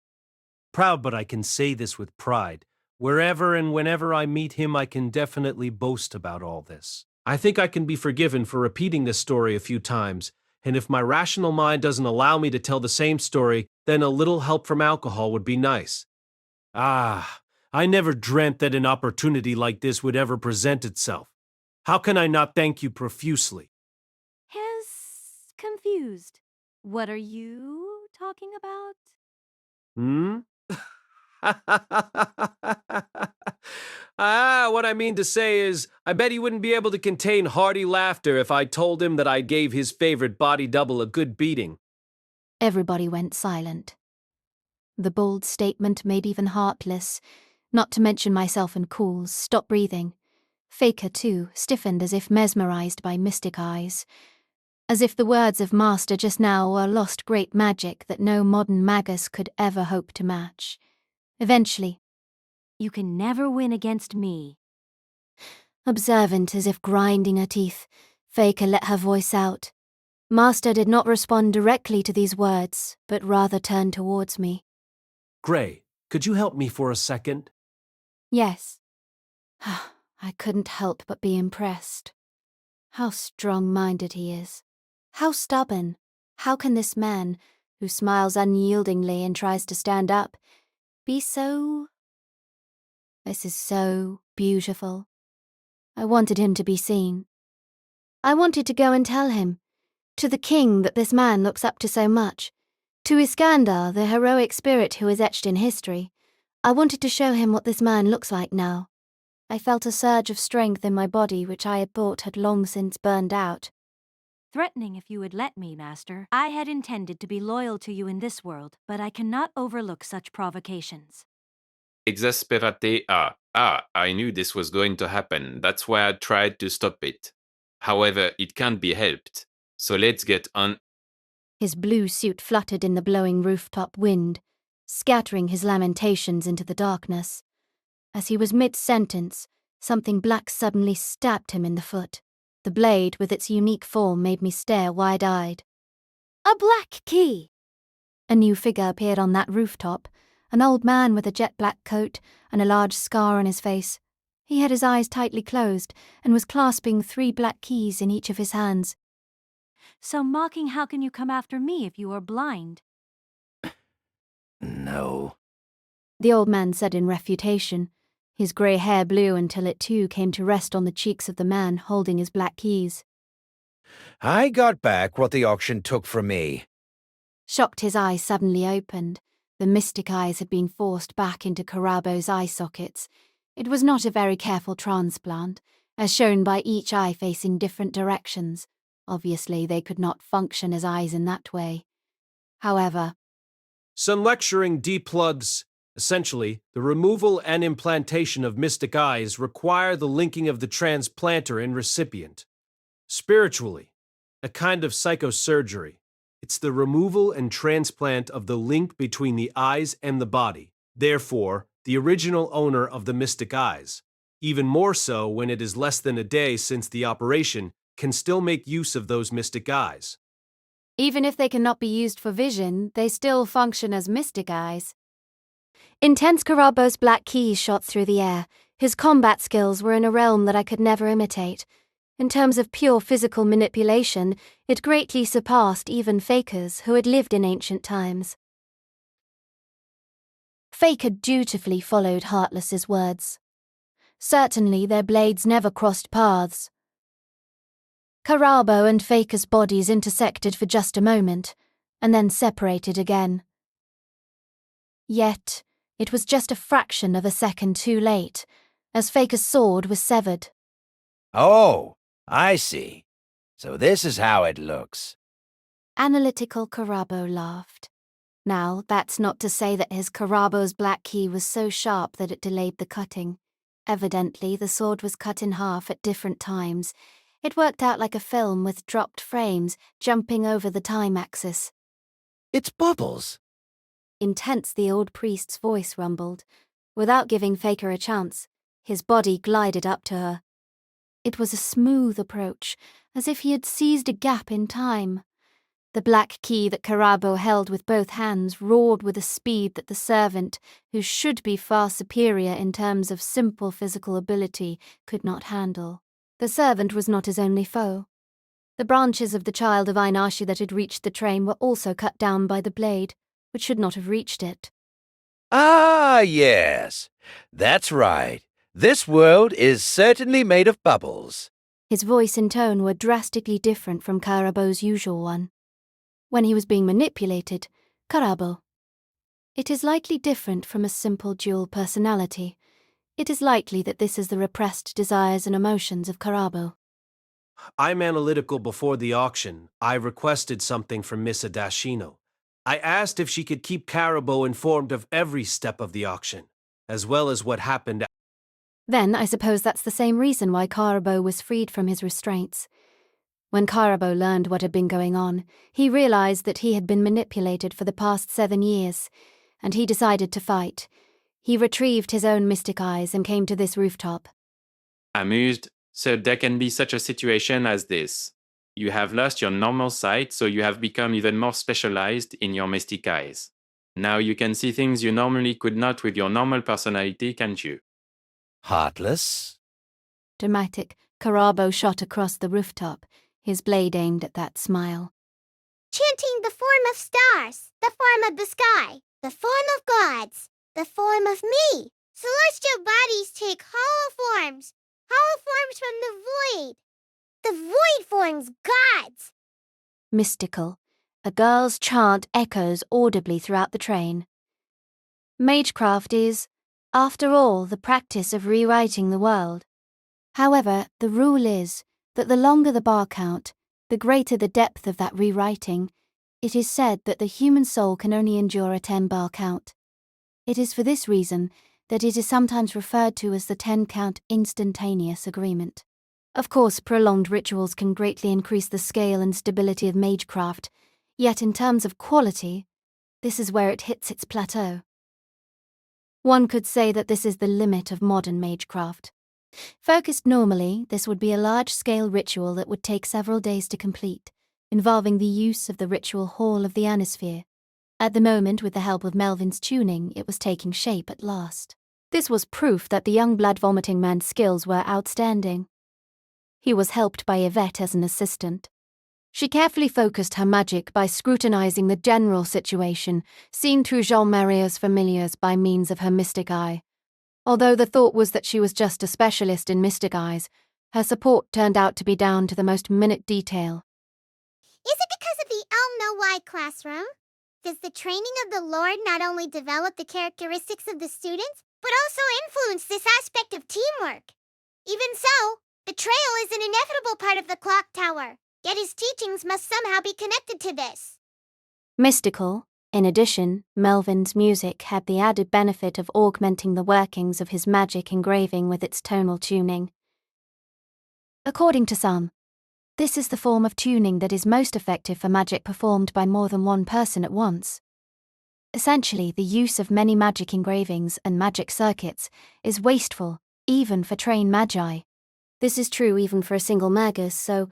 Proud, but I can say this with pride. Wherever and whenever I meet him, I can definitely boast about all this. I think I can be forgiven for repeating this story a few times, and if my rational mind doesn't allow me to tell the same story, then a little help from alcohol would be nice. Ah, I never dreamt that an opportunity like this would ever present itself. How can I not thank you profusely? Confused. What are you talking about? Hmm? What I mean to say is, I bet he wouldn't be able to contain hearty laughter if I told him that I gave his favorite body double a good beating. Everybody went silent. The bold statement made even Heartless, not to mention myself and Cools, stop breathing. Faker, too, stiffened as if mesmerized by mystic eyes. As if the words of Master just now were lost great magic that no modern magus could ever hope to match. Eventually, You can never win against me. observant as if grinding her teeth, Faker let her voice out. Master did not respond directly to these words, but rather turned towards me. Gray, could you help me for a second? Yes. I couldn't help but be impressed. How strong-minded he is. How stubborn. How can this man, who smiles unyieldingly and tries to stand up, be so... This is so beautiful. I wanted him to be seen. I wanted to go and tell him, to the king that this man looks up to so much, to Iskandar, the heroic spirit who is etched in history. I wanted to show him what this man looks like now. I felt a surge of strength in my body which I had thought had long since burned out. Threatening if you would let me, Master. I had intended to be loyal to you in this world, but I cannot overlook such provocations. Exasperate. I knew this was going to happen. That's why I tried to stop it. However, it can't be helped. So let's get on. His blue suit fluttered in the blowing rooftop wind, scattering his lamentations into the darkness. As he was mid-sentence, something black suddenly stabbed him in the foot. The blade, with its unique form, made me stare wide-eyed. A black key! A new figure appeared on that rooftop, an old man with a jet-black coat and a large scar on his face. He had his eyes tightly closed and was clasping 3 black keys in each of his hands. So mocking, how can you come after me if you are blind? No. The old man said in refutation. His grey hair blew until it too came to rest on the cheeks of the man holding his black keys. I got back what the auction took from me. Shocked, his eyes suddenly opened. The mystic eyes had been forced back into Karabo's eye sockets. It was not a very careful transplant, as shown by each eye facing different directions. Obviously, they could not function as eyes in that way. However, Some lecturing D-plugs. Essentially, the removal and implantation of mystic eyes require the linking of the transplanter and recipient. Spiritually, a kind of psychosurgery. It's the removal and transplant of the link between the eyes and the body. Therefore, the original owner of the mystic eyes, even more so when it is less than a day since the operation, can still make use of those mystic eyes. even if they cannot be used for vision, they still function as mystic eyes. Intense Karabo's black keys shot through the air. His combat skills were in a realm that I could never imitate. In terms of pure physical manipulation, it greatly surpassed even Fakers who had lived in ancient times. Faker dutifully followed Heartless's words. Certainly their blades never crossed paths. Karabo and Faker's bodies intersected for just a moment, and then separated again. Yet, it was just a fraction of a second too late, as Faker's sword was severed. Oh, I see. So this is how it looks. Analytical Karabo laughed. Now, that's not to say that his Karabo's black key was so sharp that it delayed the cutting. Evidently, the sword was cut in half at different times. It worked out like a film with dropped frames jumping over the time axis. It's bubbles. intense the old priest's voice rumbled. Without giving Faker a chance, his body glided up to her. It was a smooth approach, as if he had seized a gap in time. The black key that Karabo held with both hands roared with a speed that the servant, who should be far superior in terms of simple physical ability, could not handle. The servant was not his only foe. The branches of the child of Einashi that had reached the train were also cut down by the blade, which should not have reached it. Ah, yes. That's right. This world is certainly made of bubbles. His voice and tone were drastically different from Karabo's usual one. When he was being manipulated, Karabo. It is likely different from a simple dual personality. It is likely that this is the repressed desires and emotions of Karabo. I'm analytical before the auction. I requested something from Miss Adashino. I asked if she could keep Karabo informed of every step of the auction, as well as what happened. Then I suppose that's the same reason why Karabo was freed from his restraints. When Karabo learned what had been going on, he realized that he had been manipulated for the past 7 years, and he decided to fight. He retrieved his own mystic eyes and came to this rooftop. Amused, so there can be such a situation as this. You have lost your normal sight, so you have become even more specialized in your mystic eyes. Now you can see things you normally could not with your normal personality, can't you? Heartless? Dramatic, Karabo shot across the rooftop, his blade aimed at that smile. Chanting the form of stars, the form of the sky, the form of gods, the form of me. Celestial bodies take hollow forms from the void. The void forms gods. Mystical, a girl's chant echoes audibly throughout the train. Magecraft is, after all, the practice of rewriting the world. However, the rule is that the longer the bar count, the greater the depth of that rewriting. It is said that the human soul can only endure a 10-bar count. It is for this reason that it is sometimes referred to as the 10-count instantaneous agreement. Of course, prolonged rituals can greatly increase the scale and stability of magecraft, yet in terms of quality, this is where it hits its plateau. One could say that this is the limit of modern magecraft. Focused normally, this would be a large-scale ritual that would take several days to complete, involving the use of the ritual Hall of the Ionosphere. At the moment, with the help of Melvin's tuning, it was taking shape at last. This was proof that the young blood-vomiting man's skills were outstanding. He was helped by Yvette as an assistant. She carefully focused her magic by scrutinizing the general situation, seen through Jean-Maria's familiars by means of her mystic eye. Although the thought was that she was just a specialist in mystic eyes, her support turned out to be down to the most minute detail. Is it because of the El-Melloi classroom? Does the training of the Lord not only develop the characteristics of the students, but also influence this aspect of teamwork? Even so, betrayal is an inevitable part of the clock tower, yet his teachings must somehow be connected to this. Mystical. In addition, Melvin's music had the added benefit of augmenting the workings of his magic engraving with its tonal tuning. According to some, this is the form of tuning that is most effective for magic performed by more than one person at once. Essentially, the use of many magic engravings and magic circuits is wasteful, even for trained magi. This is true even for a single magus, so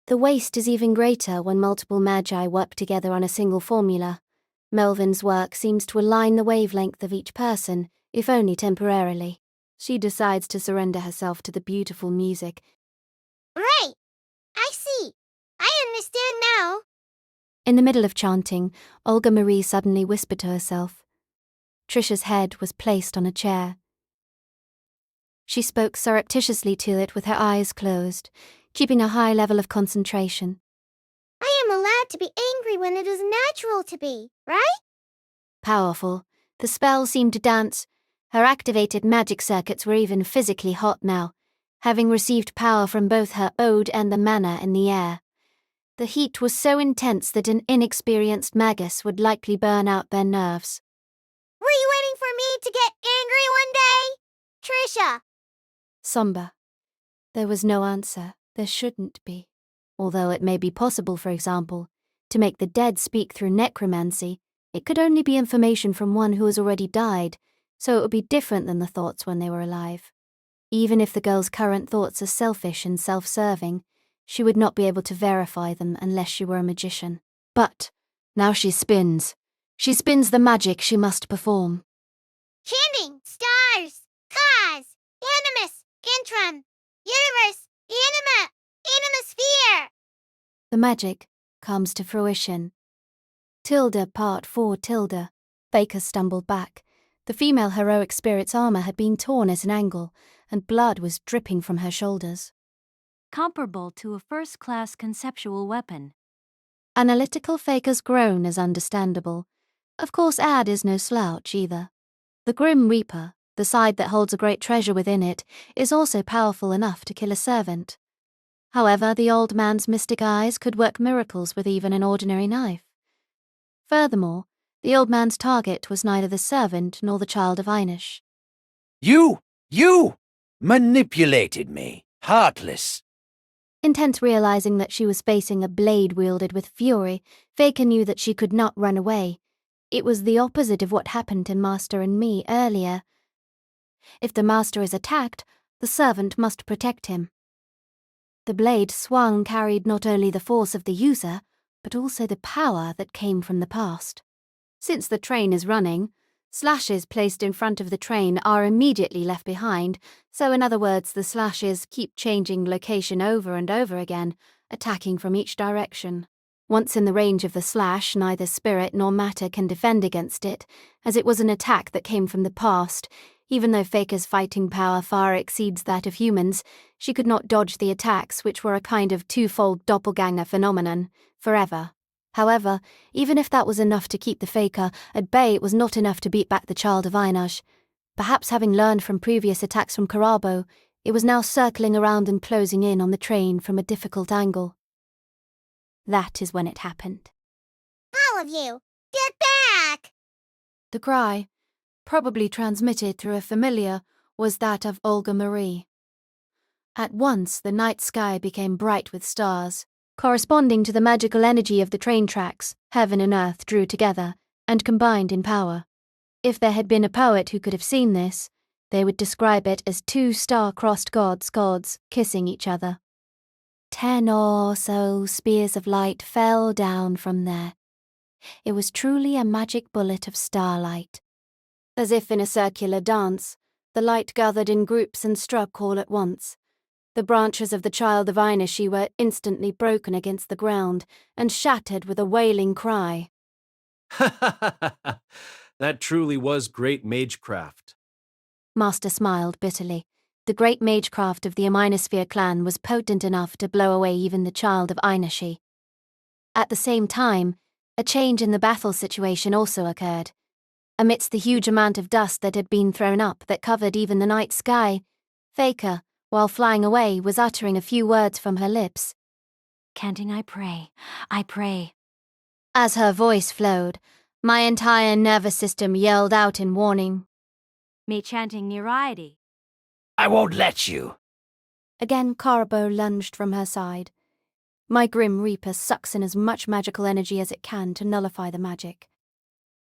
the waste is even greater when multiple magi work together on a single formula. Melvin's work seems to align the wavelength of each person, if only temporarily. She decides to surrender herself to the beautiful music. Right. I see. I understand now. In the middle of chanting, Olga Marie suddenly whispered to herself. Trisha's head was placed on a chair. She spoke surreptitiously to it with her eyes closed, keeping a high level of concentration. I am allowed to be angry when it is natural to be, right? Powerful. The spell seemed to dance. Her activated magic circuits were even physically hot now, having received power from both her ode and the mana in the air. The heat was so intense that an inexperienced magus would likely burn out their nerves. Were you waiting for me to get angry one day? Trisha! Somber. There was no answer. There shouldn't be. Although it may be possible, for example, to make the dead speak through necromancy, It could only be information from one who has already died, so it would be different than the thoughts when they were alive. Even if the girl's current thoughts are selfish and self-serving, she would not be able to verify them unless she were a magician. But now she spins. She spins the magic she must perform. Chanting, stars, cause, animus, intrum, universe, anima, animosphere. The magic comes to fruition. Part 4. Baker stumbled back. The female heroic spirit's armor had been torn at an angle, and blood was dripping from her shoulders. Comparable to a first-class conceptual weapon. Analytical Faker's groan is understandable. Of course, Ad is no slouch either. The Grim Reaper, the side that holds a great treasure within it, is also powerful enough to kill a servant. However, the old man's mystic eyes could work miracles with even an ordinary knife. Furthermore, the old man's target was neither the servant nor the child of Einish. You manipulated me, heartless. Intent realizing that she was facing a blade wielded with fury, Faker knew that she could not run away. It was the opposite of what happened to Master and me earlier. If the master is attacked, the servant must protect him. The blade swung carried not only the force of the user, but also the power that came from the past. Since the train is running, slashes placed in front of the train are immediately left behind, so in other words, the slashes keep changing location over and over again, attacking from each direction. Once in the range of the slash, neither spirit nor matter can defend against it, as it was an attack that came from the past. Even though Faker's fighting power far exceeds that of humans, she could not dodge the attacks, which were a kind of twofold doppelganger phenomenon, forever. However, even if that was enough to keep the Faker at bay, it was not enough to beat back the child of Einish. Perhaps having learned from previous attacks from Karabo, it was now circling around and closing in on the train from a difficult angle. That is when it happened. All of you, get back! The cry, probably transmitted through a familiar, was that of Olga Marie. At once the night sky became bright with stars. Corresponding to the magical energy of the train tracks, heaven and earth drew together and combined in power. If there had been a poet who could have seen this, they would describe it as two star-crossed gods kissing each other. 10 or so spears of light fell down from there. It was truly a magic bullet of starlight. As if in a circular dance, the light gathered in groups and struck all at once. The branches of the child of Einish were instantly broken against the ground and shattered with a wailing cry. That truly was great magecraft. Master smiled bitterly. The great magecraft of the Aminosphere clan was potent enough to blow away even the child of Einish. At the same time, a change in the battle situation also occurred. Amidst the huge amount of dust that had been thrown up that covered even the night sky, Faker, while flying away, was uttering a few words from her lips. Chanting, I pray. As her voice flowed, my entire nervous system yelled out in warning. Me chanting Nereidi. I won't let you. Again Karabo lunged from her side. My Grim Reaper sucks in as much magical energy as it can to nullify the magic.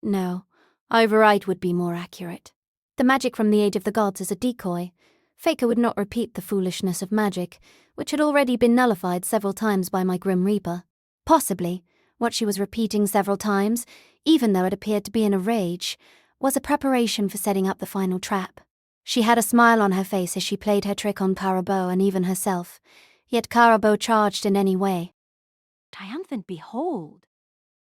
No, override would be more accurate. The magic from the Age of the Gods is a decoy. Faker would not repeat the foolishness of magic, which had already been nullified several times by my Grim Reaper. Possibly, what she was repeating several times, even though it appeared to be in a rage, was a preparation for setting up the final trap. She had a smile on her face as she played her trick on Karabo and even herself, yet Karabo charged in any way. Triumphant behold!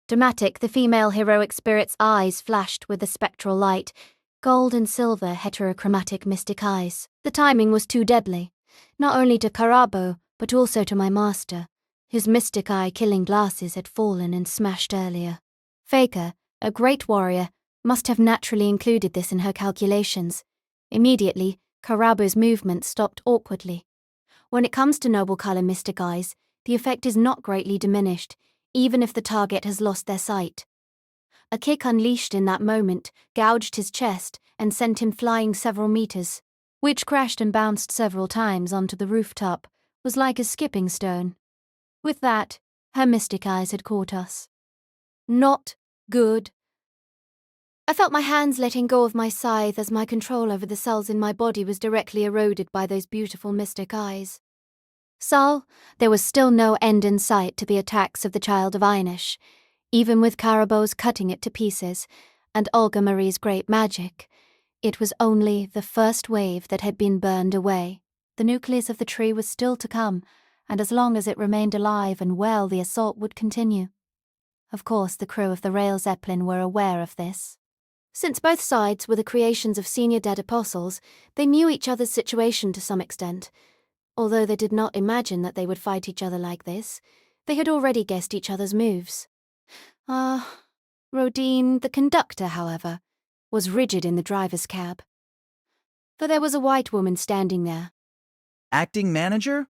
Dramatic, the female heroic spirit's eyes flashed with a spectral light, gold and silver heterochromatic mystic eyes. The timing was too deadly, not only to Karabo, but also to my master, whose mystic eye killing glasses had fallen and smashed earlier. Faker, a great warrior, must have naturally included this in her calculations. Immediately, Karabo's movement stopped awkwardly. When it comes to noble color mystic eyes, the effect is not greatly diminished, even if the target has lost their sight. A kick unleashed in that moment gouged his chest and sent him flying several meters, which crashed and bounced several times onto the rooftop, was like a skipping stone. With that, her mystic eyes had caught us. Not good, I felt my hands letting go of my scythe as my control over the cells in my body was directly eroded by those beautiful mystic eyes. Saul, there was still no end in sight to the attacks of the Child of Inish. Even with Carabo's cutting it to pieces, and Olga Marie's great magic, it was only the first wave that had been burned away. The nucleus of the tree was still to come, and as long as it remained alive and well, the assault would continue. Of course, the crew of the Rail Zeppelin were aware of this. Since both sides were the creations of senior dead apostles, they knew each other's situation to some extent. Although they did not imagine that they would fight each other like this, they had already guessed each other's moves. Rodine, the conductor, however, was rigid in the driver's cab. For there was a white woman standing there. Acting manager?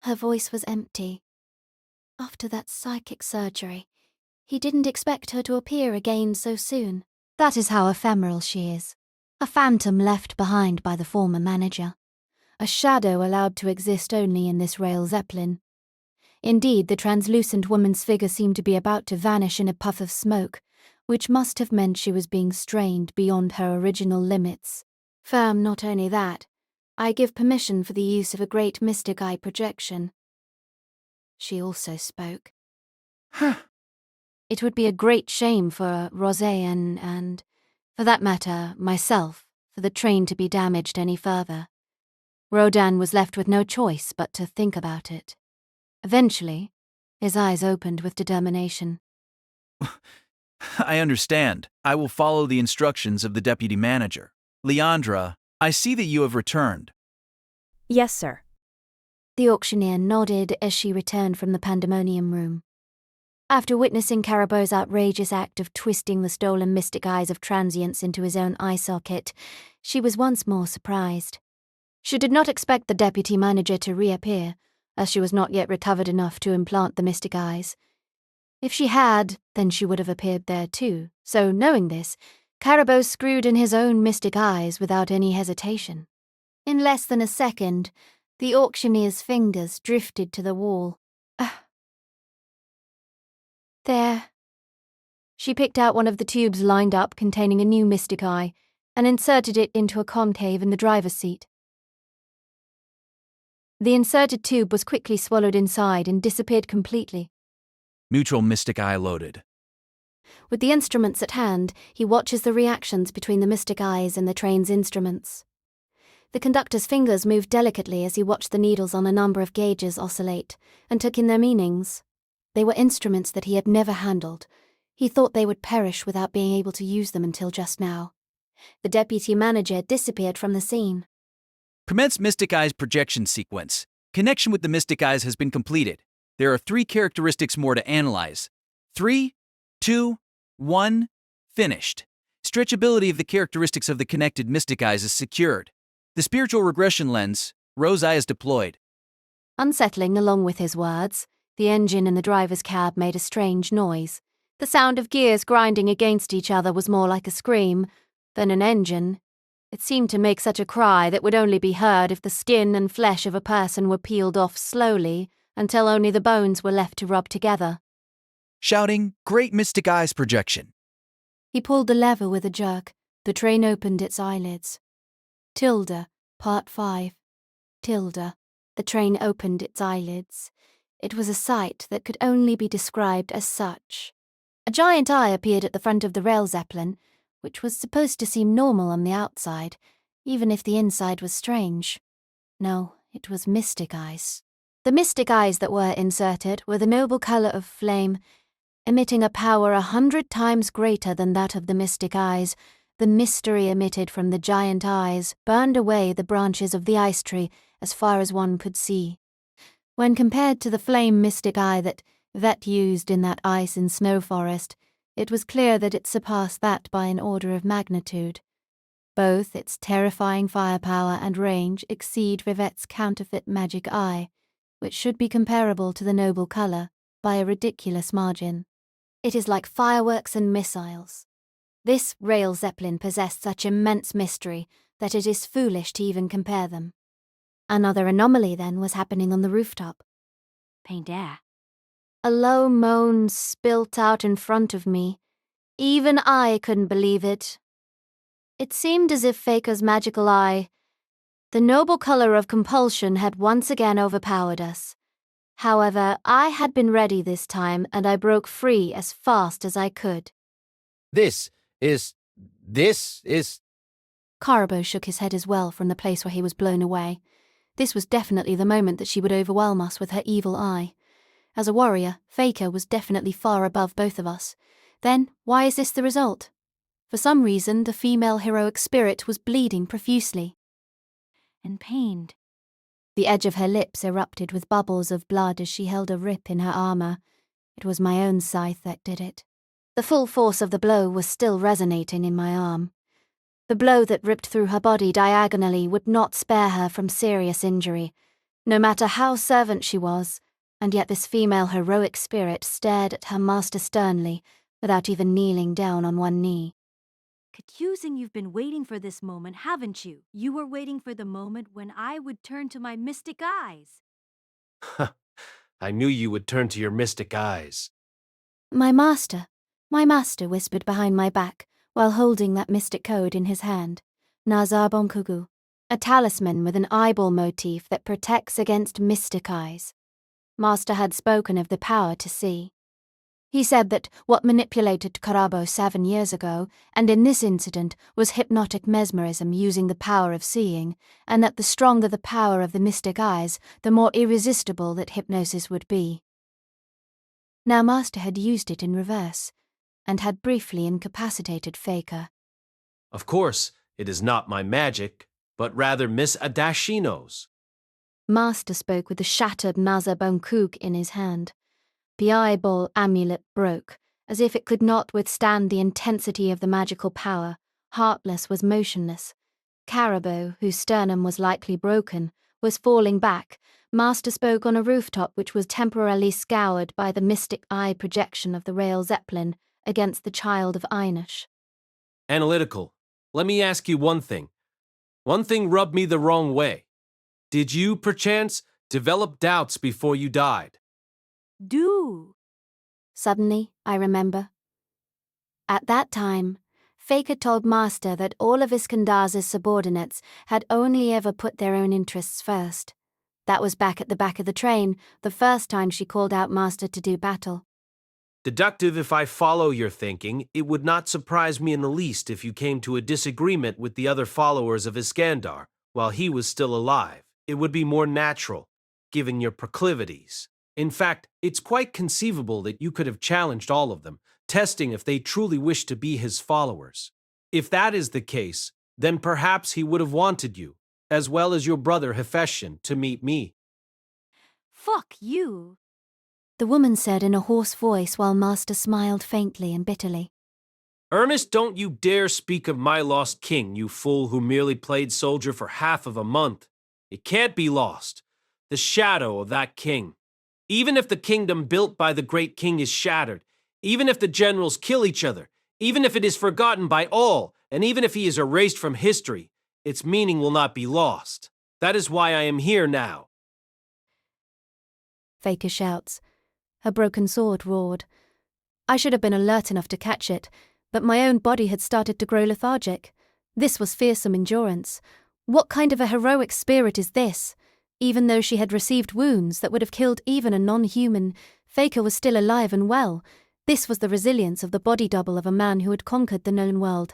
Her voice was empty. After that psychic surgery, he didn't expect her to appear again so soon. That is how ephemeral she is. A phantom left behind by the former manager. A shadow allowed to exist only in this Rail Zeppelin. Indeed, the translucent woman's figure seemed to be about to vanish in a puff of smoke, which must have meant she was being strained beyond her original limits. Firm, not only that, I give permission for the use of a great mystic eye projection. She also spoke. It would be a great shame for Rosé and, for that matter, myself, for the train to be damaged any further. Rodin was left with no choice but to think about it. Eventually, his eyes opened with determination. I understand. I will follow the instructions of the deputy manager. Leandra, I see that you have returned. Yes, sir. The auctioneer nodded as she returned from the pandemonium room. After witnessing Carabo's outrageous act of twisting the stolen mystic eyes of transients into his own eye socket, she was once more surprised. She did not expect the deputy manager to reappear, as she was not yet recovered enough to implant the mystic eyes. If she had, then she would have appeared there too, so knowing this, Carabo screwed in his own mystic eyes without any hesitation. In less than a second, the auctioneer's fingers drifted to the wall. There. She picked out one of the tubes lined up containing a new mystic eye and inserted it into a concave in the driver's seat. The inserted tube was quickly swallowed inside and disappeared completely. Mutual mystic eye loaded. With the instruments at hand, he watches the reactions between the mystic eyes and the train's instruments. The conductor's fingers moved delicately as he watched the needles on a number of gauges oscillate and took in their meanings. They were instruments that he had never handled. He thought they would perish without being able to use them until just now. The deputy manager disappeared from the scene. Commence Mystic Eye's projection sequence. Connection with the Mystic Eyes has been completed. There are 3 characteristics more to analyze. 3, 2, 1, finished. Stretchability of the characteristics of the connected Mystic Eyes is secured. The spiritual regression lens, Rose Eye, is deployed. Unsettling along with his words, the engine in the driver's cab made a strange noise. The sound of gears grinding against each other was more like a scream than an engine. It seemed to make such a cry that would only be heard if the skin and flesh of a person were peeled off slowly until only the bones were left to rub together. Shouting, Great Mystic Eyes projection. He pulled the lever with a jerk. The train opened its eyelids. Tilde, Part 5. Tilde. The train opened its eyelids. It was a sight that could only be described as such. A giant eye appeared at the front of the Rail Zeppelin, which was supposed to seem normal on the outside, even if the inside was strange. No, it was mystic eyes. The mystic eyes that were inserted were the noble color of flame, emitting a power 100 times greater than that of the mystic eyes. The mystery emitted from the giant eyes burned away the branches of the ice tree as far as one could see. When compared to the flame mystic eye that Vet used in that ice and snow forest, it was clear that it surpassed that by an order of magnitude. Both its terrifying firepower and range exceed Rivette's counterfeit magic eye, which should be comparable to the noble color by a ridiculous margin. It is like fireworks and missiles. This Rail Zeppelin possessed such immense mystery that it is foolish to even compare them. Another anomaly, then, was happening on the rooftop. Paint air. A low moan spilt out in front of me. Even I couldn't believe it. It seemed as if Faker's magical eye, the noble color of compulsion, had once again overpowered us. However, I had been ready this time, and I broke free as fast as I could. This is... Karabo shook his head as well from the place where he was blown away. This was definitely the moment that she would overwhelm us with her evil eye. As a warrior, Faker was definitely far above both of us. Then, why is this the result? For some reason, the female heroic spirit was bleeding profusely. And pained. The edge of her lips erupted with bubbles of blood as she held a rip in her armor. It was my own scythe that did it. The full force of the blow was still resonating in my arm. The blow that ripped through her body diagonally would not spare her from serious injury, no matter how servant she was, and yet this female heroic spirit stared at her master sternly, without even kneeling down on one knee. Accusing, you've been waiting for this moment, haven't you? You were waiting for the moment when I would turn to my mystic eyes. I knew you would turn to your mystic eyes. My master, whispered behind my back, while holding that mystic code in his hand. Nazar Bonkugu, a talisman with an eyeball motif that protects against mystic eyes. Master had spoken of the power to see. He said that what manipulated Karabo 7 years ago, and in this incident, was hypnotic mesmerism using the power of seeing, and that the stronger the power of the mystic eyes, the more irresistible that hypnosis would be. Now Master had used it in reverse, and had briefly incapacitated Faker. Of course, it is not my magic, but rather Miss Adashino's. Master spoke with the shattered Nazar Bonkuk in his hand. The eyeball amulet broke, as if it could not withstand the intensity of the magical power. Heartless was motionless. Karabo, whose sternum was likely broken, was falling back. Master spoke on a rooftop which was temporarily scoured by the mystic eye projection of the Rail Zeppelin against the child of Einush. Analytical, let me ask you one thing. One thing rubbed me the wrong way. Did you, perchance, develop doubts before you died? Suddenly, I remember. At that time, Faker told Master that all of Iskandar's subordinates had only ever put their own interests first. That was back at the back of the train, the first time she called out Master to do battle. Deductive, if I follow your thinking, it would not surprise me in the least if you came to a disagreement with the other followers of Iskandar while he was still alive. It would be more natural, given your proclivities. In fact, it's quite conceivable that you could have challenged all of them, testing if they truly wished to be his followers. If that is the case, then perhaps he would have wanted you, as well as your brother Hephaestion, to meet me. Fuck you, the woman said in a hoarse voice while Master smiled faintly and bitterly. Ernest, don't you dare speak of my lost king, you fool who merely played soldier for half of a month. It can't be lost. The shadow of that king. Even if the kingdom built by the great king is shattered, even if the generals kill each other, even if it is forgotten by all, and even if he is erased from history, its meaning will not be lost. That is why I am here now. Faker shouts. Her broken sword roared. I should have been alert enough to catch it, but my own body had started to grow lethargic. This was fearsome endurance. What kind of a heroic spirit is this? Even though she had received wounds that would have killed even a non-human, Faker was still alive and well. This was the resilience of the body double of a man who had conquered the known world.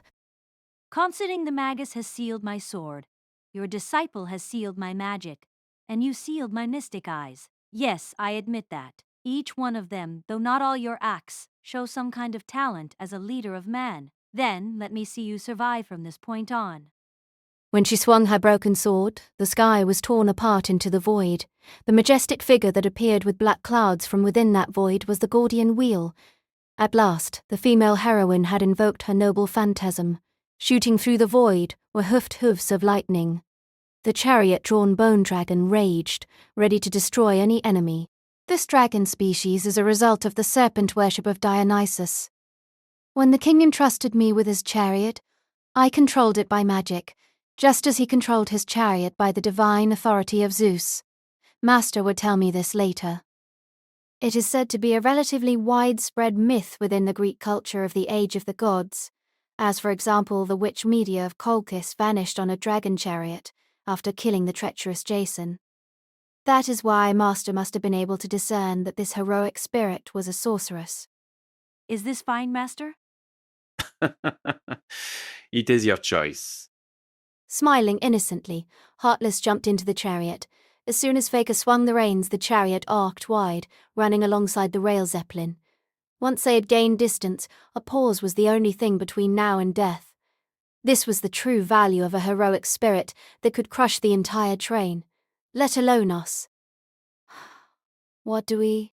Considering the Magus has sealed my sword, your disciple has sealed my magic, and you sealed my mystic eyes. Yes, I admit that. Each one of them, though not all your acts, show some kind of talent as a leader of man. Then let me see you survive from this point on. When she swung her broken sword, the sky was torn apart into the void. The majestic figure that appeared with black clouds from within that void was the Gordian Wheel. At last, the female heroine had invoked her noble phantasm. Shooting through the void were hoofed hoofs of lightning. The chariot-drawn bone dragon raged, ready to destroy any enemy. This dragon species is a result of the serpent worship of Dionysus. When the king entrusted me with his chariot, I controlled it by magic, just as he controlled his chariot by the divine authority of Zeus. Master would tell me this later. It is said to be a relatively widespread myth within the Greek culture of the Age of the Gods, as for example the witch Medea of Colchis vanished on a dragon chariot after killing the treacherous Jason. That is why Master must have been able to discern that this heroic spirit was a sorceress. Is this fine, Master? It is your choice. Smiling innocently, Heartless jumped into the chariot. As soon as Faker swung the reins, the chariot arced wide, running alongside the Rail Zeppelin. Once they had gained distance, a pause was the only thing between now and death. This was the true value of a heroic spirit that could crush the entire train, let alone us. What do we...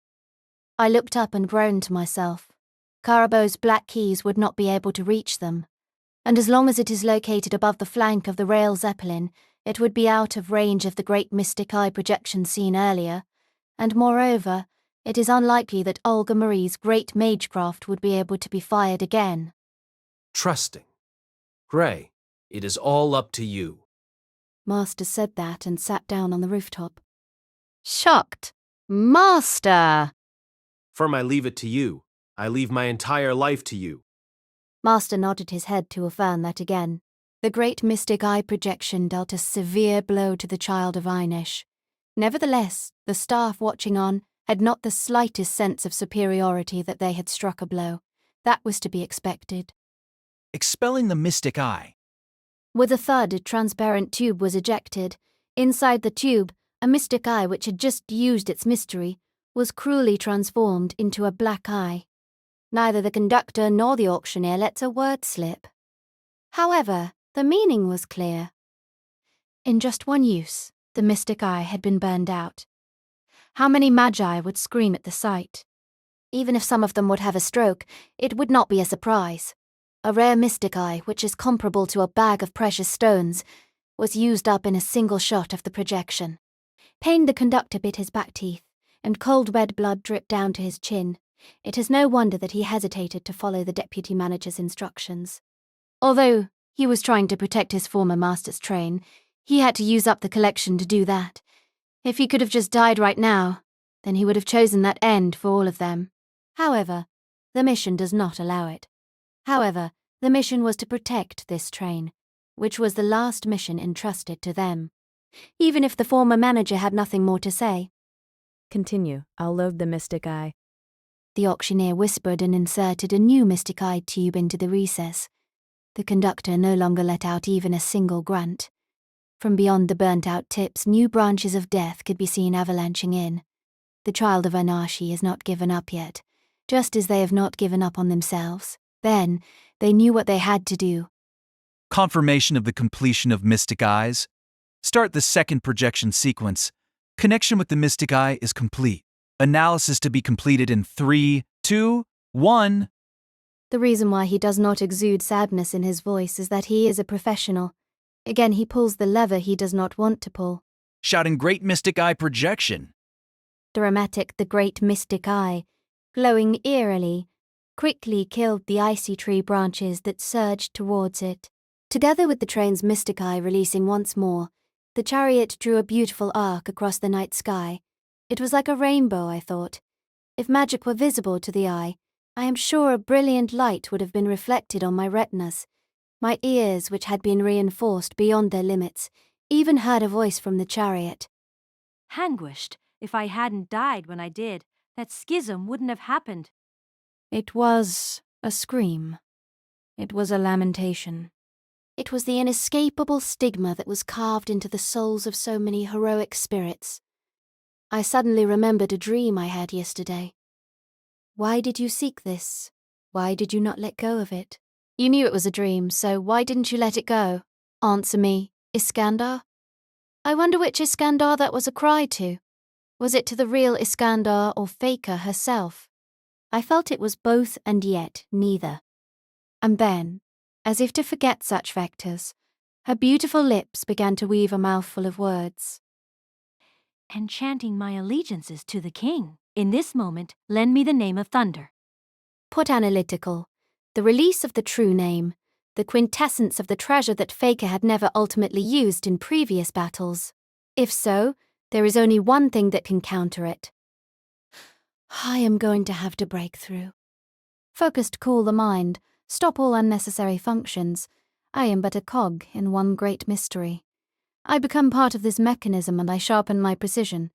I looked up and groaned to myself. Carabo's black keys would not be able to reach them, and as long as it is located above the flank of the Rail Zeppelin, it would be out of range of the great mystic eye projection seen earlier, and moreover, it is unlikely that Olga Marie's great magecraft would be able to be fired again. Trusting. Gray, it is all up to you. Master said that and sat down on the rooftop. Shocked. Master! Firm, I leave it to you. I leave my entire life to you. Master nodded his head to affirm that again. The great mystic eye projection dealt a severe blow to the child of Inish. Nevertheless, the staff watching on had not the slightest sense of superiority that they had struck a blow. That was to be expected. Expelling the mystic eye. With a thud, a transparent tube was ejected. Inside the tube, a mystic eye which had just used its mystery was cruelly transformed into a black eye. Neither the conductor nor the auctioneer lets a word slip. However, the meaning was clear. In just one use, the mystic eye had been burned out. How many magi would scream at the sight? Even if some of them would have a stroke, it would not be a surprise. A rare mystic eye, which is comparable to a bag of precious stones, was used up in a single shot of the projection. Payne the conductor bit his back teeth, and cold red blood dripped down to his chin. It is no wonder that he hesitated to follow the deputy manager's instructions. Although he was trying to protect his former master's train, he had to use up the collection to do that. If he could have just died right now, then he would have chosen that end for all of them. However, the mission does not allow it. However, the mission was to protect this train, which was the last mission entrusted to them. Even if the former manager had nothing more to say. Continue. I'll load the mystic eye. The auctioneer whispered and inserted a new mystic eye tube into the recess. The conductor no longer let out even a single grunt. From beyond the burnt-out tips, new branches of death could be seen avalanching in. The child of Anarchy has not given up yet, just as they have not given up on themselves. Then, they knew what they had to do. Confirmation of the completion of mystic eyes. Start the second projection sequence. Connection with the mystic eye is complete. Analysis to be completed in 3, 2, 1. The reason why he does not exude sadness in his voice is that he is a professional. Again, he pulls the lever he does not want to pull. Shouting great mystic eye projection. Dramatic the great mystic eye, glowing eerily, quickly killed the icy tree branches that surged towards it. Together with the train's mystic eye releasing once more, the chariot drew a beautiful arc across the night sky. It was like a rainbow, I thought. If magic were visible to the eye, I am sure a brilliant light would have been reflected on my retinas. My ears, which had been reinforced beyond their limits, even heard a voice from the chariot. Anguished. If I hadn't died when I did, that schism wouldn't have happened. It was a scream. It was a lamentation. It was the inescapable stigma that was carved into the souls of so many heroic spirits. I suddenly remembered a dream I had yesterday. Why did you seek this? Why did you not let go of it? You knew it was a dream, so why didn't you let it go? Answer me, Iskandar. I wonder which Iskandar that was a cry to. Was it to the real Iskandar or Faker herself? I felt it was both and yet neither. And then, as if to forget such factors, her beautiful lips began to weave a mouthful of words. Enchanting my allegiances to the king. In this moment, lend me the name of Thunder. Put analytical. The release of the true name. The quintessence of the treasure that Faker had never ultimately used in previous battles. If so, there is only one thing that can counter it. I am going to have to break through. Focused cool the mind, stop all unnecessary functions. I am but a cog in one great mystery. I become part of this mechanism and I sharpen my precision.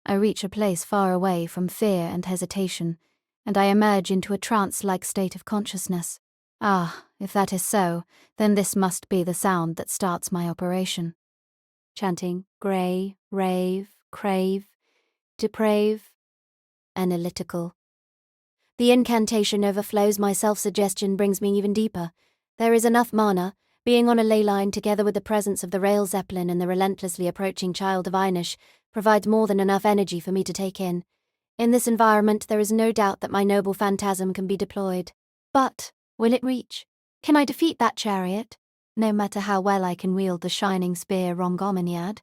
I reach a place far away from fear and hesitation, and I emerge into a trance-like state of consciousness. Ah, if that is so, then this must be the sound that starts my operation. Chanting grey, rave, crave, deprave, analytical. The incantation overflows, my self-suggestion brings me even deeper. There is enough mana. Being on a ley line together with the presence of the Rail Zeppelin and the relentlessly approaching child of Einish provides more than enough energy for me to take in. In this environment, there is no doubt that my noble phantasm can be deployed. But will it reach? Can I defeat that chariot? No matter how well I can wield the shining spear Rongominiad,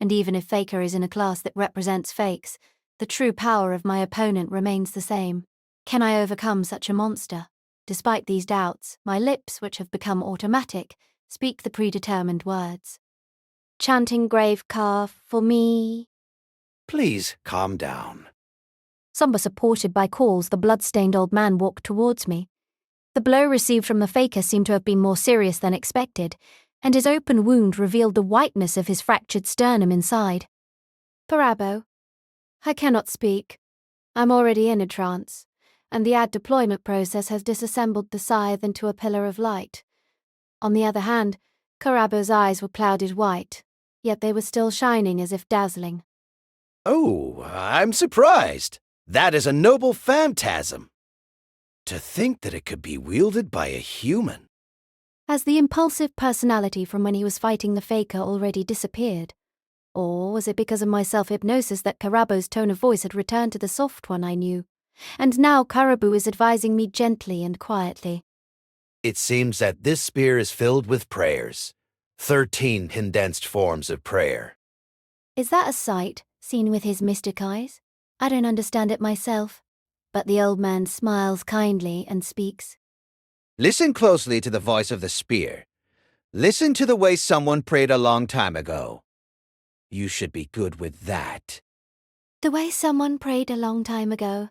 and even if Faker is in a class that represents fakes, the true power of my opponent remains the same. Can I overcome such a monster? Despite these doubts, my lips, which have become automatic, speak the predetermined words. Chanting grave calf for me. Please calm down. Somewhat supported by calls, the blood-stained old man walked towards me. The blow received from the faker seemed to have been more serious than expected, and his open wound revealed the whiteness of his fractured sternum inside. Parabo, I cannot speak. I'm already in a trance, and the ad deployment process has disassembled the scythe into a pillar of light. On the other hand, Karabo's eyes were clouded white, yet they were still shining as if dazzling. Oh, I'm surprised. That is a noble phantasm. To think that it could be wielded by a human. Has the impulsive personality from when he was fighting the faker already disappeared? Or was it because of my self-hypnosis that Karabo's tone of voice had returned to the soft one I knew? And now Karabu is advising me gently and quietly. It seems that this spear is filled with prayers. 13 condensed forms of prayer. Is that a sight, seen with his mystic eyes? I don't understand it myself. But the old man smiles kindly and speaks. Listen closely to the voice of the spear. Listen to the way someone prayed a long time ago. You should be good with that. The way someone prayed a long time ago.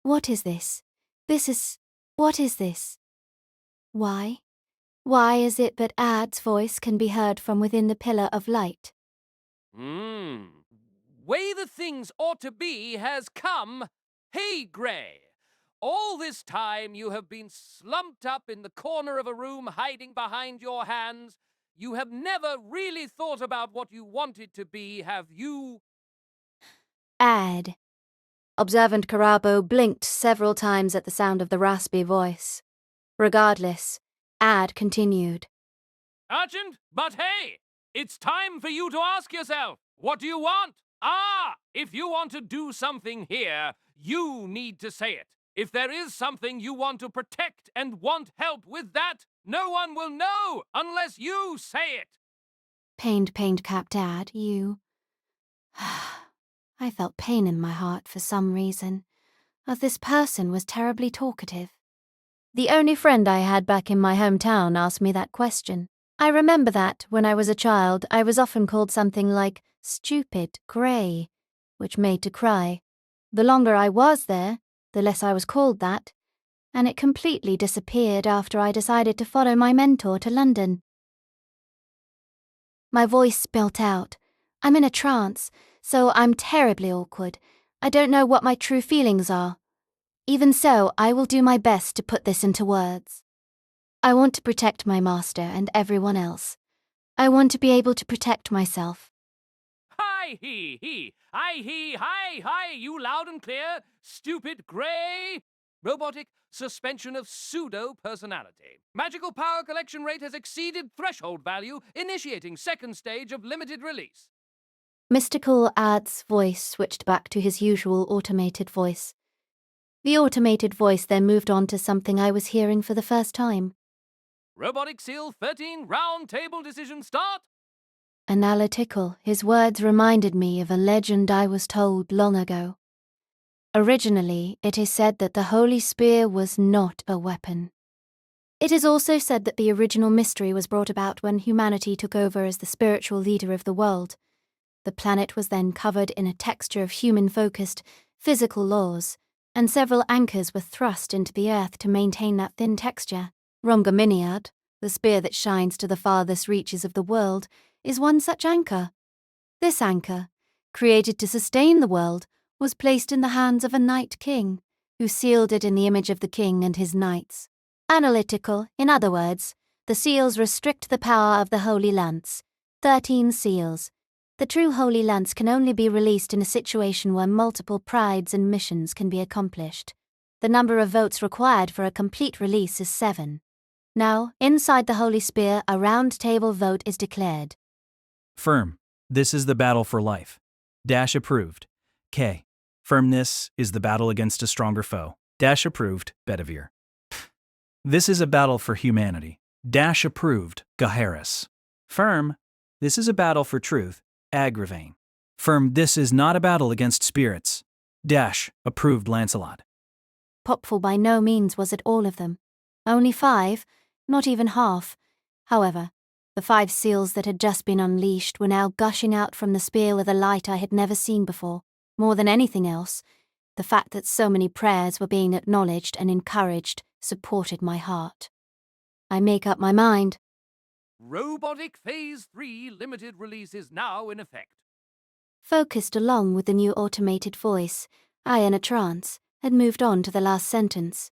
What is this? What is this? Why? Why is it that Ad's voice can be heard from within the pillar of light? Way the things ought to be has come. Hey, Gray! All this time you have been slumped up in the corner of a room hiding behind your hands. You have never really thought about what you wanted to be, have you? Ad. Observant Karabo blinked several times at the sound of the raspy voice. Regardless, Ad continued. Urgent, but hey! It's time for you to ask yourself, what do you want? If you want to do something here, you need to say it. If there is something you want to protect and want help with that, no one will know unless you say it. Pained capped Ad, you. I felt pain in my heart for some reason, as this person was terribly talkative. The only friend I had back in my hometown asked me that question. I remember that, when I was a child, I was often called something like stupid, grey, which made to cry. The longer I was there, the less I was called that, and it completely disappeared after I decided to follow my mentor to London. My voice spilt out. I'm in a trance, so I'm terribly awkward. I don't know what my true feelings are. Even so, I will do my best to put this into words. I want to protect my master and everyone else. I want to be able to protect myself. Hi-hee-hee! Hi-hee-hi-hi! You loud and clear, stupid grey! Robotic suspension of pseudo-personality. Magical power collection rate has exceeded threshold value, initiating second stage of limited release. Mystical Ad's voice switched back to his usual automated voice. The automated voice then moved on to something I was hearing for the first time. Robotic Seal 13, round table decision start! Analytical, his words reminded me of a legend I was told long ago. Originally, it is said that the Holy Spear was not a weapon. It is also said that the original mystery was brought about when humanity took over as the spiritual leader of the world. The planet was then covered in a texture of human-focused, physical laws, and several anchors were thrust into the earth to maintain that thin texture. Romgaminiad, the spear that shines to the farthest reaches of the world, is one such anchor. This anchor, created to sustain the world, was placed in the hands of a Knight King, who sealed it in the image of the king and his knights. Analytical, in other words, the seals restrict the power of the Holy Lance. 13 seals. The true Holy Lance can only be released in a situation where multiple prides and missions can be accomplished. The number of votes required for a complete release is 7. Now, inside the Holy Spear, a round-table vote is declared. Firm. This is the battle for life. Dash approved. K. Firmness is the battle against a stronger foe. Dash approved. Bedivere. This is a battle for humanity. Dash approved. Gaheris. Firm. This is a battle for truth. Agravain. Firm. This is not a battle against spirits. Dash approved. Lancelot. Popful by no means was it all of them. Only 5, not even half. However, the 5 seals that had just been unleashed were now gushing out from the spear with a light I had never seen before. More than anything else, the fact that so many prayers were being acknowledged and encouraged supported my heart. I make up my mind. Robotic Phase 3 limited release is now in effect. Focused along with the new automated voice, I, in a trance, had moved on to the last sentence.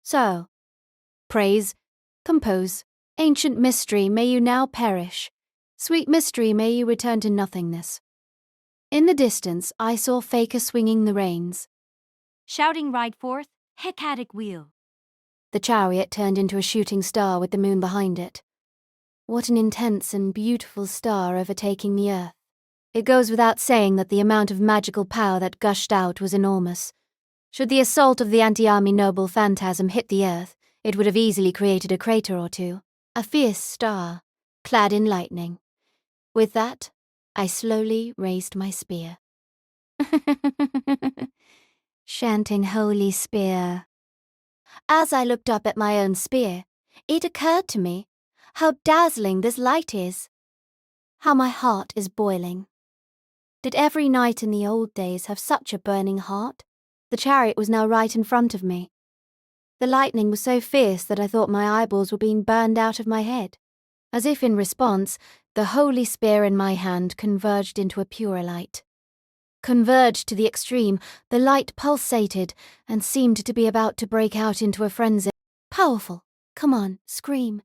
So, praise, compose, ancient mystery, may you now perish. Sweet mystery, may you return to nothingness. In the distance, I saw Faker swinging the reins. Shouting ride forth, hecatic wheel. The chariot turned into a shooting star with the moon behind it. What an intense and beautiful star overtaking the earth. It goes without saying that the amount of magical power that gushed out was enormous. Should the assault of the anti-army noble phantasm hit the earth, it would have easily created a crater or two. A fierce star, clad in lightning. With that, I slowly raised my spear. Chanting Holy Spear. As I looked up at my own spear, it occurred to me how dazzling this light is. How my heart is boiling. Did every knight in the old days have such a burning heart? The chariot was now right in front of me. The lightning was so fierce that I thought my eyeballs were being burned out of my head. As if in response, the holy spear in my hand converged into a purer light. Converged to the extreme, the light pulsated and seemed to be about to break out into a frenzy. Powerful. Come on, scream.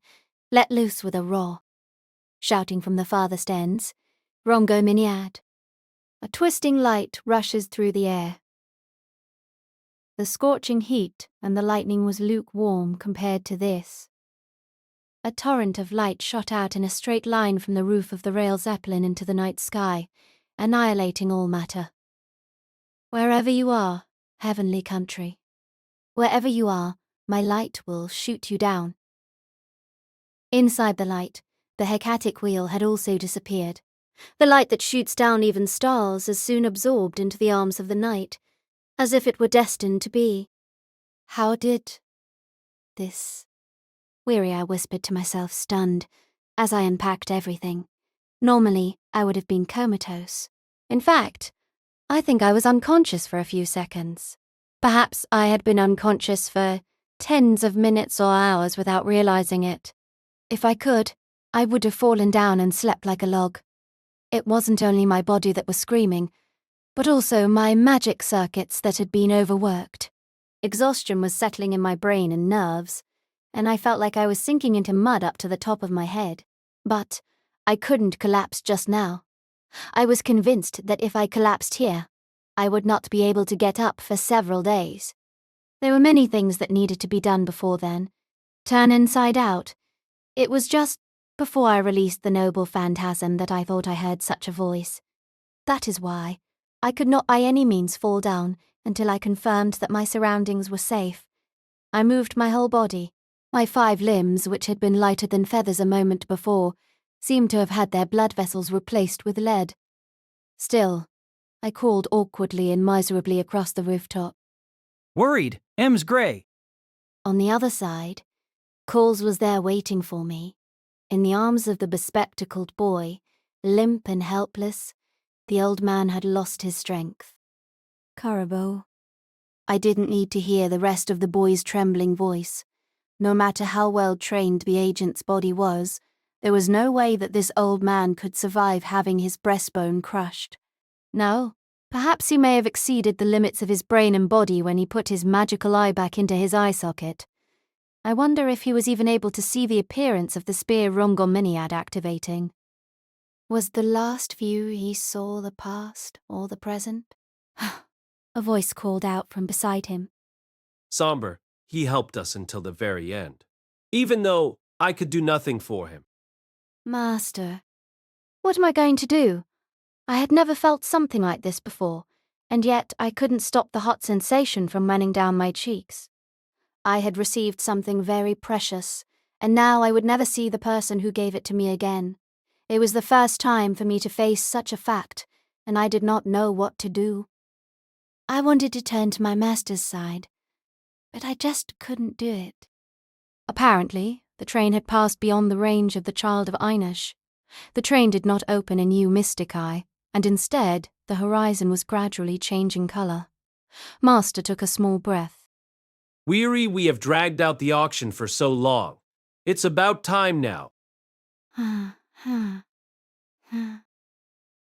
Let loose with a roar. Shouting from the farthest ends, Romgaminiad. A twisting light rushes through the air. The scorching heat and the lightning was lukewarm compared to this. A torrent of light shot out in a straight line from the roof of the Rail Zeppelin into the night sky, annihilating all matter. Wherever you are, heavenly country, wherever you are, my light will shoot you down. Inside the light, the hecatic wheel had also disappeared. The light that shoots down even stars is soon absorbed into the arms of the night, as if it were destined to be. How did this? Weary, I whispered to myself, stunned, as I unpacked everything. Normally, I would have been comatose. In fact, I think I was unconscious for a few seconds. Perhaps I had been unconscious for tens of minutes or hours without realizing it. If I could, I would have fallen down and slept like a log. It wasn't only my body that was screaming, but also my magic circuits that had been overworked. Exhaustion was settling in my brain and nerves, and I felt like I was sinking into mud up to the top of my head. But I couldn't collapse just now. I was convinced that if I collapsed here, I would not be able to get up for several days. There were many things that needed to be done before then. Turn inside out. It was just before I released the noble phantasm that I thought I heard such a voice. That is why I could not by any means fall down until I confirmed that my surroundings were safe. I moved my whole body. My 5 limbs, which had been lighter than feathers a moment before, seemed to have had their blood vessels replaced with lead. Still, I crawled awkwardly and miserably across the rooftop. Worried. M's grey. On the other side, Coles was there waiting for me. In the arms of the bespectacled boy, limp and helpless, the old man had lost his strength. Carabo, I didn't need to hear the rest of the boy's trembling voice. No matter how well trained the agent's body was, there was no way that this old man could survive having his breastbone crushed. No, perhaps he may have exceeded the limits of his brain and body when he put his magical eye back into his eye socket. I wonder if he was even able to see the appearance of the spear Rongominiad activating. Was the last view he saw the past or the present? A voice called out from beside him. Somber, he helped us until the very end, even though I could do nothing for him. Master, what am I going to do? I had never felt something like this before, and yet I couldn't stop the hot sensation from running down my cheeks. I had received something very precious, and now I would never see the person who gave it to me again. It was the first time for me to face such a fact, and I did not know what to do. I wanted to turn to my master's side, but I just couldn't do it. Apparently, the train had passed beyond the range of the Child of Inish. The train did not open a new mystic eye, and instead, the horizon was gradually changing colour. Master took a small breath. Weary we have dragged out the auction for so long. It's about time now. I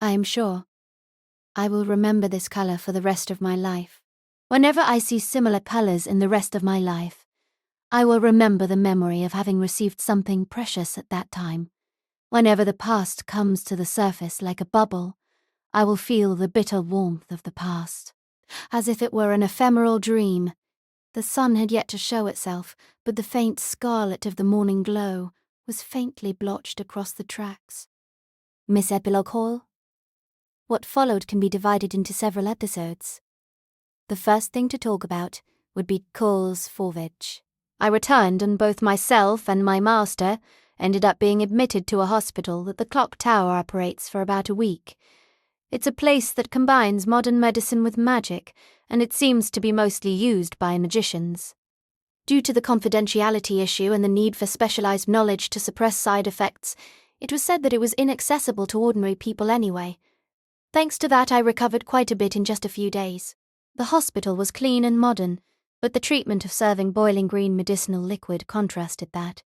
am sure I will remember this colour for the rest of my life. Whenever I see similar colours in the rest of my life, I will remember the memory of having received something precious at that time. Whenever the past comes to the surface like a bubble, I will feel the bitter warmth of the past, as if it were an ephemeral dream. The sun had yet to show itself, but the faint scarlet of the morning glow was faintly blotched across the tracks. Miss Epilogue Hall? What followed can be divided into several episodes. The first thing to talk about would be Cole's forvage. I returned, and both myself and my master ended up being admitted to a hospital that the clock tower operates for about a week. It's a place that combines modern medicine with magic, and it seems to be mostly used by magicians. Due to the confidentiality issue and the need for specialized knowledge to suppress side effects, it was said that it was inaccessible to ordinary people anyway. Thanks to that, I recovered quite a bit in just a few days. The hospital was clean and modern, but the treatment of serving boiling green medicinal liquid contrasted that.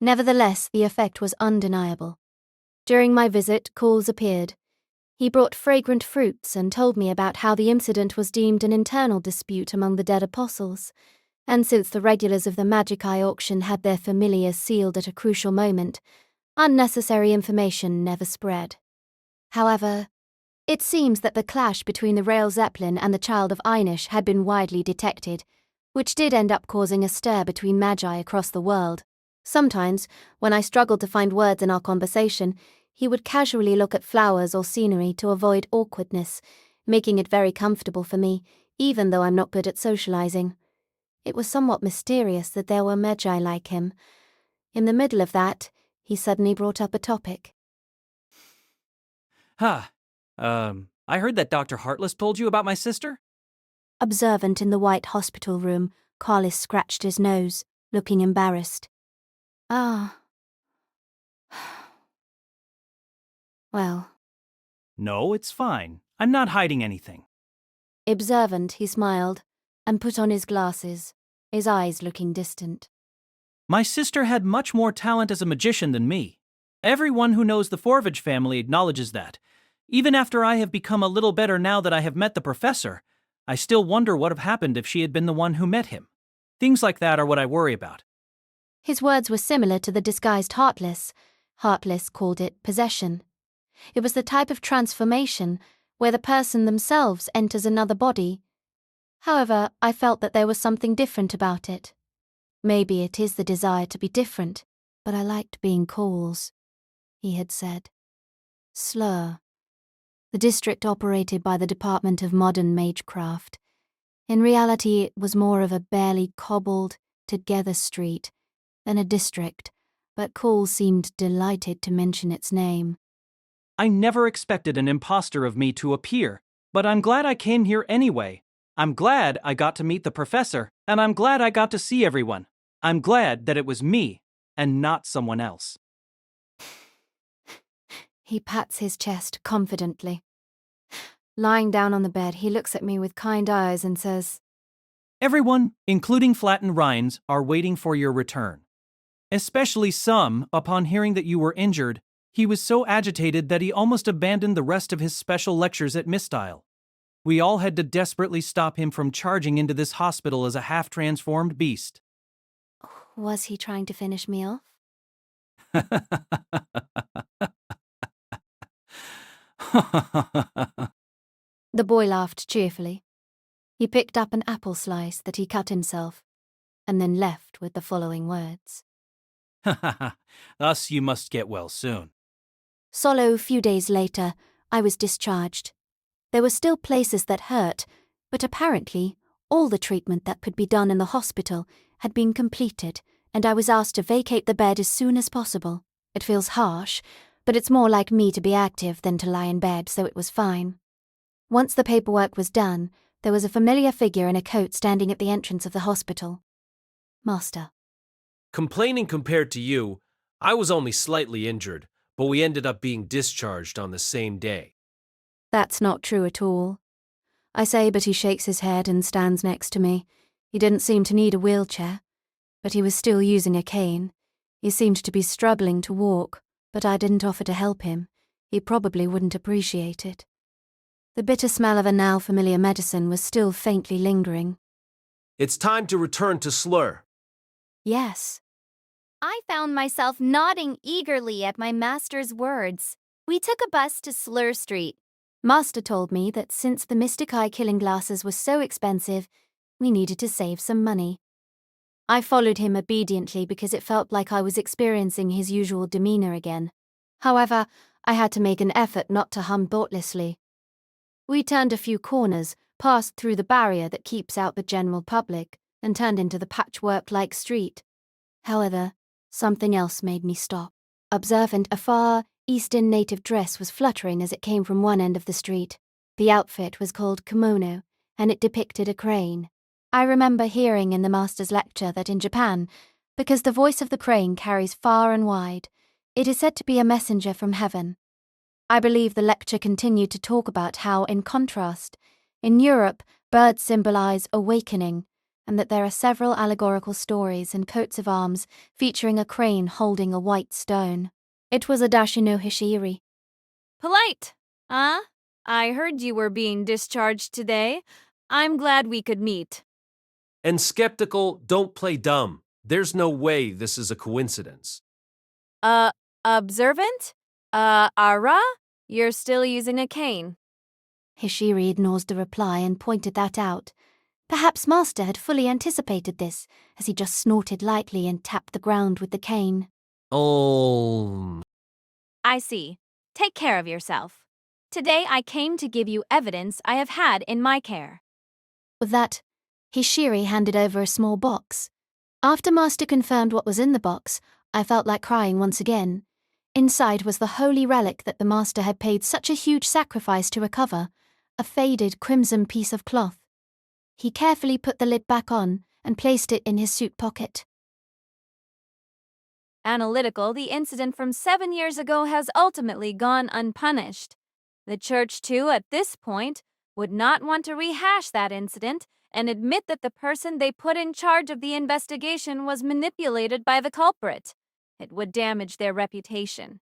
Nevertheless, the effect was undeniable. During my visit, Coles appeared. He brought fragrant fruits and told me about how the incident was deemed an internal dispute among the dead apostles, and since the regulars of the Magic Eye auction had their familiars sealed at a crucial moment, unnecessary information never spread. However, it seems that the clash between the Rail Zeppelin and the Child of Inish had been widely detected, which did end up causing a stir between magi across the world. Sometimes, when I struggled to find words in our conversation, he would casually look at flowers or scenery to avoid awkwardness, making it very comfortable for me, even though I'm not good at socializing. It was somewhat mysterious that there were magi like him. In the middle of that, he suddenly brought up a topic. I heard that Dr. Heartless told you about my sister? Observant in the white hospital room, Carlis scratched his nose, looking embarrassed. Ah. Well. No, it's fine. I'm not hiding anything. Observant, he smiled, and put on his glasses, his eyes looking distant. My sister had much more talent as a magician than me. Everyone who knows the Forvage family acknowledges that. Even after I have become a little better now that I have met the professor, I still wonder what would have happened if she had been the one who met him. Things like that are what I worry about. His words were similar to the disguised Heartless. Heartless called it possession. It was the type of transformation where the person themselves enters another body. However, I felt that there was something different about it. Maybe it is the desire to be different. But I liked being Coles, he had said. Slur. The district operated by the Department of Modern Magecraft. In reality, it was more of a barely cobbled, together street than a district, but Coles seemed delighted to mention its name. I never expected an imposter of me to appear, but I'm glad I came here anyway. I'm glad I got to meet the professor, and I'm glad I got to see everyone. I'm glad that it was me, and not someone else. He pats his chest confidently. Lying down on the bed, he looks at me with kind eyes and says, Everyone, including Flattened Rhines, are waiting for your return. Especially some, upon hearing that you were injured, he was so agitated that he almost abandoned the rest of his special lectures at Mistile. We all had to desperately stop him from charging into this hospital as a half-transformed beast. Was he trying to finish me off? The boy laughed cheerfully. He picked up an apple slice that he cut himself, and then left with the following words. Thus you must get well soon. Solo, few days later, I was discharged. There were still places that hurt, but apparently all the treatment that could be done in the hospital had been completed, and I was asked to vacate the bed as soon as possible. It feels harsh, but it's more like me to be active than to lie in bed, so it was fine. Once the paperwork was done, there was a familiar figure in a coat standing at the entrance of the hospital. Master. Complaining compared to you, I was only slightly injured, but we ended up being discharged on the same day. That's not true at all. I say, but he shakes his head and stands next to me. He didn't seem to need a wheelchair, but he was still using a cane. He seemed to be struggling to walk, but I didn't offer to help him. He probably wouldn't appreciate it. The bitter smell of a now familiar medicine was still faintly lingering. It's time to return to Slur. Yes. I found myself nodding eagerly at my master's words. We took a bus to Slur Street. Master told me that since the Mystic Eye killing glasses were so expensive, we needed to save some money. I followed him obediently because it felt like I was experiencing his usual demeanor again. However, I had to make an effort not to hum thoughtlessly. We turned a few corners, passed through the barrier that keeps out the general public, and turned into the patchwork-like street. However, something else made me stop. Observant, a far, Eastern native dress was fluttering as it came from one end of the street. The outfit was called kimono, and it depicted a crane. I remember hearing in the master's lecture that in Japan, because the voice of the crane carries far and wide, it is said to be a messenger from heaven. I believe the lecture continued to talk about how, in contrast, in Europe, birds symbolize awakening, and that there are several allegorical stories and coats of arms featuring a crane holding a white stone. It was Adachi no Hishiri. Polite, huh? I heard you were being discharged today. I'm glad we could meet. And skeptical, don't play dumb. There's no way this is a coincidence. Observant? Ara? You're still using a cane. Hishiri ignores the reply and pointed that out. Perhaps Master had fully anticipated this, as he just snorted lightly and tapped the ground with the cane. Oh. I see. Take care of yourself. Today I came to give you evidence I have had in my care. With that, Hishiri handed over a small box. After Master confirmed what was in the box, I felt like crying once again. Inside was the holy relic that the Master had paid such a huge sacrifice to recover, a faded crimson piece of cloth. He carefully put the lid back on and placed it in his suit pocket. Analytical, the incident from 7 years ago has ultimately gone unpunished. The Church, too, at this point, would not want to rehash that incident and admit that the person they put in charge of the investigation was manipulated by the culprit. It would damage their reputation.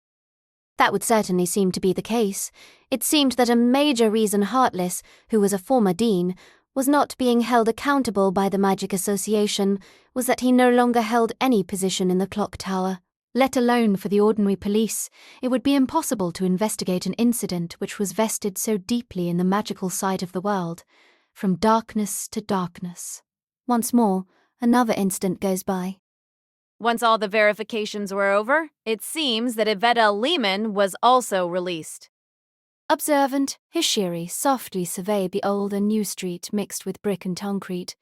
That would certainly seem to be the case. It seemed that a major reason Heartless, who was a former dean, was not being held accountable by the Magic Association was that he no longer held any position in the clock tower. Let alone for the ordinary police, it would be impossible to investigate an incident which was vested so deeply in the magical side of the world, from darkness to darkness. Once more, another instant goes by. Once all the verifications were over, it seems that Yvette El-Melloi was also released. Observant, Hishiri softly surveyed the old and new street mixed with brick and concrete.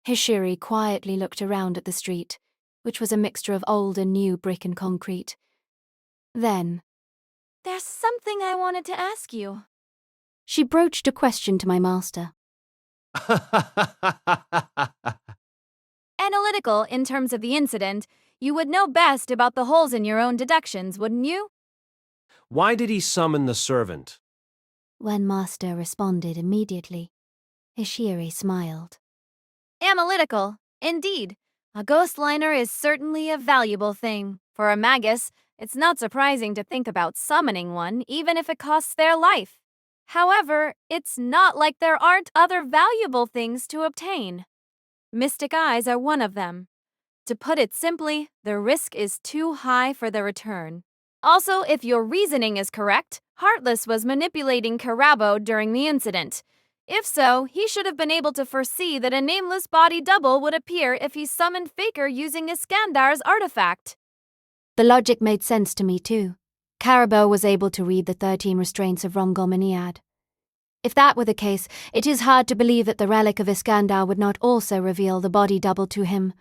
Hishiri quietly looked around at the street, which was a mixture of old and new brick and concrete. Then, "There's something I wanted to ask you." She broached a question to my master. Analytical, in terms of the incident, you would know best about the holes in your own deductions, wouldn't you? Why did he summon the servant? When Master responded immediately, Hishiri smiled. Analytical, indeed. A ghost liner is certainly a valuable thing. For a magus, it's not surprising to think about summoning one, even if it costs their life. However, it's not like there aren't other valuable things to obtain. Mystic eyes are one of them. To put it simply, the risk is too high for the return. Also, if your reasoning is correct, Heartless was manipulating Karabo during the incident. If so, he should have been able to foresee that a nameless body double would appear if he summoned Faker using Iskandar's artifact. The logic made sense to me too. Karabo was able to read the 13 restraints of Rongomaniad. If that were the case, it is hard to believe that the relic of Iskandar would not also reveal the body double to him.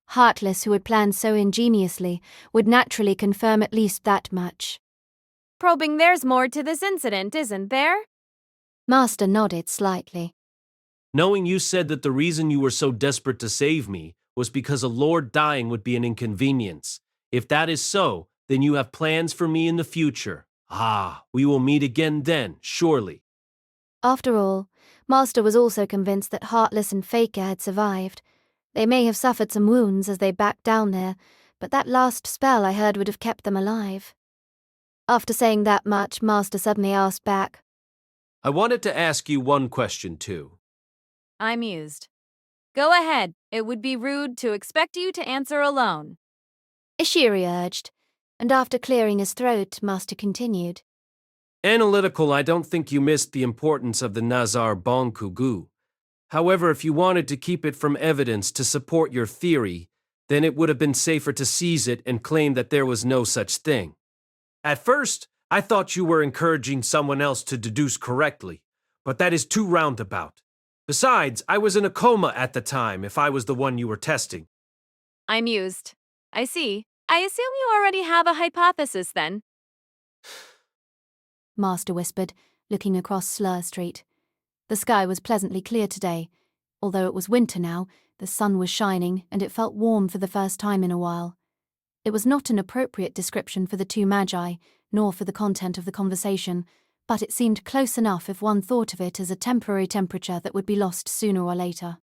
Heartless, who had planned so ingeniously, would naturally confirm at least that much. Probing there's more to this incident, isn't there? Master nodded slightly. Knowing you said that the reason you were so desperate to save me was because a lord dying would be an inconvenience. If that is so, then you have plans for me in the future. Ah, we will meet again then, surely. After all, Master was also convinced that Heartless and Faker had survived. They may have suffered some wounds as they backed down there, but that last spell I heard would have kept them alive. After saying that much, Master suddenly asked back, I wanted to ask you one question too. I'm mused. Go ahead. It would be rude to expect you to answer alone. Ishiri urged, and after clearing his throat, Master continued. Analytical, I don't think you missed the importance of the Nazar Bon Kugu. However, if you wanted to keep it from evidence to support your theory, then it would have been safer to seize it and claim that there was no such thing. At first, I thought you were encouraging someone else to deduce correctly, but that is too roundabout. Besides, I was in a coma at the time if I was the one you were testing. I'm mused. I see. I assume you already have a hypothesis then. Master whispered, looking across Slur Street. The sky was pleasantly clear today. Although it was winter now, the sun was shining and it felt warm for the first time in a while. It was not an appropriate description for the two magi, nor for the content of the conversation, but it seemed close enough if one thought of it as a temporary temperature that would be lost sooner or later.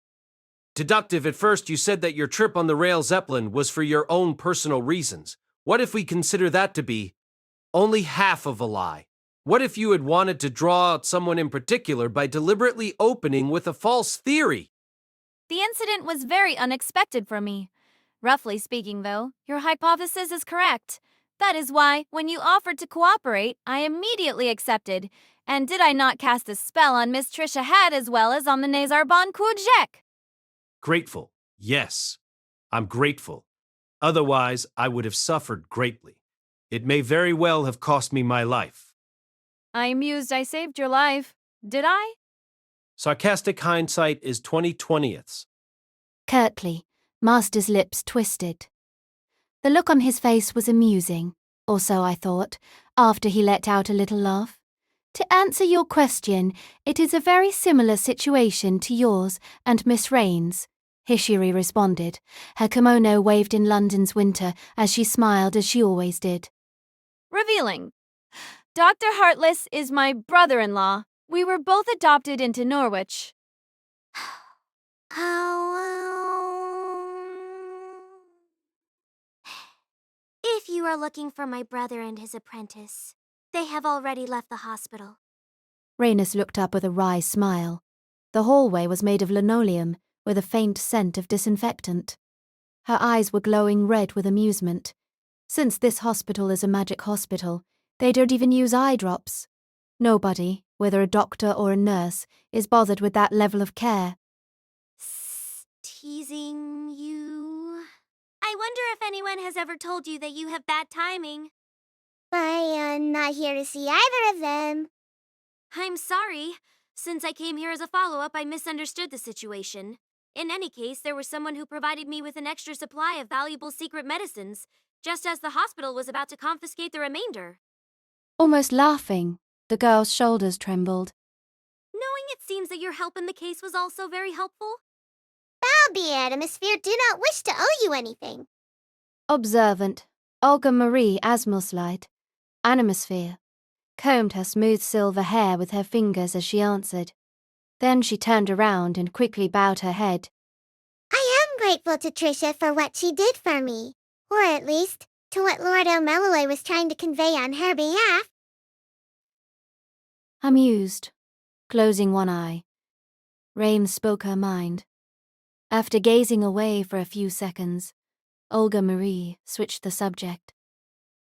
Deductive, at first you said that your trip on the Rail Zeppelin was for your own personal reasons. What if we consider that to be only half of a lie? What if you had wanted to draw out someone in particular by deliberately opening with a false theory? The incident was very unexpected for me. Roughly speaking, though, your hypothesis is correct. That is why, when you offered to cooperate, I immediately accepted. And did I not cast a spell on Miss Trisha Head as well as on the Nazar Bon Kujek? Grateful. Yes, I'm grateful. Otherwise, I would have suffered greatly. It may very well have cost me my life. I'm mused I saved your life. Did I? Sarcastic hindsight is 20/20ths. Curtly, Master's lips twisted. The look on his face was amusing, or so I thought, after he let out a little laugh. To answer your question, it is a very similar situation to yours and Miss Rain's, Hishiri responded. Her kimono waved in London's winter as she smiled as she always did. Revealing. Dr. Heartless is my brother-in-law. We were both adopted into Norwich. If you are looking for my brother and his apprentice, they have already left the hospital. Rhaenys looked up with a wry smile. The hallway was made of linoleum, with a faint scent of disinfectant. Her eyes were glowing red with amusement. Since this hospital is a magic hospital, they don't even use eye drops. Nobody, whether a doctor or a nurse, is bothered with that level of care. Teasing you. I wonder if anyone has ever told you that you have bad timing. I am not here to see either of them. I'm sorry. Since I came here as a follow-up, I misunderstood the situation. In any case, there was someone who provided me with an extra supply of valuable secret medicines, just as the hospital was about to confiscate the remainder. Almost laughing, the girl's shoulders trembled. Knowing it seems that your help in the case was also very helpful. Balby Atmosphere do not wish to owe you anything. Observant, Olga Marie Asmilslide, Animosphere, combed her smooth silver hair with her fingers as she answered. Then she turned around and quickly bowed her head. grateful to Trisha for what she did for me. Or at least, to what Lord El-Melloi was trying to convey on her behalf. Amused, closing one eye, Rain spoke her mind. After gazing away for a few seconds, Olga Marie switched the subject.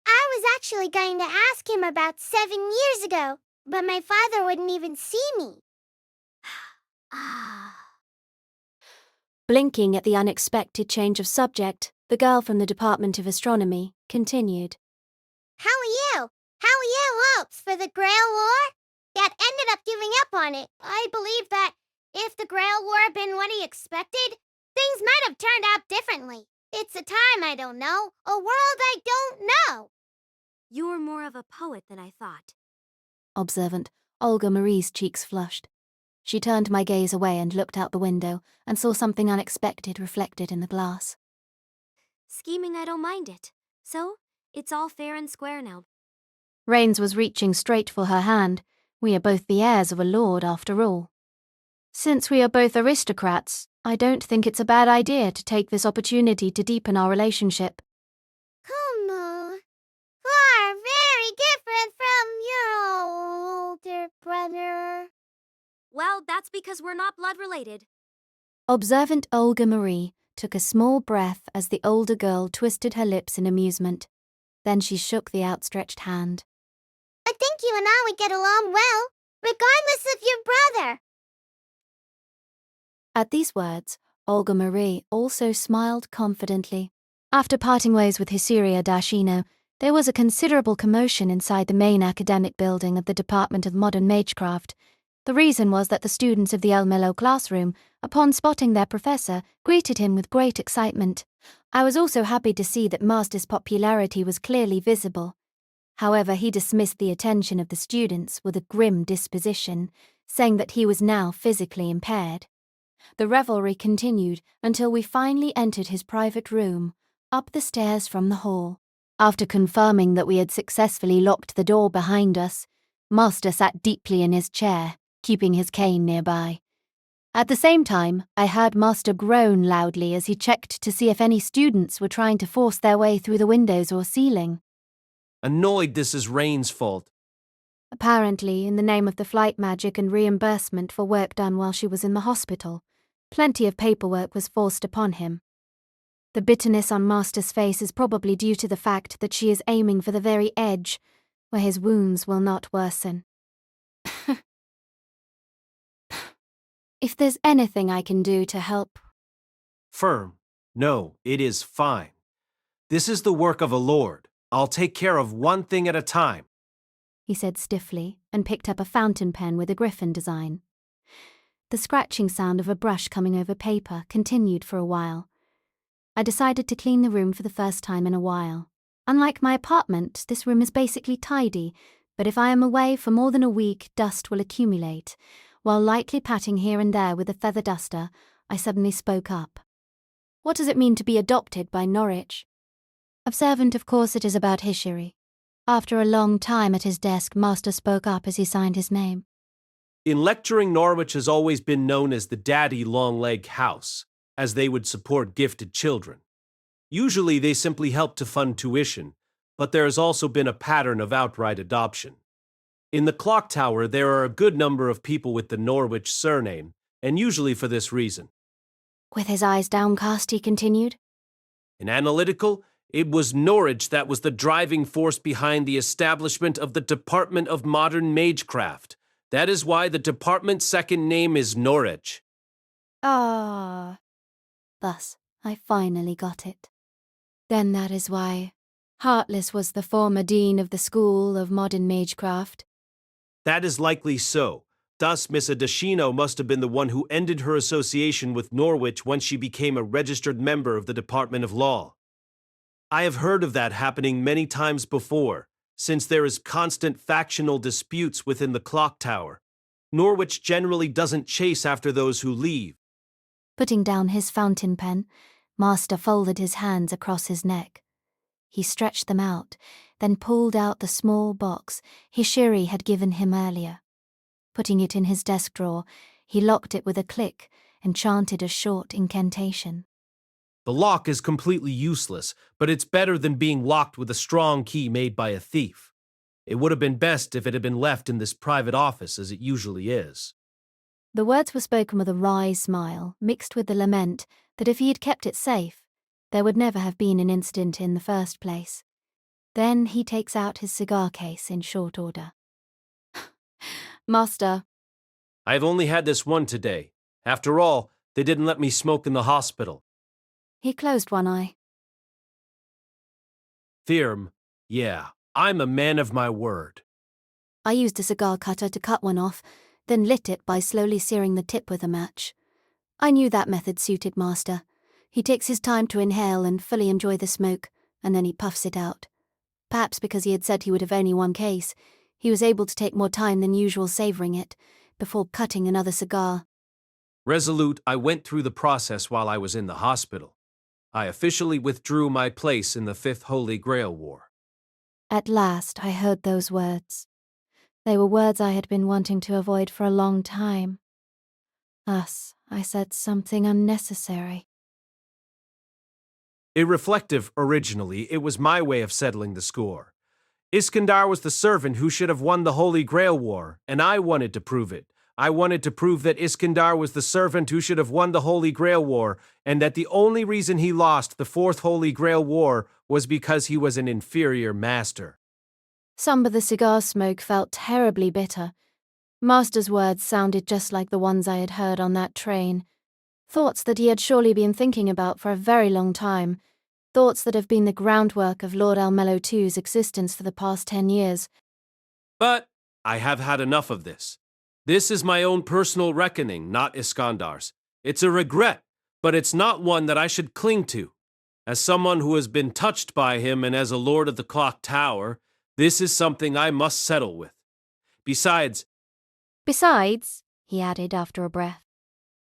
I was actually going to ask him about 7 years ago, but my father wouldn't even see me. Blinking at the unexpected change of subject, the girl from the Department of Astronomy continued. How are you? How are you, hopes for the Grail War? Dad ended up giving up on it. I believe that if the Grail War had been what he expected, things might have turned out differently. It's a time I don't know, a world I don't know. You're more of a poet than I thought. Observant, Olga Marie's cheeks flushed. She turned my gaze away and looked out the window and saw something unexpected reflected in the glass. Scheming, I don't mind it. So, it's all fair and square now. Rains was reaching straight for her hand. We are both the heirs of a lord, after all. Since we are both aristocrats, I don't think it's a bad idea to take this opportunity to deepen our relationship. Come on. You are very different from your older brother. Well, that's because we're not blood related. Observant Olga Marie took a small breath as the older girl twisted her lips in amusement. Then she shook the outstretched hand. I think you and I would get along well, regardless of your brother. At these words, Olga Marie also smiled confidently. After parting ways with Hissiria Dashino, there was a considerable commotion inside the main academic building of the Department of Modern Magecraft. The reason was that the students of the El-Melloi classroom, upon spotting their professor, greeted him with great excitement. I was also happy to see that Master's popularity was clearly visible. However, he dismissed the attention of the students with a grim disposition, saying that he was now physically impaired. The revelry continued until we finally entered his private room, up the stairs from the hall. After confirming that we had successfully locked the door behind us, Master sat deeply in his chair, keeping his cane nearby. At the same time, I heard Master groan loudly as he checked to see if any students were trying to force their way through the windows or ceiling. Annoyed this is Rain's fault. Apparently, in the name of the flight magic and reimbursement for work done while she was in the hospital, plenty of paperwork was forced upon him. The bitterness on Master's face is probably due to the fact that she is aiming for the very edge, where his wounds will not worsen. If there's anything I can do to help... Firm. No, it is fine. This is the work of a lord. I'll take care of one thing at a time, he said stiffly and picked up a fountain pen with a griffin design. The scratching sound of a brush coming over paper continued for a while. I decided to clean the room for the first time in a while. Unlike my apartment, this room is basically tidy, but if I am away for more than a week, dust will accumulate. While lightly patting here and there with a feather duster, I suddenly spoke up. What does it mean to be adopted by Norwich? Observant, of course, it is about Hishiri. After a long time at his desk, Master spoke up as he signed his name. In lecturing, Norwich has always been known as the Daddy Long-Leg House, as they would support gifted children. Usually they simply help to fund tuition, but there has also been a pattern of outright adoption. In the clock tower, there are a good number of people with the Norwich surname, and usually for this reason. With his eyes downcast, he continued. In analytical, it was Norwich that was the driving force behind the establishment of the Department of Modern Magecraft. That is why the department's second name is Norwich. Ah. Thus, I finally got it. Then that is why Heartless was the former dean of the School of Modern Magecraft. That is likely so. Thus, Miss Adashino must have been the one who ended her association with Norwich once she became a registered member of the Department of Law. I have heard of that happening many times before, since there is constant factional disputes within the clock tower. Norwich generally doesn't chase after those who leave. Putting down his fountain pen, Master folded his hands across his neck. He stretched them out, then pulled out the small box Hishiri had given him earlier. Putting it in his desk drawer, he locked it with a click and chanted a short incantation. The lock is completely useless, but it's better than being locked with a strong key made by a thief. It would have been best if it had been left in this private office as it usually is. The words were spoken with a wry smile, mixed with the lament that if he had kept it safe, there would never have been an incident in the first place. Then he takes out his cigar case in short order. Master. I've only had this one today. After all, they didn't let me smoke in the hospital. He closed one eye. Firm, yeah, I'm a man of my word. I used a cigar cutter to cut one off, then lit it by slowly searing the tip with a match. I knew that method suited Master. He takes his time to inhale and fully enjoy the smoke, and then he puffs it out. Perhaps because he had said he would have only one case, he was able to take more time than usual savouring it, before cutting another cigar. Resolute, I went through the process while I was in the hospital. I officially withdrew my place in the Fifth Holy Grail War. At last I heard those words. They were words I had been wanting to avoid for a long time. Thus, I said something unnecessary. Irreflective, originally, it was my way of settling the score. Iskandar was the servant who should have won the Holy Grail War, and I wanted to prove it. I wanted to prove that Iskandar was the servant who should have won the Holy Grail War, and that the only reason he lost the Fourth Holy Grail War was because he was an inferior master. Some of the cigar smoke felt terribly bitter. Master's words sounded just like the ones I had heard on that train. Thoughts that he had surely been thinking about for a very long time. Thoughts that have been the groundwork of Lord El-Melloi II's existence for the past 10 years. But I have had enough of this. This is my own personal reckoning, not Iskandar's. It's a regret, but it's not one that I should cling to. As someone who has been touched by him and as a Lord of the Clock Tower, this is something I must settle with. Besides, he added after a breath,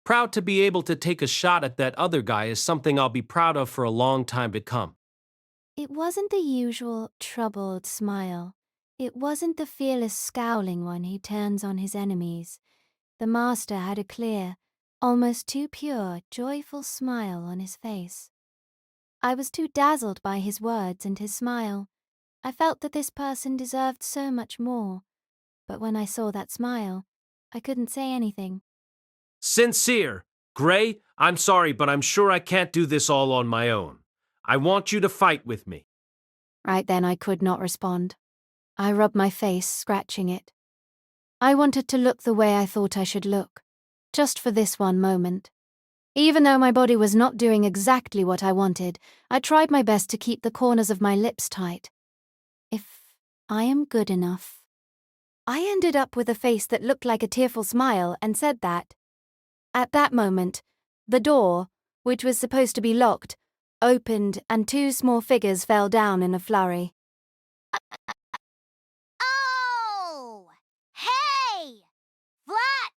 proud to be able to take a shot at that other guy is something I'll be proud of for a long time to come. It wasn't the usual troubled smile. It wasn't the fearless scowling one he turns on his enemies. The master had a clear, almost too pure, joyful smile on his face. I was too dazzled by his words and his smile. I felt that this person deserved so much more. But when I saw that smile, I couldn't say anything. Sincere. Gray, I'm sorry, but I'm sure I can't do this all on my own. I want you to fight with me. Right then I could not respond. I rubbed my face, scratching it. I wanted to look the way I thought I should look, just for this one moment. Even though my body was not doing exactly what I wanted, I tried my best to keep the corners of my lips tight. If I am good enough. I ended up with a face that looked like a tearful smile and said that. At that moment, the door, which was supposed to be locked, opened and two small figures fell down in a flurry. Oh! Hey! Flat!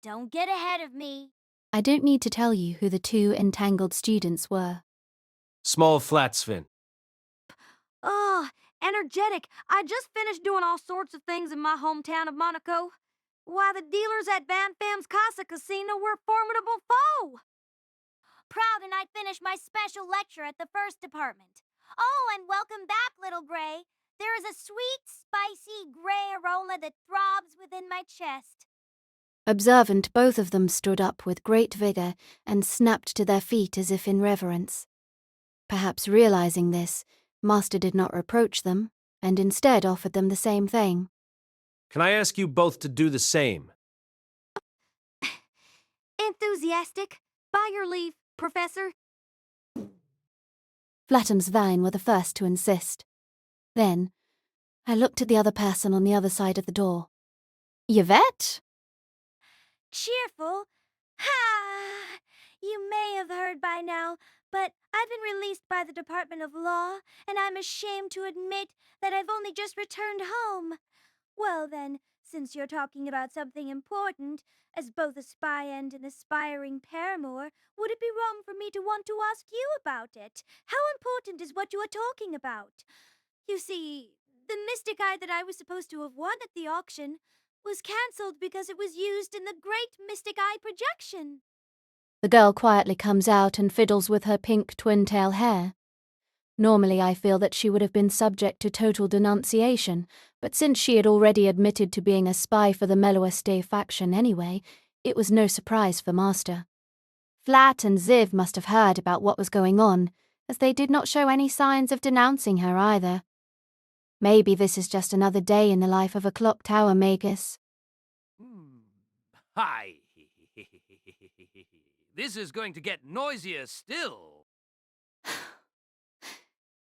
Don't get ahead of me. I don't need to tell you who the two entangled students were. Small Flatsvin. Oh, energetic. I just finished doing all sorts of things in my hometown of Monaco. Why, the dealers at Van Fam's Casa Casino were a formidable foe. Proud and I finished my special lecture at the first department. Oh, and welcome back, little Gray. There is a sweet, spicy gray aroma that throbs within my chest. Observant, both of them stood up with great vigor and snapped to their feet as if in reverence. Perhaps realizing this, Master did not reproach them, and instead offered them the same thing. Can I ask you both to do the same? Enthusiastic. By your leave, Professor. Flatham's Vine were the first to insist. Then, I looked at the other person on the other side of the door. Yvette? Cheerful? Ha! You may have heard by now, but I've been released by the Department of Law, and I'm ashamed to admit that I've only just returned home. Well then, since you're talking about something important, as both a spy and an aspiring paramour, would it be wrong for me to want to ask you about it? How important is what you are talking about? You see, the mystic eye that I was supposed to have won at the auction was cancelled because it was used in the Great Mystic Eye Projection. The girl quietly comes out and fiddles with her pink twin-tail hair. Normally I feel that she would have been subject to total denunciation, but since she had already admitted to being a spy for the Melloi faction anyway, it was no surprise for Master. Flat and Ziv must have heard about what was going on, as they did not show any signs of denouncing her either. Maybe this is just another day in the life of a clock tower magus. Hi. This is going to get noisier still.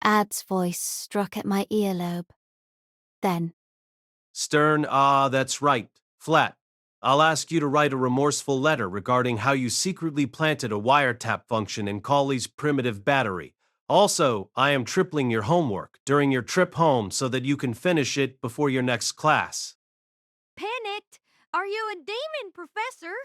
Ad's voice struck at my earlobe. Then, Stern, that's right. Flat. I'll ask you to write a remorseful letter regarding how you secretly planted a wiretap function in Colley's primitive battery. Also, I am tripling your homework during your trip home so that you can finish it before your next class. Panicked? Are you a demon, Professor?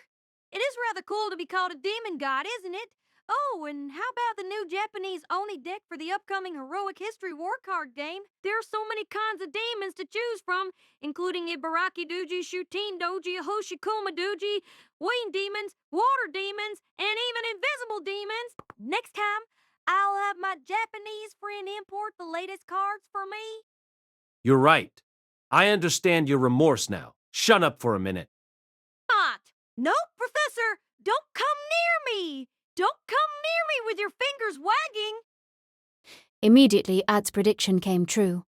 It is rather cool to be called a demon god, isn't it? Oh, and how about the new Japanese Oni deck for the upcoming Heroic History War Card game? There are so many kinds of demons to choose from, including Ibaraki Doji, Shuteen Doji, Hoshikuma Doji, Wind Demons, Water Demons, and even Invisible Demons. Next time, I'll have my Japanese friend import the latest cards for me. You're right. I understand your remorse now. Shut up for a minute. Not! No, Professor! Don't come near me! Don't come near me with your fingers wagging! Immediately, Ad's prediction came true.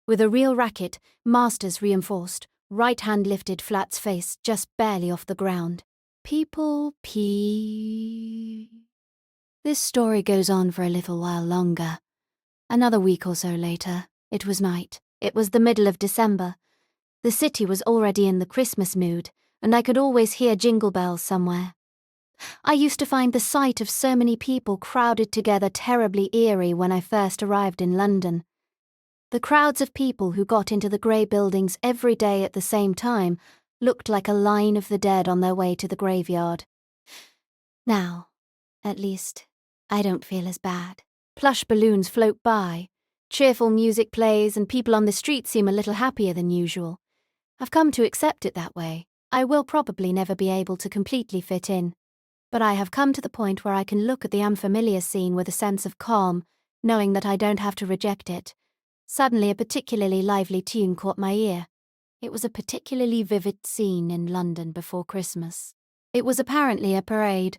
With a real racket, Master's reinforced, right hand lifted Flat's face just barely off the ground. People pee. This story goes on for a little while longer. Another week or so later, it was night. It was the middle of December. The city was already in the Christmas mood, and I could always hear jingle bells somewhere. I used to find the sight of so many people crowded together terribly eerie when I first arrived in London. The crowds of people who got into the grey buildings every day at the same time looked like a line of the dead on their way to the graveyard. Now, at least, I don't feel as bad. Plush balloons float by, cheerful music plays, and people on the street seem a little happier than usual. I've come to accept it that way. I will probably never be able to completely fit in, but I have come to the point where I can look at the unfamiliar scene with a sense of calm, knowing that I don't have to reject it. Suddenly a particularly lively tune caught my ear. It was a particularly vivid scene in London before Christmas. It was apparently a parade.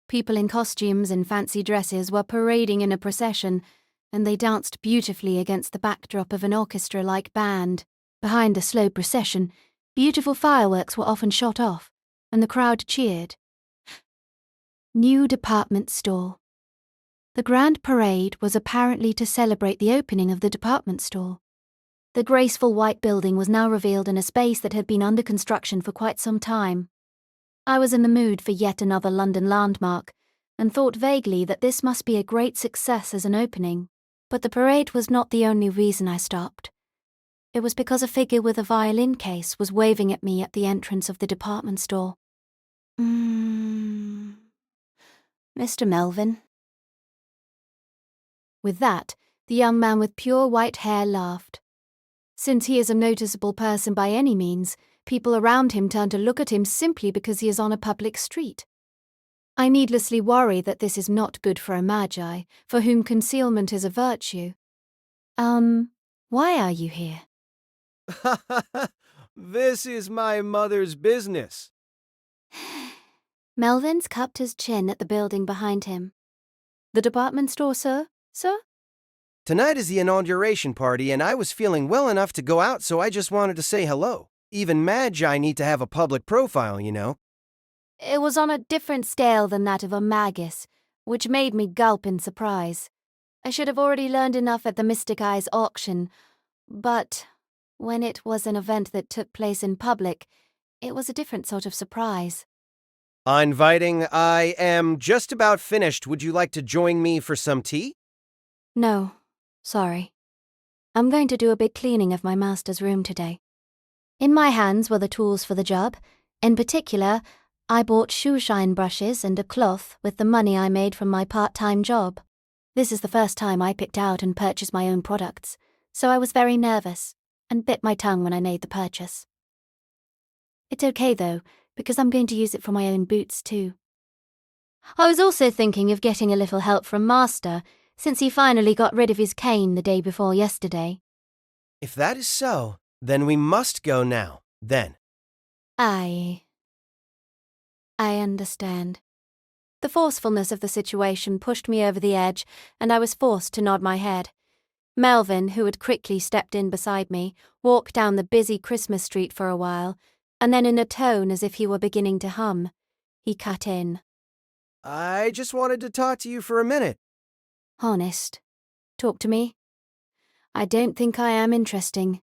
People in costumes and fancy dresses were parading in a procession, and they danced beautifully against the backdrop of an orchestra-like band. Behind the slow procession, beautiful fireworks were often shot off, and the crowd cheered. New department store. The grand parade was apparently to celebrate the opening of the department store. The graceful white building was now revealed in a space that had been under construction for quite some time. I was in the mood for yet another London landmark, and thought vaguely that this must be a great success as an opening. But the parade was not the only reason I stopped. It was because a figure with a violin case was waving at me at the entrance of the department store. Mr. Melvin. With that, the young man with pure white hair laughed. Since he is a noticeable person by any means, people around him turn to look at him simply because he is on a public street. I needlessly worry that this is not good for a magi, for whom concealment is a virtue. Why are you here? This is my mother's business. Melvin's cupped his chin at the building behind him. The department store, sir? Sir? Tonight is the inauguration party, and I was feeling well enough to go out, so I just wanted to say hello. Even magi need to have a public profile, you know. It was on a different scale than that of a magus, which made me gulp in surprise. I should have already learned enough at the Mystic Eyes auction, but when it was an event that took place in public, it was a different sort of surprise. Inviting, I am just about finished. Would you like to join me for some tea? No, sorry. I'm going to do a big cleaning of my master's room today. In my hands were the tools for the job. In particular, I bought shoe shine brushes and a cloth with the money I made from my part-time job. This is the first time I picked out and purchased my own products, so I was very nervous and bit my tongue when I made the purchase. It's okay though, because I'm going to use it for my own boots too. I was also thinking of getting a little help from Master, since he finally got rid of his cane the day before yesterday. If that is so, then we must go now, then. I understand. The forcefulness of the situation pushed me over the edge, and I was forced to nod my head. Melvin, who had quickly stepped in beside me, walked down the busy Christmas street for a while, and then in a tone as if he were beginning to hum, he cut in. I just wanted to talk to you for a minute. Honest. Talk to me. I don't think I am interesting.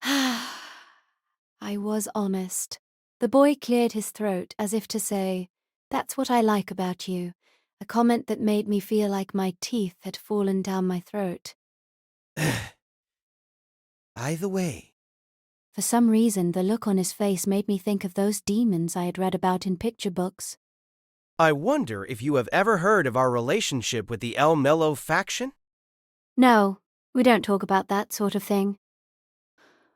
I was honest. The boy cleared his throat as if to say, "That's what I like about you," a comment that made me feel like my teeth had fallen down my throat. Either way. For some reason, the look on his face made me think of those demons I had read about in picture books. I wonder if you have ever heard of our relationship with the El-Melloi faction? No, we don't talk about that sort of thing.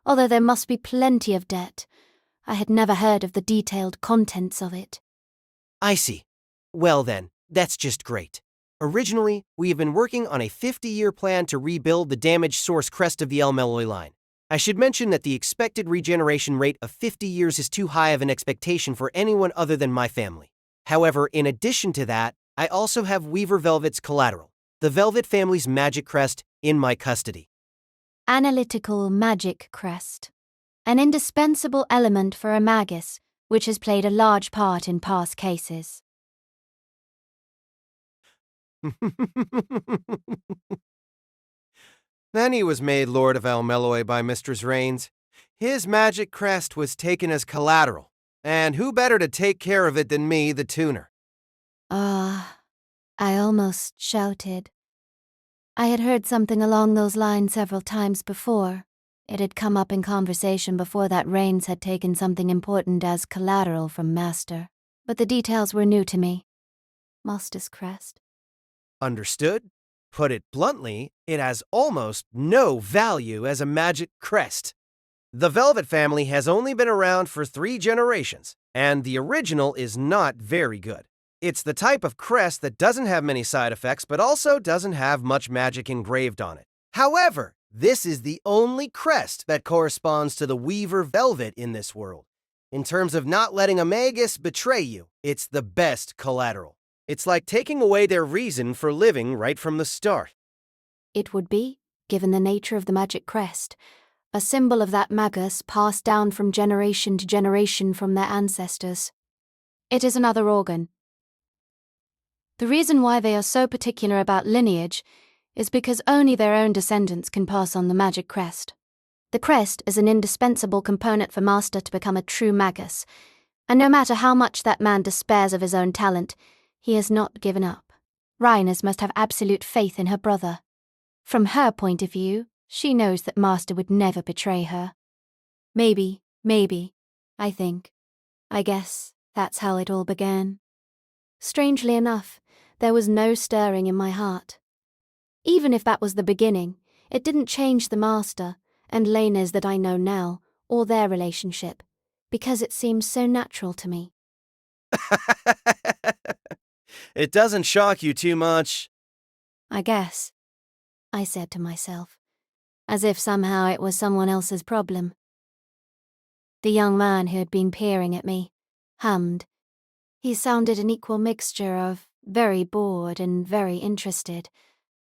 Although there must be plenty of debt, I had never heard of the detailed contents of it. I see. Well then, that's just great. Originally, we have been working on a 50-year plan to rebuild the damaged source crest of the El-Melloi line. I should mention that the expected regeneration rate of 50 years is too high of an expectation for anyone other than my family. However, in addition to that, I also have Weaver Velvet's collateral, the Velvet family's magic crest, in my custody. Analytical magic crest. An indispensable element for a magus, which has played a large part in past cases. Then he was made Lord of El-Melloi by Mistress Rains. His magic crest was taken as collateral, and who better to take care of it than me, the tuner? I almost shouted. I had heard something along those lines several times before. It had come up in conversation before that Rains had taken something important as collateral from Master, but the details were new to me. Master's crest. Understood? Put it bluntly, it has almost no value as a magic crest. The Velvet family has only been around for 3 generations, and the original is not very good. It's the type of crest that doesn't have many side effects, but also doesn't have much magic engraved on it. However, this is the only crest that corresponds to the Weaver Velvet in this world. In terms of not letting a magus betray you, it's the best collateral. It's like taking away their reason for living right from the start. It would be, given the nature of the magic crest, a symbol of that magus passed down from generation to generation from their ancestors. It is another organ. The reason why they are so particular about lineage is because only their own descendants can pass on the magic crest. The crest is an indispensable component for Master to become a true magus, and no matter how much that man despairs of his own talent, he has not given up. Rhiners must have absolute faith in her brother. From her point of view, she knows that Master would never betray her. Maybe, I think. I guess that's how it all began. Strangely enough, there was no stirring in my heart. Even if that was the beginning, it didn't change the Master and Lena's that I know now, or their relationship, because it seems so natural to me. It doesn't shock you too much. I guess, I said to myself, as if somehow it was someone else's problem. The young man who had been peering at me hummed. He sounded an equal mixture of very bored and very interested.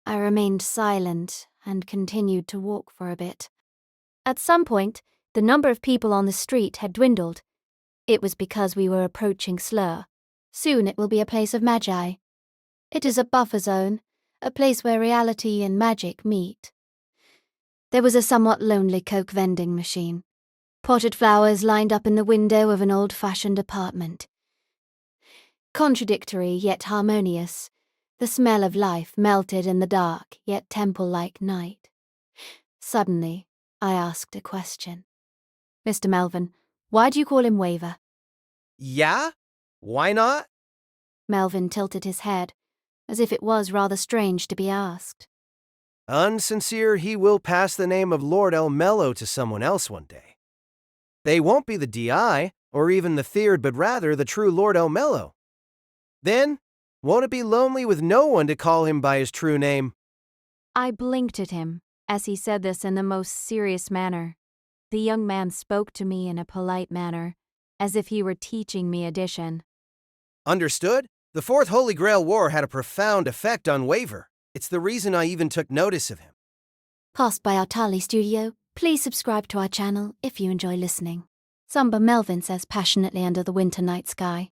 I remained silent and continued to walk for a bit. At some point, the number of people on the street had dwindled. It was because we were approaching Slur. Soon it will be a place of magi. It is a buffer zone, a place where reality and magic meet. There was a somewhat lonely Coke vending machine. Potted flowers lined up in the window of an old-fashioned apartment. Contradictory yet harmonious, the smell of life melted in the dark yet temple-like night. Suddenly, I asked a question. Mr. Melvin, why do you call him Waver? Yeah? Why not? Melvin tilted his head, as if it was rather strange to be asked. Unsincere, he will pass the name of Lord El-Melloi to someone else one day. They won't be the DI, or even the feared, but rather the true Lord El-Melloi. Then, won't it be lonely with no one to call him by his true name? I blinked at him as he said this in the most serious manner. The young man spoke to me in a polite manner, as if he were teaching me addition. Understood? The Fourth Holy Grail War had a profound effect on Waver. It's the reason I even took notice of him. Passed by our Tali studio, please subscribe to our channel if you enjoy listening. Samba Melvin says passionately under the winter night sky.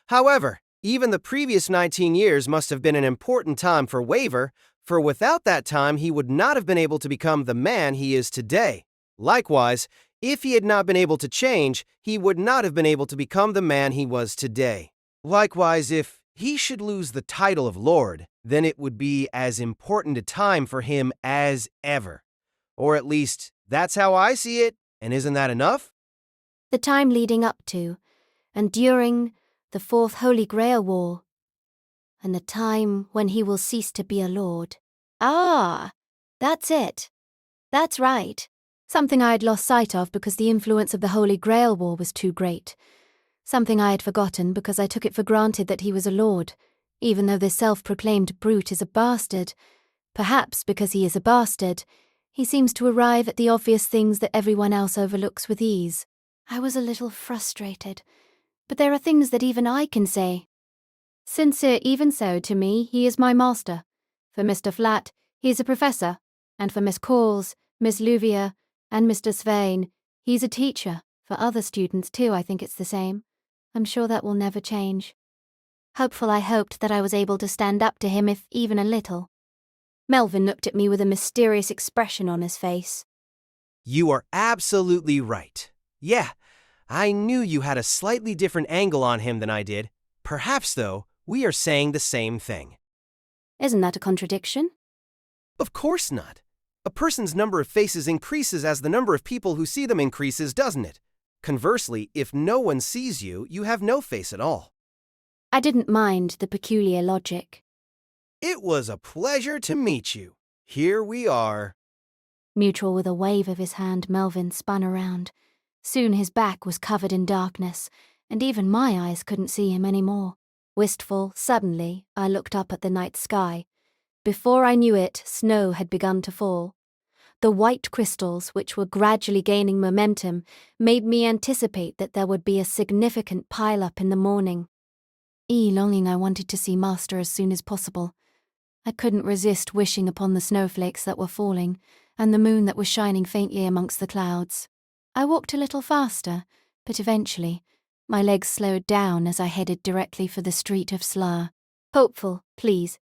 However, even the previous 19 years must have been an important time for Waver, for without that time he would not have been able to become the man he is today. Likewise, if he had not been able to change, he would not have been able to become the man he was today. Likewise, if he should lose the title of Lord, then it would be as important a time for him as ever. Or at least, that's how I see it, and isn't that enough? The time leading up to, and during, the Fourth Holy Grail War, and the time when he will cease to be a lord. Ah, that's it. That's right. Something I had lost sight of because the influence of the Holy Grail War was too great. Something I had forgotten because I took it for granted that he was a lord, even though this self-proclaimed brute is a bastard. Perhaps because he is a bastard, he seems to arrive at the obvious things that everyone else overlooks with ease. I was a little frustrated, but there are things that even I can say. Sincere even so, to me, he is my master. For Mr. Flat, he is a professor, and for Miss Calls, Miss Louvier, and Mr. Svein, he's a teacher. For other students, too, I think it's the same. I'm sure that will never change. Hopeful, I hoped that I was able to stand up to him, if even a little. Melvin looked at me with a mysterious expression on his face. You are absolutely right. Yeah, I knew you had a slightly different angle on him than I did. Perhaps, though, we are saying the same thing. Isn't that a contradiction? Of course not. A person's number of faces increases as the number of people who see them increases, doesn't it? Conversely, if no one sees you, you have no face at all. I didn't mind the peculiar logic. It was a pleasure to meet you. Here we are. Mutual with a wave of his hand, Melvin spun around. Soon his back was covered in darkness, and even my eyes couldn't see him any more. Wistful, suddenly, I looked up at the night sky. Before I knew it, snow had begun to fall. The white crystals, which were gradually gaining momentum, made me anticipate that there would be a significant pile-up in the morning. Longing I wanted to see Master as soon as possible. I couldn't resist wishing upon the snowflakes that were falling, and the moon that was shining faintly amongst the clouds. I walked a little faster, but eventually, my legs slowed down as I headed directly for the street of Slar. Hopeful, please,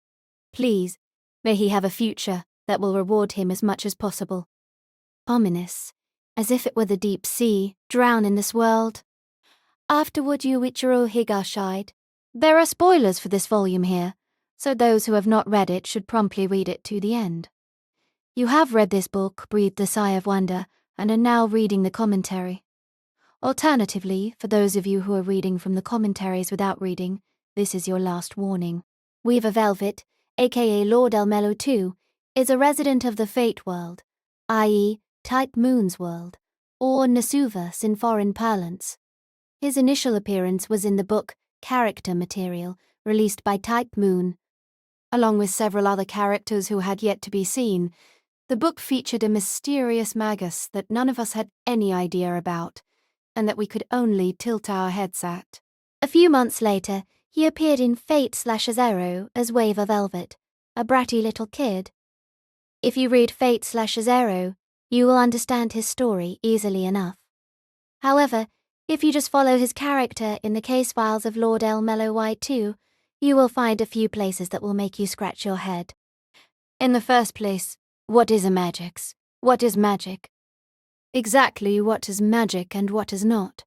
please, may he have a future that will reward him as much as possible. Ominous, as if it were the deep sea, drown in this world. Afterward Yuichiro Higashide. There are spoilers for this volume here, so those who have not read it should promptly read it to the end. You have read this book, breathed a sigh of wonder, and are now reading the commentary. Alternatively, for those of you who are reading from the commentaries without reading, this is your last warning. Weaver Velvet, aka Lord El-Melloi II, is a resident of the Fate world, i.e. Type Moon's world, or Nasuverse in foreign parlance. His initial appearance was in the book Character Material, released by Type Moon. Along with several other characters who had yet to be seen, the book featured a mysterious magus that none of us had any idea about, and that we could only tilt our heads at. A few months later, he appeared in Fate/Zero as Waver Velvet, a bratty little kid. If you read Fate/Zero, you will understand his story easily enough. However, if you just follow his character in the case files of Lord El-Melloi II, you will find a few places that will make you scratch your head. In the first place, what is a magix? What is magic? Exactly what is magic and what is not.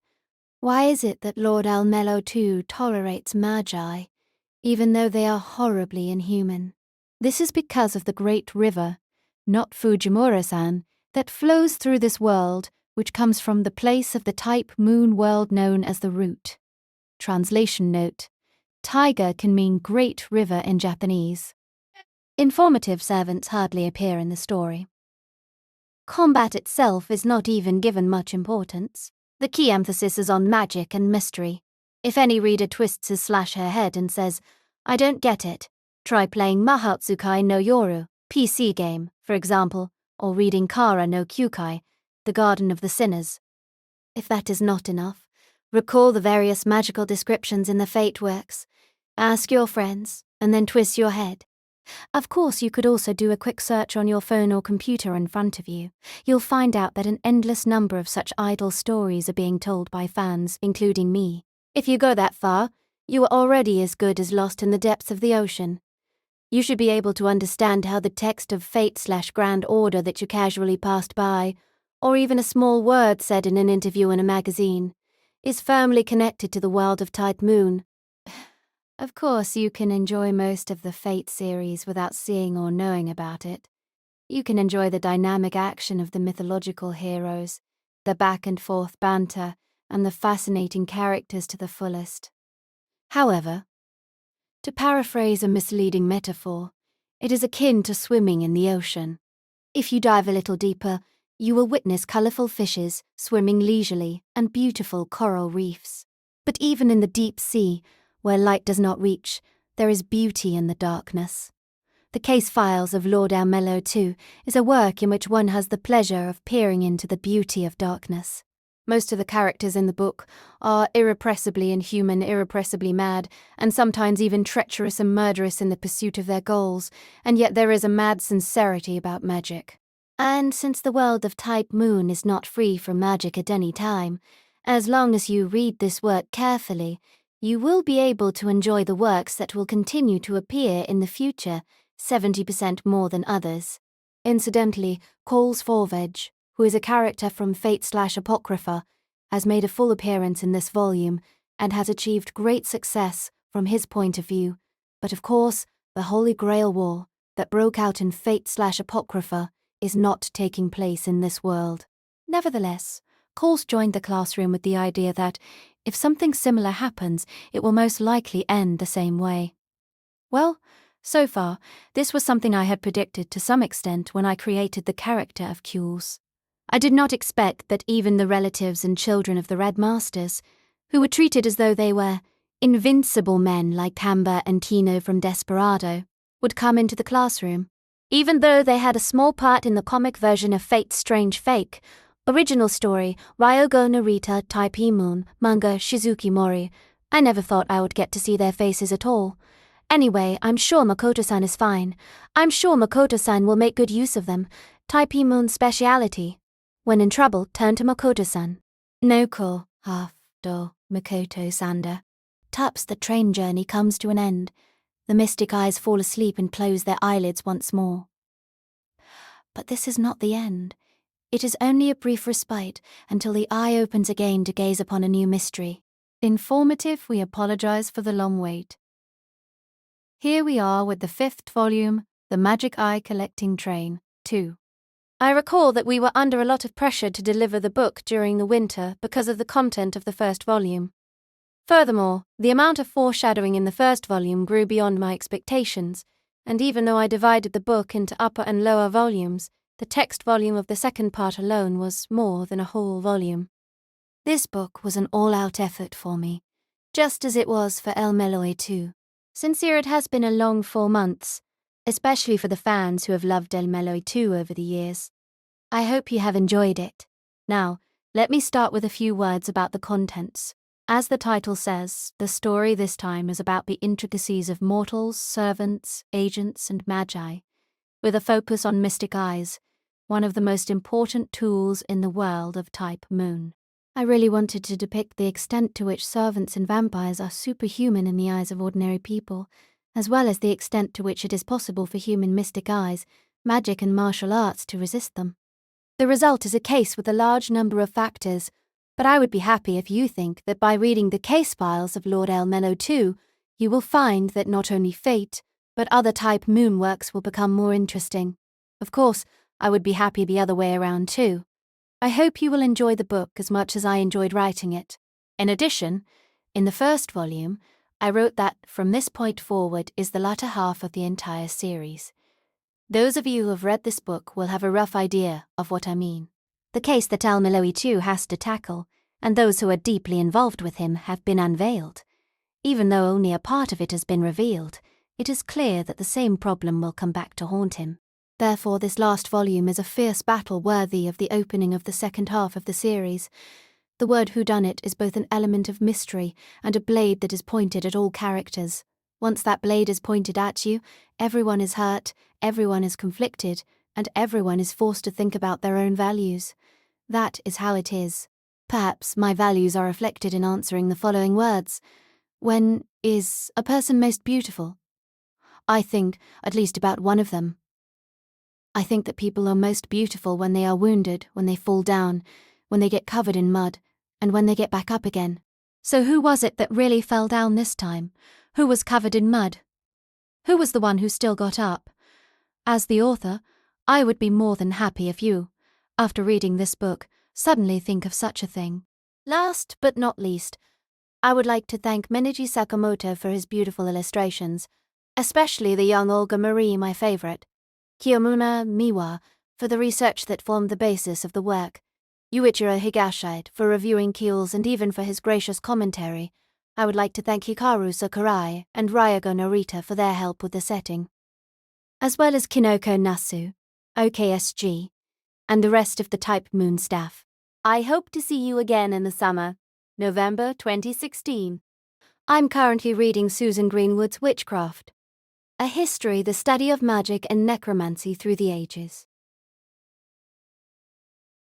Why is it that Lord El-Melloi II tolerates magi, even though they are horribly inhuman? This is because of the great river, not Fujimura-san, that flows through this world, which comes from the place of the Type Moon world known as the Root. Translation note: Tiger can mean great river in Japanese. Informative servants hardly appear in the story. Combat itself is not even given much importance. The key emphasis is on magic and mystery. If any reader twists his/her head and says, I don't get it, try playing Mahatsukai no Yoru, PC game, for example, or reading Kara no Kyukai, The Garden of the Sinners. If that is not enough, recall the various magical descriptions in the Fate works, ask your friends, and then twist your head. Of course, you could also do a quick search on your phone or computer in front of you. You'll find out that an endless number of such idle stories are being told by fans, including me. If you go that far, you are already as good as lost in the depths of the ocean. You should be able to understand how the text of Fate/Grand Order that you casually passed by, or even a small word said in an interview in a magazine, is firmly connected to the world of Type Moon. Of course, you can enjoy most of the Fate series without seeing or knowing about it. You can enjoy the dynamic action of the mythological heroes, the back-and-forth banter, and the fascinating characters to the fullest. However, to paraphrase a misleading metaphor, it is akin to swimming in the ocean. If you dive a little deeper, you will witness colourful fishes swimming leisurely and beautiful coral reefs. But even in the deep sea, where light does not reach, there is beauty in the darkness. The Case Files of Lord El-Melloi II is a work in which one has the pleasure of peering into the beauty of darkness. Most of the characters in the book are irrepressibly inhuman, irrepressibly mad, and sometimes even treacherous and murderous in the pursuit of their goals, and yet there is a mad sincerity about magic. And since the world of Type Moon is not free from magic at any time, as long as you read this work carefully, you will be able to enjoy the works that will continue to appear in the future 70% more than others. Incidentally, Coles Forvege, who is a character from Fate/Apocrypha, has made a full appearance in this volume and has achieved great success from his point of view, but of course, the Holy Grail War that broke out in Fate/Apocrypha is not taking place in this world. Nevertheless, Coles joined the classroom with the idea that, if something similar happens, it will most likely end the same way. Well, so far, this was something I had predicted to some extent when I created the character of Cules. I did not expect that even the relatives and children of the Red Masters, who were treated as though they were invincible men like Camber and Tino from Desperado, would come into the classroom. Even though they had a small part in the comic version of Fate's Strange Fake, original story, Ryogo Narita Taipimon, manga Shizuki Mori, I never thought I would get to see their faces at all. Anyway, I'm sure Makoto-san is fine. I'm sure Makoto-san will make good use of them. Taipimon's speciality. When in trouble, turn to Makoto-san. No ko, half do, Makoto-sanda. Taps the train journey comes to an end. The mystic eyes fall asleep and close their eyelids once more. But this is not the end. It is only a brief respite until the eye opens again to gaze upon a new mystery. Informative, we apologize for the long wait. Here we are with the 5th volume, The Magic Eye Collecting Train, 2. I recall that we were under a lot of pressure to deliver the book during the winter because of the content of the first volume. Furthermore, the amount of foreshadowing in the first volume grew beyond my expectations, and even though I divided the book into upper and lower volumes, the text volume of the second part alone was more than a whole volume. This book was an all-out effort for me, just as it was for El-Melloi II. Sincere, it has been a long 4 months, especially for the fans who have loved El-Melloi II over the years. I hope you have enjoyed it. Now, let me start with a few words about the contents. As the title says, the story this time is about the intricacies of mortals, servants, agents, and magi, with a focus on mystic eyes, one of the most important tools in the world of Type Moon. I really wanted to depict the extent to which servants and vampires are superhuman in the eyes of ordinary people, as well as the extent to which it is possible for human mystic eyes, magic and martial arts to resist them. The result is a case with a large number of factors, but I would be happy if you think that by reading the case files of Lord El-Melloi II, you will find that not only Fate, but other Type Moon works will become more interesting. Of course, I would be happy the other way around too. I hope you will enjoy the book as much as I enjoyed writing it. In addition, in the first volume, I wrote that from this point forward is the latter half of the entire series. Those of you who have read this book will have a rough idea of what I mean. The case that El-Melloi II has to tackle, and those who are deeply involved with him have been unveiled. Even though only a part of it has been revealed, it is clear that the same problem will come back to haunt him. Therefore, this last volume is a fierce battle worthy of the opening of the second half of the series. The word whodunit is both an element of mystery and a blade that is pointed at all characters. Once that blade is pointed at you, everyone is hurt, everyone is conflicted, and everyone is forced to think about their own values. That is how it is. Perhaps my values are reflected in answering the following words. When is a person most beautiful? I think at least about one of them. I think that people are most beautiful when they are wounded, when they fall down, when they get covered in mud, and when they get back up again. So who was it that really fell down this time? Who was covered in mud? Who was the one who still got up? As the author, I would be more than happy if you, after reading this book, suddenly think of such a thing. Last but not least, I would like to thank Meniji Sakamoto for his beautiful illustrations, especially the young Olga Marie, my favorite. Kiyomuna Miwa for the research that formed the basis of the work, Yuichiro Higashide for reviewing Keels and even for his gracious commentary. I would like to thank Hikaru Sakurai and Ryago Narita for their help with the setting, as well as Kinoko Nasu, OKSG, and the rest of the Type Moon staff. I hope to see you again in the summer, November 2016. I'm currently reading Susan Greenwood's Witchcraft, a history, the study of magic and necromancy through the ages.